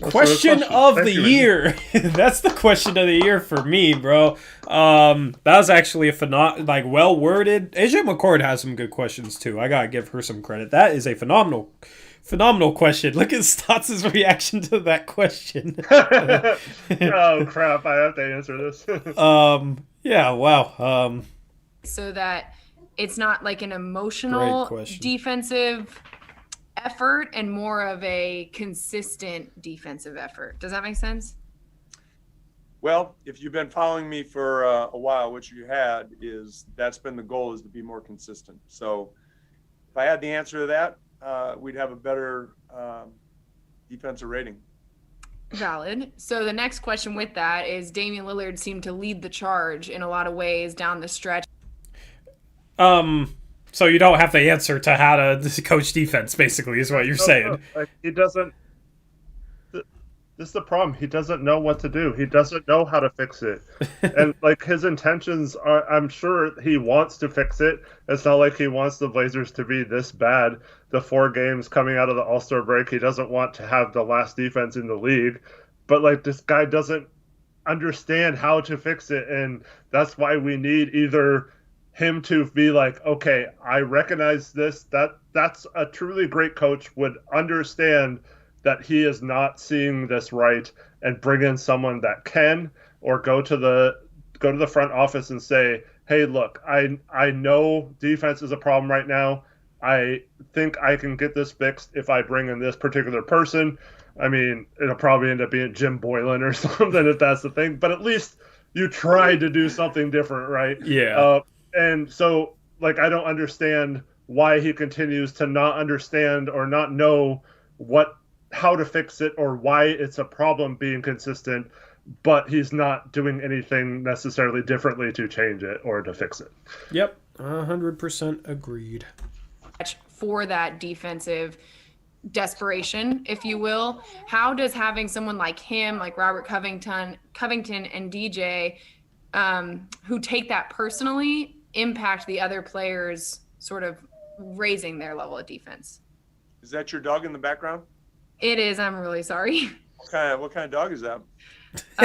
Question of the year. That's the question of the year for me, bro. That was actually a well worded. AJ McCord has some good questions too. I gotta give her some credit. That is a phenomenal question. Look at Stotts' reaction to that question. Oh crap! I have to answer this. Yeah. Wow. So that it's not like an emotional defensive effort and more of a consistent defensive effort. Does that make sense? Well, if you've been following me for a while, which you had, that's been the goal, is to be more consistent. So if I had the answer to that, we'd have a better defensive rating. Valid. So the next question with that is Damian Lillard seemed to lead the charge in a lot of ways down the stretch. So you don't have the answer to how to coach defense, basically, is what you're saying. No. He doesn't. This is the problem. He doesn't know what to do. He doesn't know how to fix it. And his intentions are, I'm sure he wants to fix it. It's not like he wants the Blazers to be this bad. The 4 games coming out of the All-Star break, he doesn't want to have the last defense in the league. But this guy doesn't understand how to fix it. And that's why we need either him to be like, okay, I recognize this. That's a truly great coach would understand that he is not seeing this right, and bring in someone that can, or go to the front office and say, hey, look, I know defense is a problem right now. I think I can get this fixed if I bring in this particular person. I mean, it'll probably end up being Jim Boylan or something if that's the thing, but at least you tried to do something different, right? Yeah. And so, I don't understand why he continues to not understand or not know how to fix it, or why it's a problem being consistent, but he's not doing anything necessarily differently to change it or to fix it. Yep, 100% agreed. For that defensive desperation, if you will, how does having someone like him, like Robert Covington and DJ, who take that personally, impact the other players sort of raising their level of defense? Is that your dog in the background? It is. I'm really sorry. What kind of dog is that?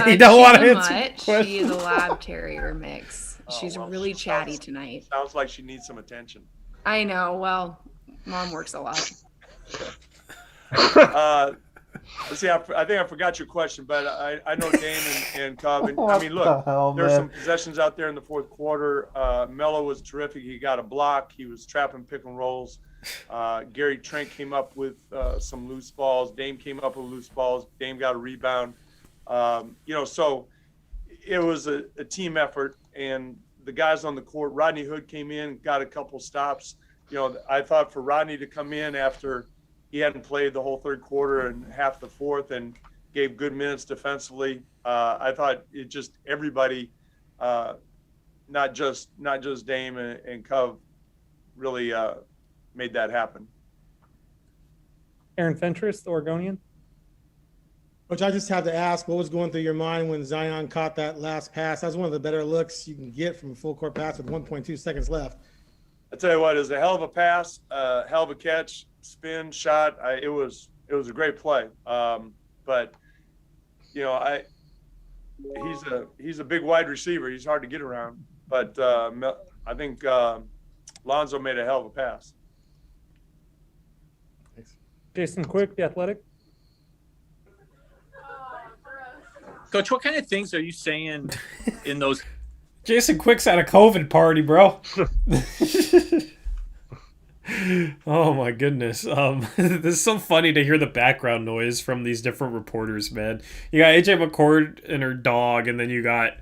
You don't she's want to a answer the mutt. question. She is a lab terrier mix. Oh, She's well, really she chatty sounds- tonight. Sounds like she needs some attention. I know. Well, mom works a lot. Let's see, I think I forgot your question, but I know Dame and Cov. And, I mean, look, there's some possessions out there in the fourth quarter. Melo was terrific. He got a block. He was trapping pick and rolls. Gary Trent came up with some loose balls. Dame came up with loose balls. Dame got a rebound. So it was a team effort. And the guys on the court, Rodney Hood came in, got a couple stops. I thought for Rodney to come in after he hadn't played the whole third quarter and half the fourth and gave good minutes defensively. I thought it just everybody, not just Dame and Cov, really made that happen. Aaron Fentress, the Oregonian. Coach, I just have to ask, what was going through your mind when Zion caught that last pass? That was one of the better looks you can get from a full court pass with 1.2 seconds left. I tell you what, it was a hell of a pass, hell of a catch, spin, shot. It was a great play. But he's a big wide receiver. He's hard to get around. But I think Lonzo made a hell of a pass. Jason Quick, The Athletic. Coach, what kind of things are you saying in those? Jason Quick's at a COVID party, bro. Oh my goodness. This is so funny to hear the background noise from these different reporters, man. You got AJ McCord and her dog, and then you got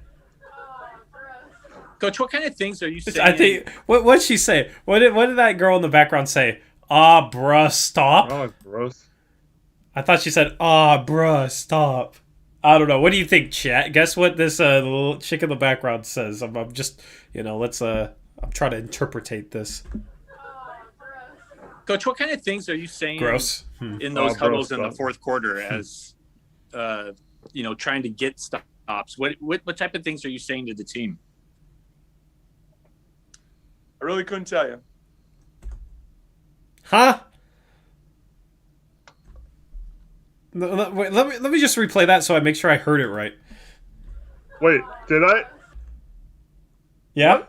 Coach, what kind of things are you saying? I think what'd she say? What did that girl in the background say? Ah, bruh, stop. Oh, gross. I thought she said, ah, bruh, stop. I don't know. What do you think, chat? Guess what this little chick in the background says? I'm just, let's I'm trying to interpretate this. Coach, what kind of things are you saying Gross. in those huddles in the stuff. fourth quarter as trying to get stops? What type of things are you saying to the team? I really couldn't tell you. Huh? Wait, let me just replay that so I make sure I heard it right. Wait, did I? Yeah?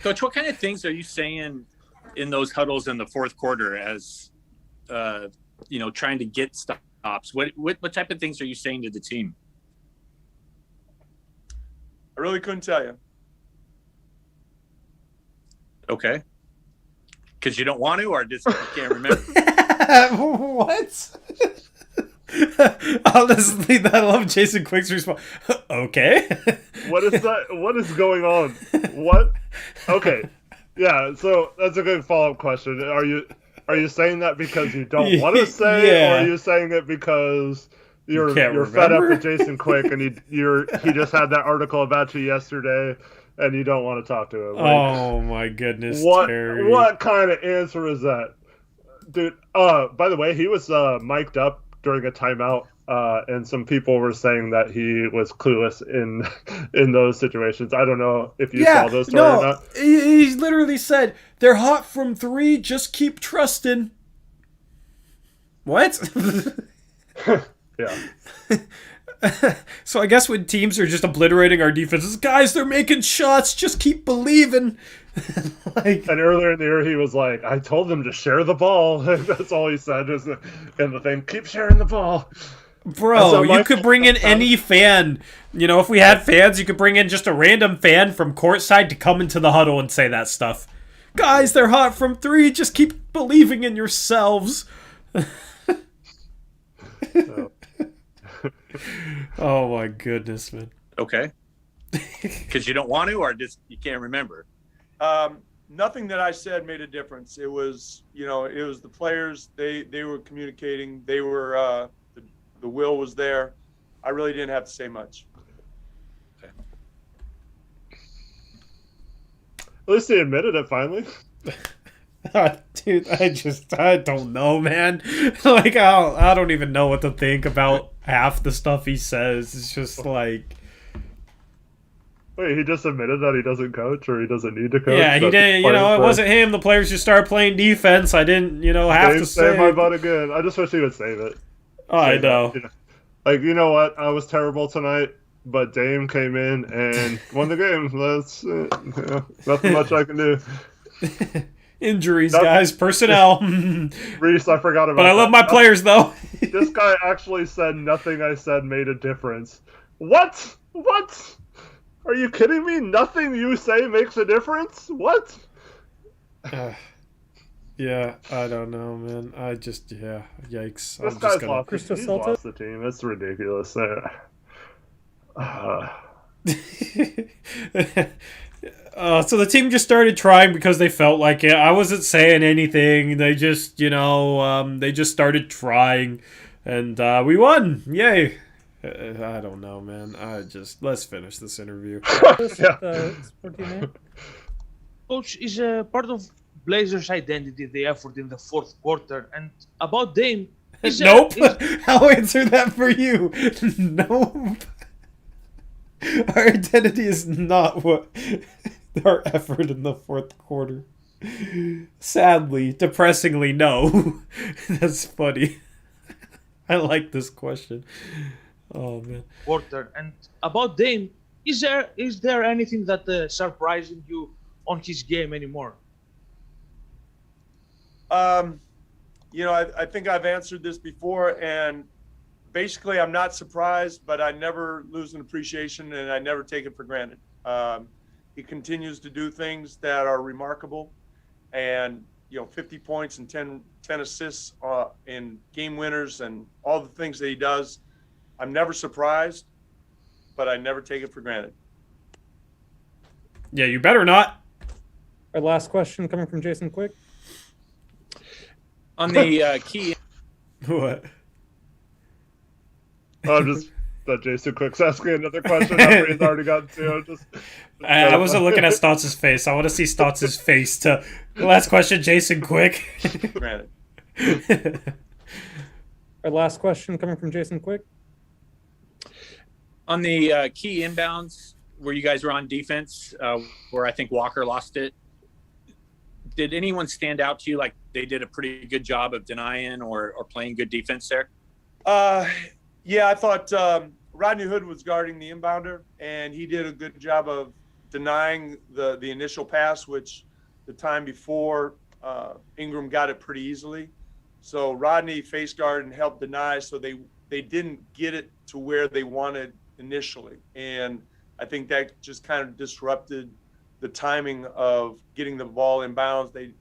Coach, what kind of things are you saying in those huddles in the fourth quarter as trying to get stops? What type of things are you saying to the team? I really couldn't tell you. Okay. Because you don't want to, or just you can't remember? What? Honestly, I love Jason Quick's response. Okay. What is that? What is going on? What? Okay. Yeah, so that's a good follow-up question. Are you saying that because you don't want to say, Yeah. or are you saying it because you're can't fed up remember? with Jason Quick and he just had that article about you yesterday and you don't want to talk to him? Like, Oh my goodness, Terry. what kind of answer is that, dude? By the way, he was mic'd up during a timeout, and some people were saying that he was clueless in those situations. I don't know if you saw those stories or not. He literally said, "They're hot from three. Just keep trusting." What? Yeah. So I guess when teams are just obliterating our defenses, guys, they're making shots. Just keep believing. And earlier in the year, he was like, "I told them to share the ball." That's all he said is in the thing. Keep sharing the ball. Bro, you could bring in any fan. If we had fans, you could bring in just a random fan from courtside to come into the huddle and say that stuff. Guys, they're hot from three. Just keep believing in yourselves. Oh my goodness, man. Okay. Because you don't want to, or just you can't remember? Nothing that I said made a difference. It was, it was the players. They were communicating. They were, the will was there. I really didn't have to say much. At least he admitted it finally. Dude, I don't know, man. Like, I don't even know what to think about half the stuff he says. It's just like, Wait, he just admitted that he doesn't coach or he doesn't need to coach? Yeah, he That's didn't. It wasn't him. The players just started playing defense. I didn't, have to say. Save my butt again. I just wish he would save it. I know. Like, you know what? I was terrible tonight, but Dame came in and won the game. That's nothing much I can do. Injuries, guys. Personnel. Reese, I forgot about But I love my players, though. This guy actually said nothing I said made a difference. What? What? Are you kidding me? Nothing you say makes a difference? What? Yeah, I don't know, man. Yikes. This guy's lost. He's lost the team. It's ridiculous. So the team just started trying because they felt like it. I wasn't saying anything. They just, they just started trying, and we won. Yay! I don't know, man. Let's finish this interview. Coach, is a part of Blazers' identity the effort in the fourth quarter, and about Dame. Nope. I'll answer that for you. Nope. Our identity is not what our effort in the fourth quarter. Sadly, depressingly, no. That's funny. I like this question. Oh man. Quarter, and about Dame, is there anything that surprising you on his game anymore? I think I've answered this before, and basically I'm not surprised, but I never lose an appreciation and I never take it for granted. He continues to do things that are remarkable, and 50 points and 10 assists in game winners and all the things that he does. I'm never surprised, but I never take it for granted. Yeah, you better not. Our last question coming from Jason Quick. On the key. What? Just that Jason Quick's asking another question after he's already gotten to. I wasn't looking at Stotts' face. I want to see Stotts' face. The last question, Jason Quick. Granted. Our last question coming from Jason Quick. On the key inbounds where you guys were on defense, where I think Walker lost it, did anyone stand out to you like they did a pretty good job of denying or playing good defense there? Yeah, I thought Rodney Hood was guarding the inbounder, and he did a good job of denying the initial pass, which the time before Ingram got it pretty easily. So Rodney face guard and helped deny, so they didn't get it to where they wanted initially. And I think that just kind of disrupted the timing of getting the ball in bounds. They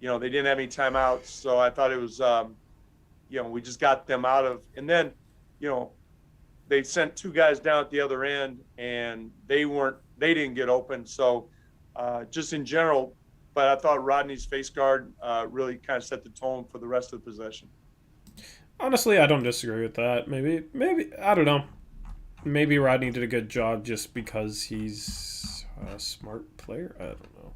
didn't have any timeouts, so I thought it was, we just got them out of. And then, they sent two guys down at the other end, and they didn't get open. So just in general, but I thought Rodney's face guard really kind of set the tone for the rest of the possession. Honestly, I don't disagree with that. Maybe I don't know. Maybe Rodney did a good job just because he's a smart player. I don't know.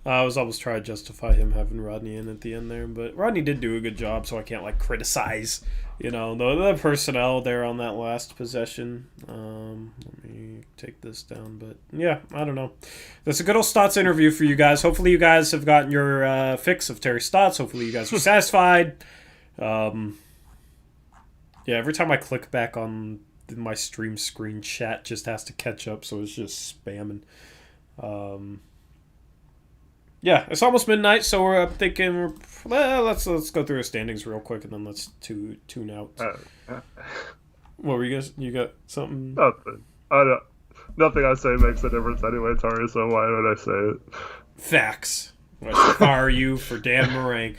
I was always trying to justify him having Rodney in at the end there, but Rodney did do a good job, so I can't criticize, the personnel there on that last possession. Let me take this down, but yeah, I don't know. That's a good old Stotts interview for you guys. Hopefully you guys have gotten your fix of Terry Stotts. Hopefully you guys are satisfied. Yeah, every time I click back on my stream screen, chat just has to catch up, so it's just spamming. Yeah, it's almost midnight, so we're thinking. Let's go through the standings real quick, and then let's tune out. What were you guys? You got something? Nothing. Nothing I say makes a difference anyway, Tori. So why would I say it? Facts. I should fire you for Dan Meringue.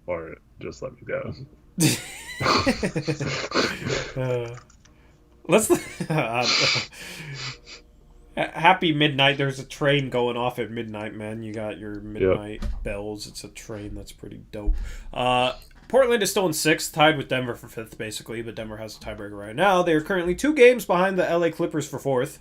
Or just let me go. Let's. Happy midnight. There's a train going off at midnight, man. You got your midnight bells. It's a train. That's pretty dope. Portland is still in 6th, tied with Denver for 5th, basically, but Denver has a tiebreaker right now. They are currently 2 games behind the LA Clippers for 4th.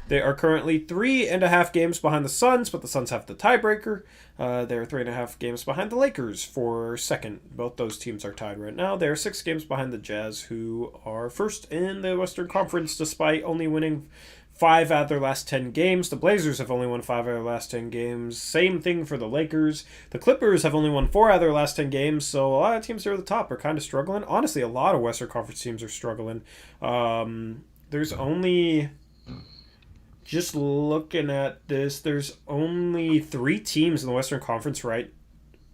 They are currently 3.5 games behind the Suns, but the Suns have the tiebreaker. They're 3.5 games behind the Lakers for 2nd. Both those teams are tied right now. They're 6 games behind the Jazz, who are 1st in the Western Conference, despite only winning 5 out of their last 10 games. The Blazers have only won 5 out of their last 10 games. Same thing for the Lakers. The Clippers have only won 4 out of their last 10 games, so a lot of teams that are at the top are kind of struggling. Honestly, a lot of Western Conference teams are struggling. There's only... Just looking at this, there's only 3 teams in the Western Conference right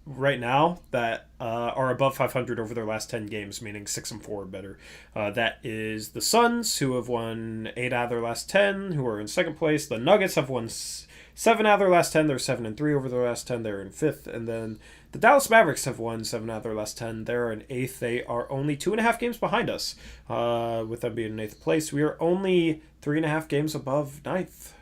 now that are above 500 over their last 10 games, meaning 6-4 or better. That is the Suns, who have won 8 out of their last 10, who are in second place. The Nuggets have won 7 out of their last 10. They're 7-3 over their last 10. They're in 5th. And then the Dallas Mavericks have won 7 out of their last 10. They're in 8th. They are only 2.5 games behind us, with them being in 8th place. We are only 3.5 games above 9th.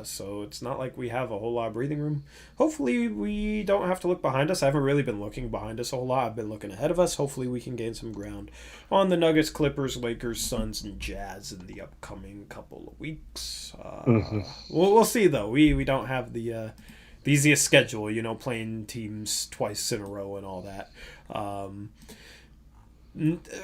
So it's not like we have a whole lot of breathing room. Hopefully we don't have to look behind us. I haven't really been looking behind us a whole lot. I've been looking ahead of us. Hopefully we can gain some ground on the Nuggets, Clippers, Lakers, Suns, and Jazz in the upcoming couple of weeks. We'll see, though. We don't have the easiest schedule, playing teams twice in a row and all that.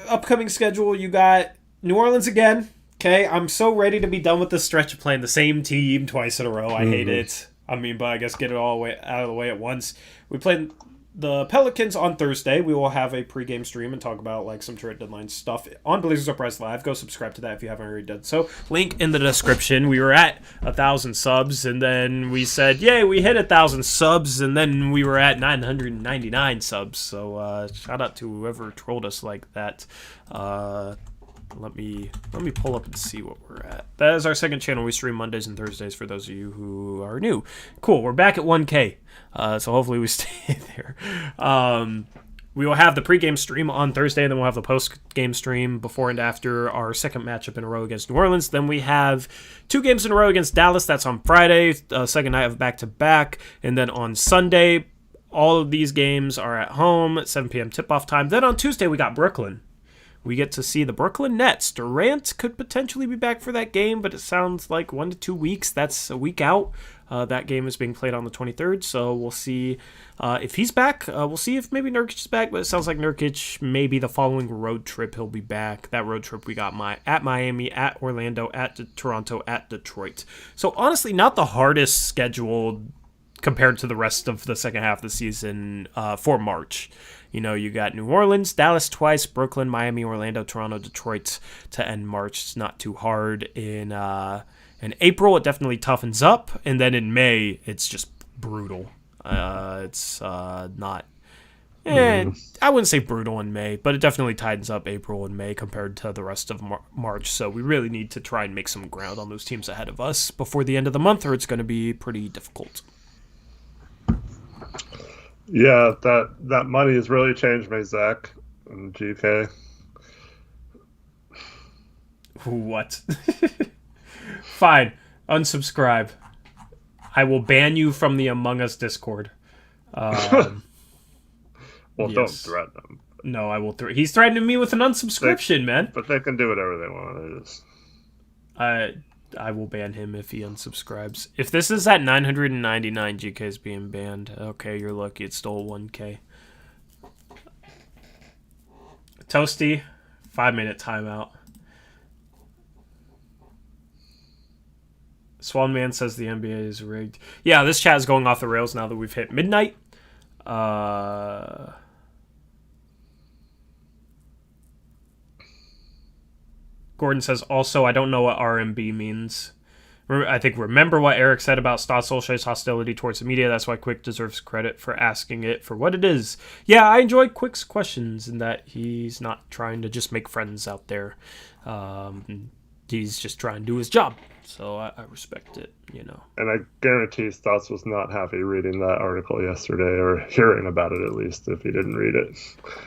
Upcoming schedule, you got New Orleans again. Okay, I'm so ready to be done with this stretch of playing the same team twice in a row. I hate it. But I guess get it all out of the way at once. We played the Pelicans on Thursday. We will have a pregame stream and talk about some trade deadline stuff on Blazers Uprise Live. Go subscribe to that if you haven't already done so. Link in the description. We were at 1,000 subs, and then we said, yay, we hit 1,000 subs, and then we were at 999 subs. So shout out to whoever trolled us like that. Let me pull up and see what we're at. That is our second channel. We stream Mondays and Thursdays for those of you who are new. Cool. We're back at 1K. So hopefully we stay there. We will have the pregame stream on Thursday, and then we'll have the post-game stream before and after our second matchup in a row against New Orleans. Then we have 2 games in a row against Dallas. That's on Friday, second night of back-to-back. And then on Sunday, all of these games are at home at 7 p.m. tip-off time. Then on Tuesday, we got Brooklyn. We get to see the Brooklyn Nets. Durant could potentially be back for that game, but it sounds like 1 to 2 weeks. That's a week out. That game is being played on the 23rd, so we'll see if he's back. We'll see if maybe Nurkic is back, but it sounds like Nurkic, maybe the following road trip, he'll be back. That road trip we got at Miami, at Orlando, at Toronto, at Detroit. So honestly, not the hardest schedule compared to the rest of the second half of the season for March. You got New Orleans, Dallas twice, Brooklyn, Miami, Orlando, Toronto, Detroit to end March. It's not too hard. In April, it definitely toughens up. And then in May, it's just brutal. It's not... I wouldn't say brutal in May, but it definitely tightens up April and May compared to the rest of March. So we really need to try and make some ground on those teams ahead of us before the end of the month, or it's going to be pretty difficult. Yeah, that money has really changed me, Zach, and GK. What? Fine. Unsubscribe. I will ban you from the Among Us Discord. Well, yes. Don't threaten him. No, I will. He's threatening me with an unsubscription, man. But they can do whatever they want. I will ban him if he unsubscribes. If this is at 999, GK's being banned. Okay, you're lucky. It stole 1K. Toasty, 5-minute timeout. Swan Man says the NBA is rigged. Yeah, this chat is going off the rails now that we've hit midnight. Gordon says, also, I don't know what RMB means. I think remember what Eric said about Stotts Solskjaer's hostility towards the media. That's why Quick deserves credit for asking it for what it is. Yeah, I enjoy Quick's questions in that he's not trying to just make friends out there. He's just trying to do his job. So I respect it, And I guarantee Stotts was not happy reading that article yesterday, or hearing about it at least, if he didn't read it.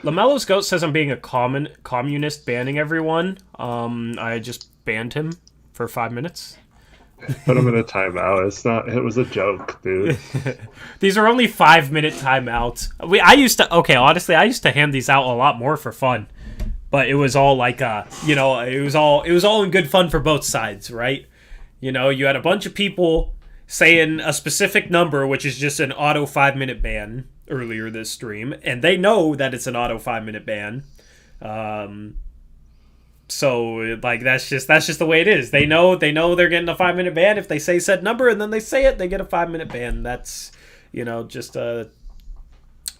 LaMelo's Goat says I'm being a communist banning everyone. I just banned him for 5 minutes. Put him in a timeout. It was a joke, dude. These are only 5-minute timeouts. I used to hand these out a lot more for fun. But it was all like it was all in good fun for both sides, right? You had a bunch of people saying a specific number, which is just an auto 5-minute ban earlier this stream, and they know that it's an auto 5-minute ban. So like that's just the way it is. They know they're getting a 5-minute ban if they say said number, and then they say it, they get a 5-minute ban. That's just I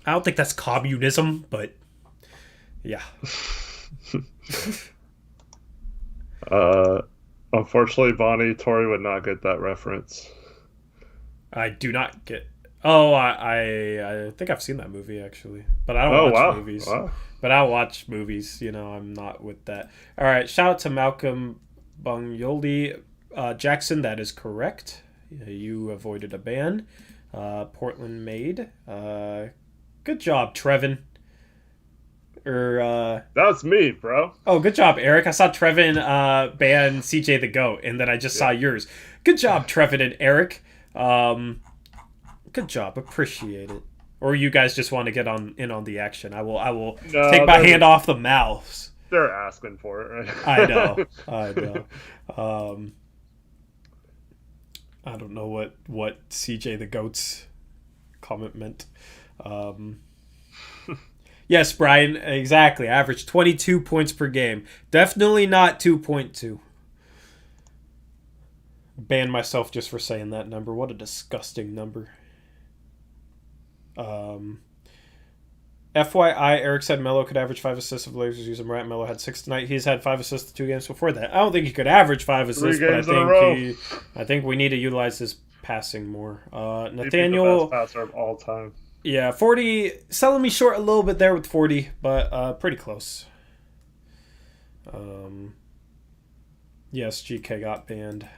don't think that's communism, but yeah. Unfortunately, Bonnie, Tori would not get that reference. I do not get. Oh, I think I've seen that movie actually, but I don't watch movies. Wow. But I'll watch movies. I'm not with that. All right, shout out to Malcolm Bungyoldi Jackson. That is correct. You avoided a ban. Portland made. Good job, Trevin. That's me, bro. Oh, good job, Eric. I saw Trevin ban CJ the GOAT, and then I just saw yours. Good job, Trevin and Eric. Good job. Appreciate it. Or you guys just want to get in on the action. I will take my hand off the mouse. They're asking for it, right? I know. I don't know what CJ the GOAT's comment meant. Yes, Brian, exactly. Average 22 points per game. Definitely not 2.2. Ban myself just for saying that number. What a disgusting number. FYI, Eric said Melo could average 5 assists if the Blazers use him right. Melo had 6 tonight. He's had 5 assists 2 games before that. I don't think he could average 5 assists, but I think we need to utilize his passing more. Nathaniel, the best passer of all time. Yeah, 40, selling me short a little bit there with 40, but pretty close. Yes, GK got banned.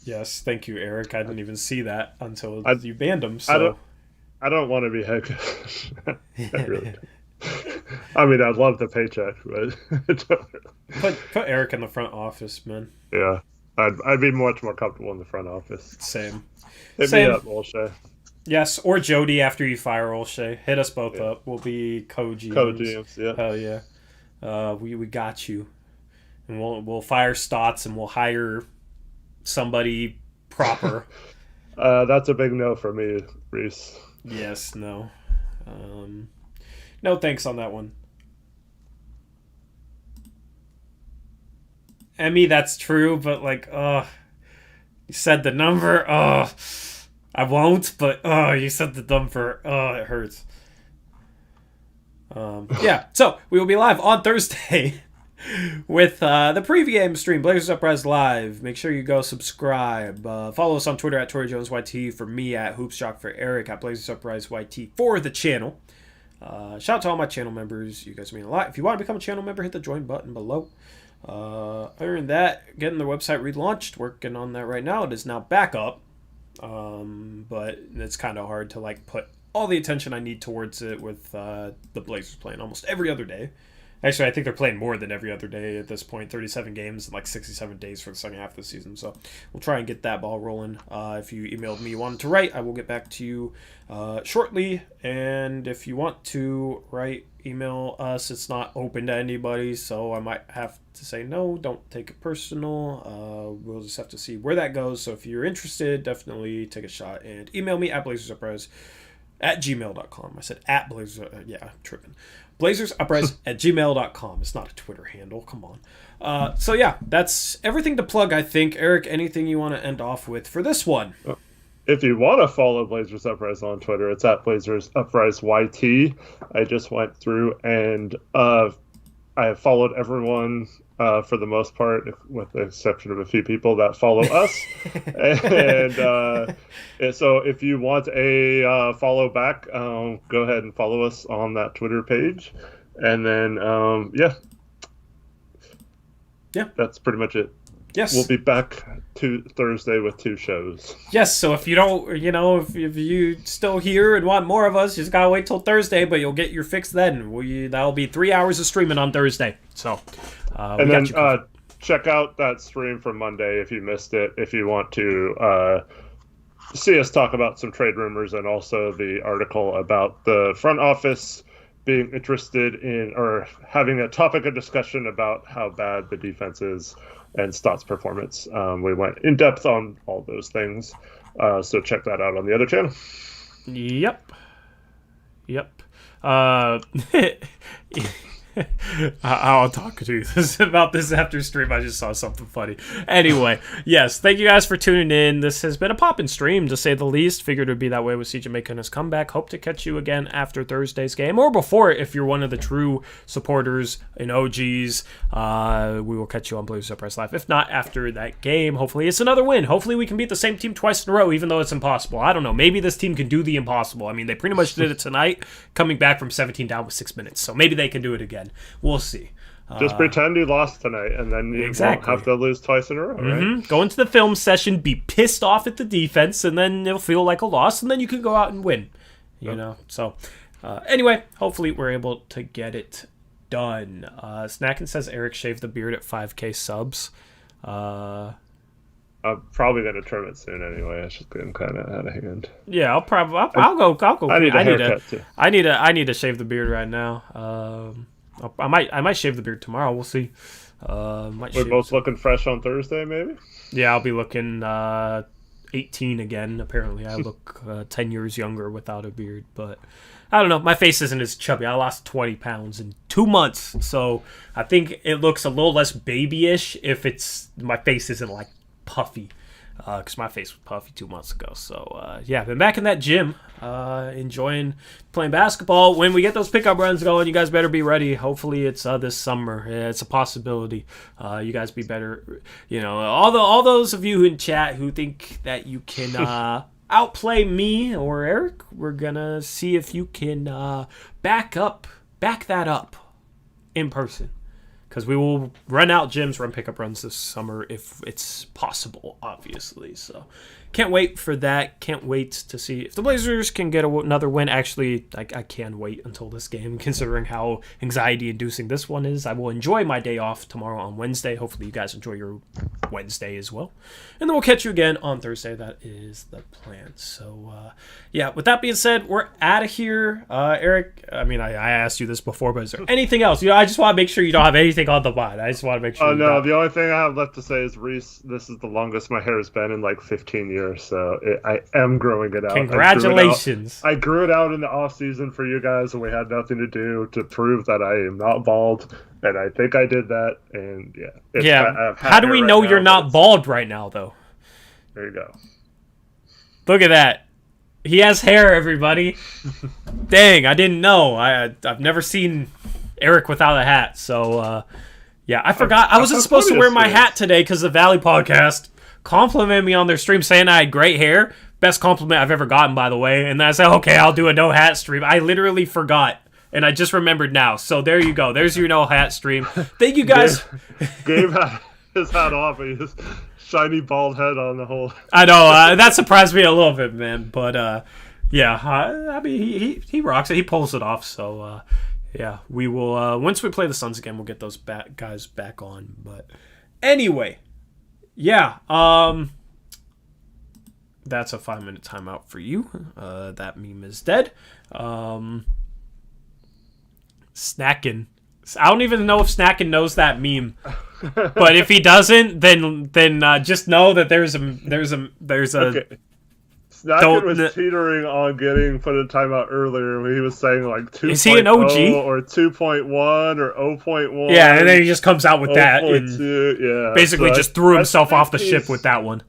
Yes, thank you, Eric. I didn't even see that until you banned him. So I don't want to be head coach. I really don't. I mean, I'd love the paycheck, but put Eric in the front office, man. Yeah, I'd be much more comfortable in the front office. Same. Hit me up, Olshay. Yes, or Jody after you fire Olshay. Hit us both up. We'll be co-GMs. Co-GMs, yeah. Hell yeah. We got you. And we'll fire Stotts and we'll hire somebody proper. That's a big no for me, Reese. Yes, no. No thanks on that one. Emmy, that's true, but you said the number. I won't, but you said the number. It hurts. Yeah, so we will be live on Thursday with the pregame stream, Blazers Uprise Live. Make sure you go subscribe. Follow us on Twitter at ToryJonesYT, for me at HoopsJock, for Eric at Blazers Uprise YT for the channel. Shout out to all my channel members. You guys mean a lot. If you want to become a channel member, hit the join button below. Other than that, getting the website relaunched, working on that right now. It is now back up, but it's kind of hard to put all the attention I need towards it with the Blazers playing almost every other day. Actually, I think they're playing more than every other day at this point. 37 games in 67 days for the second half of the season. So we'll try and get that ball rolling. If you emailed me, you wanted to write, I will get back to you shortly. And if you want to write, email us. It's not open to anybody, so I might have to say no. Don't take it personal. We'll just have to see where that goes. So if you're interested, definitely take a shot and email me at blazersurprise@gmail.com. I said at Blazers. Yeah, I'm tripping. blazersurprise@gmail.com. It's not a Twitter handle. Come on. So yeah, that's everything to plug, I think. Eric, anything you want to end off with for this one? If you want to follow Blazers Uprise on Twitter, it's at Blazers Uprise YT. I just went through and I have followed everyone for the most part, with the exception of a few people that follow us. And so if you want a follow back, go ahead and follow us on that Twitter page. And then, yeah, that's pretty much it. Yes. We'll be back to Thursday with 2 shows. Yes, so if you don't, if you still here and want more of us, you just gotta wait till Thursday, but you'll get your fix then. That'll be 3 hours of streaming on Thursday. So, and then check out that stream from Monday if you missed it, if you want to see us talk about some trade rumors, and also the article about the front office being interested in or having a topic of discussion about how bad the defense is and Stott's performance. We went in depth on all those things, so check that out on the other channel. Yep. I'll talk to you about this after stream. I just saw something funny. Anyway, yes, thank you guys for tuning in. This has been a poppin' stream, to say the least. Figured it would be that way with CJ making his comeback. Hope to catch you again after Thursday's game, or before if you're one of the true supporters and OGs. We will catch you on Blazers Uprise Live. If not, after that game, hopefully it's another win. Hopefully we can beat the same team twice in a row, even though it's impossible. I don't know. Maybe this team can do the impossible. I mean, they pretty much did it tonight, coming back from 17 down with 6 minutes. So maybe they can do it again. We'll see. Just pretend you lost tonight, and then you won't have to lose twice in a row, right? Go into the film session, be pissed off at the defense, and then it'll feel like a loss, and then you can go out and win. You know? So, anyway, hopefully we're able to get it done. Snackin' says Eric shaved the beard at 5K subs. I'm probably going to trim it soon anyway. It's just getting kind of out of hand. Yeah, I'll go. I need a haircut too. I need to shave the beard right now. I might shave the beard tomorrow. We'll see. We're both looking fresh on Thursday, maybe. Yeah, I'll be looking 18 again. Apparently, I look 10 years younger without a beard. But I don't know. My face isn't as chubby. I lost 20 pounds in 2 months, so I think it looks a little less babyish if my face isn't like puffy. Because my face was puffy 2 months ago. So, yeah, been back in that gym, enjoying playing basketball. When we get those pickup runs going, you guys better be ready. Hopefully it's this summer. It's a possibility. You guys be better. You know, all those of you in chat who think that you can outplay me or Eric, we're going to see if you can back that up in person. Because we will run out gyms, run pickup runs this summer if it's possible, obviously. So can't wait for that. Can't wait to see if the Blazers can get another win. Actually, I can wait until this game, considering how anxiety-inducing this one is. I will enjoy my day off tomorrow on Wednesday. Hopefully you guys enjoy your Wednesday as well. And then we'll catch you again on Thursday. That is the plan. So, yeah, with that being said, we're out of here. Eric, I mean, I asked you this before, but is there anything else? I just want to make sure you don't have anything on the mind. I just want to make sure. Oh, no, the only thing I have left to say is, Reese, this is the longest my hair has been in like 15 years. So I am growing it out. Congratulations. I grew it out in the off season for you guys, and we had nothing to do to prove that I am not bald. And I think I did that. And yeah. How do we know you're not bald right now, though? There you go. Look at that. He has hair, everybody. Dang, I didn't know. I've never seen Eric without a hat. So, yeah, I forgot. I wasn't supposed to wear my hat today because the Valley Podcast complimented me on their stream saying I had great hair. Best compliment I've ever gotten, by the way. And I said, okay, I'll do a no hat stream. I literally forgot. And I just remembered now. So there you go. There's your no hat stream. Thank you guys. Gabe had his hat off and his shiny bald head on the whole. I know. That surprised me a little bit, man. But, yeah, I mean, he rocks it. He pulls it off. So, yeah, we will. Once we play the Suns again, we'll get those guys back on. But anyway. Yeah, that's a 5-minute timeout for you. That meme is dead. Snackin'. I don't even know if Snackin' knows that meme, but if he doesn't, then just know that there's a. Okay. Snackin' was teetering on getting put in timeout earlier when he was saying like 2.0 is he an OG? Or 2.1 or 0.1. Yeah, and then he just comes out with that. And yeah. basically just threw himself off the ship with that one.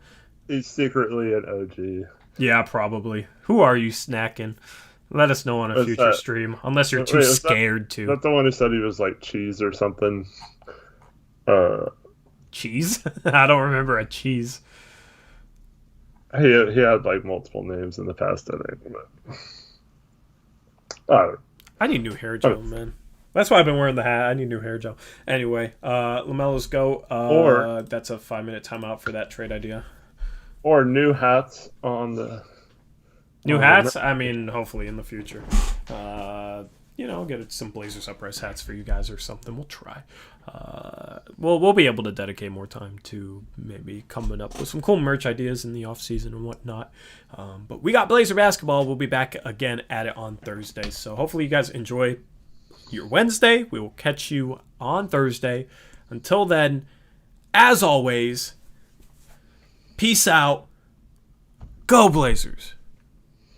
He's secretly an OG. Yeah, probably. Who are you, Snackin'? Let us know on a future stream, unless you're too scared to. That's the one who said he was like cheese or something. Cheese? I don't remember a cheese. He had like multiple names in the past, I think. But, I need new hair gel, man. That's why I've been wearing the hat. I need new hair gel. Anyway, LaMelo's go. Or that's a 5-minute timeout for that trade idea. Or new hats on the. New hats? I mean, hopefully in the future. Get some Blazers Uprise hats for you guys or something. We'll try. We'll be able to dedicate more time to maybe coming up with some cool merch ideas in the off season and whatnot. But we got Blazer basketball. We'll be back again at it on Thursday. So hopefully you guys enjoy your Wednesday. We will catch you on Thursday. Until then, as always, peace out. Go Blazers.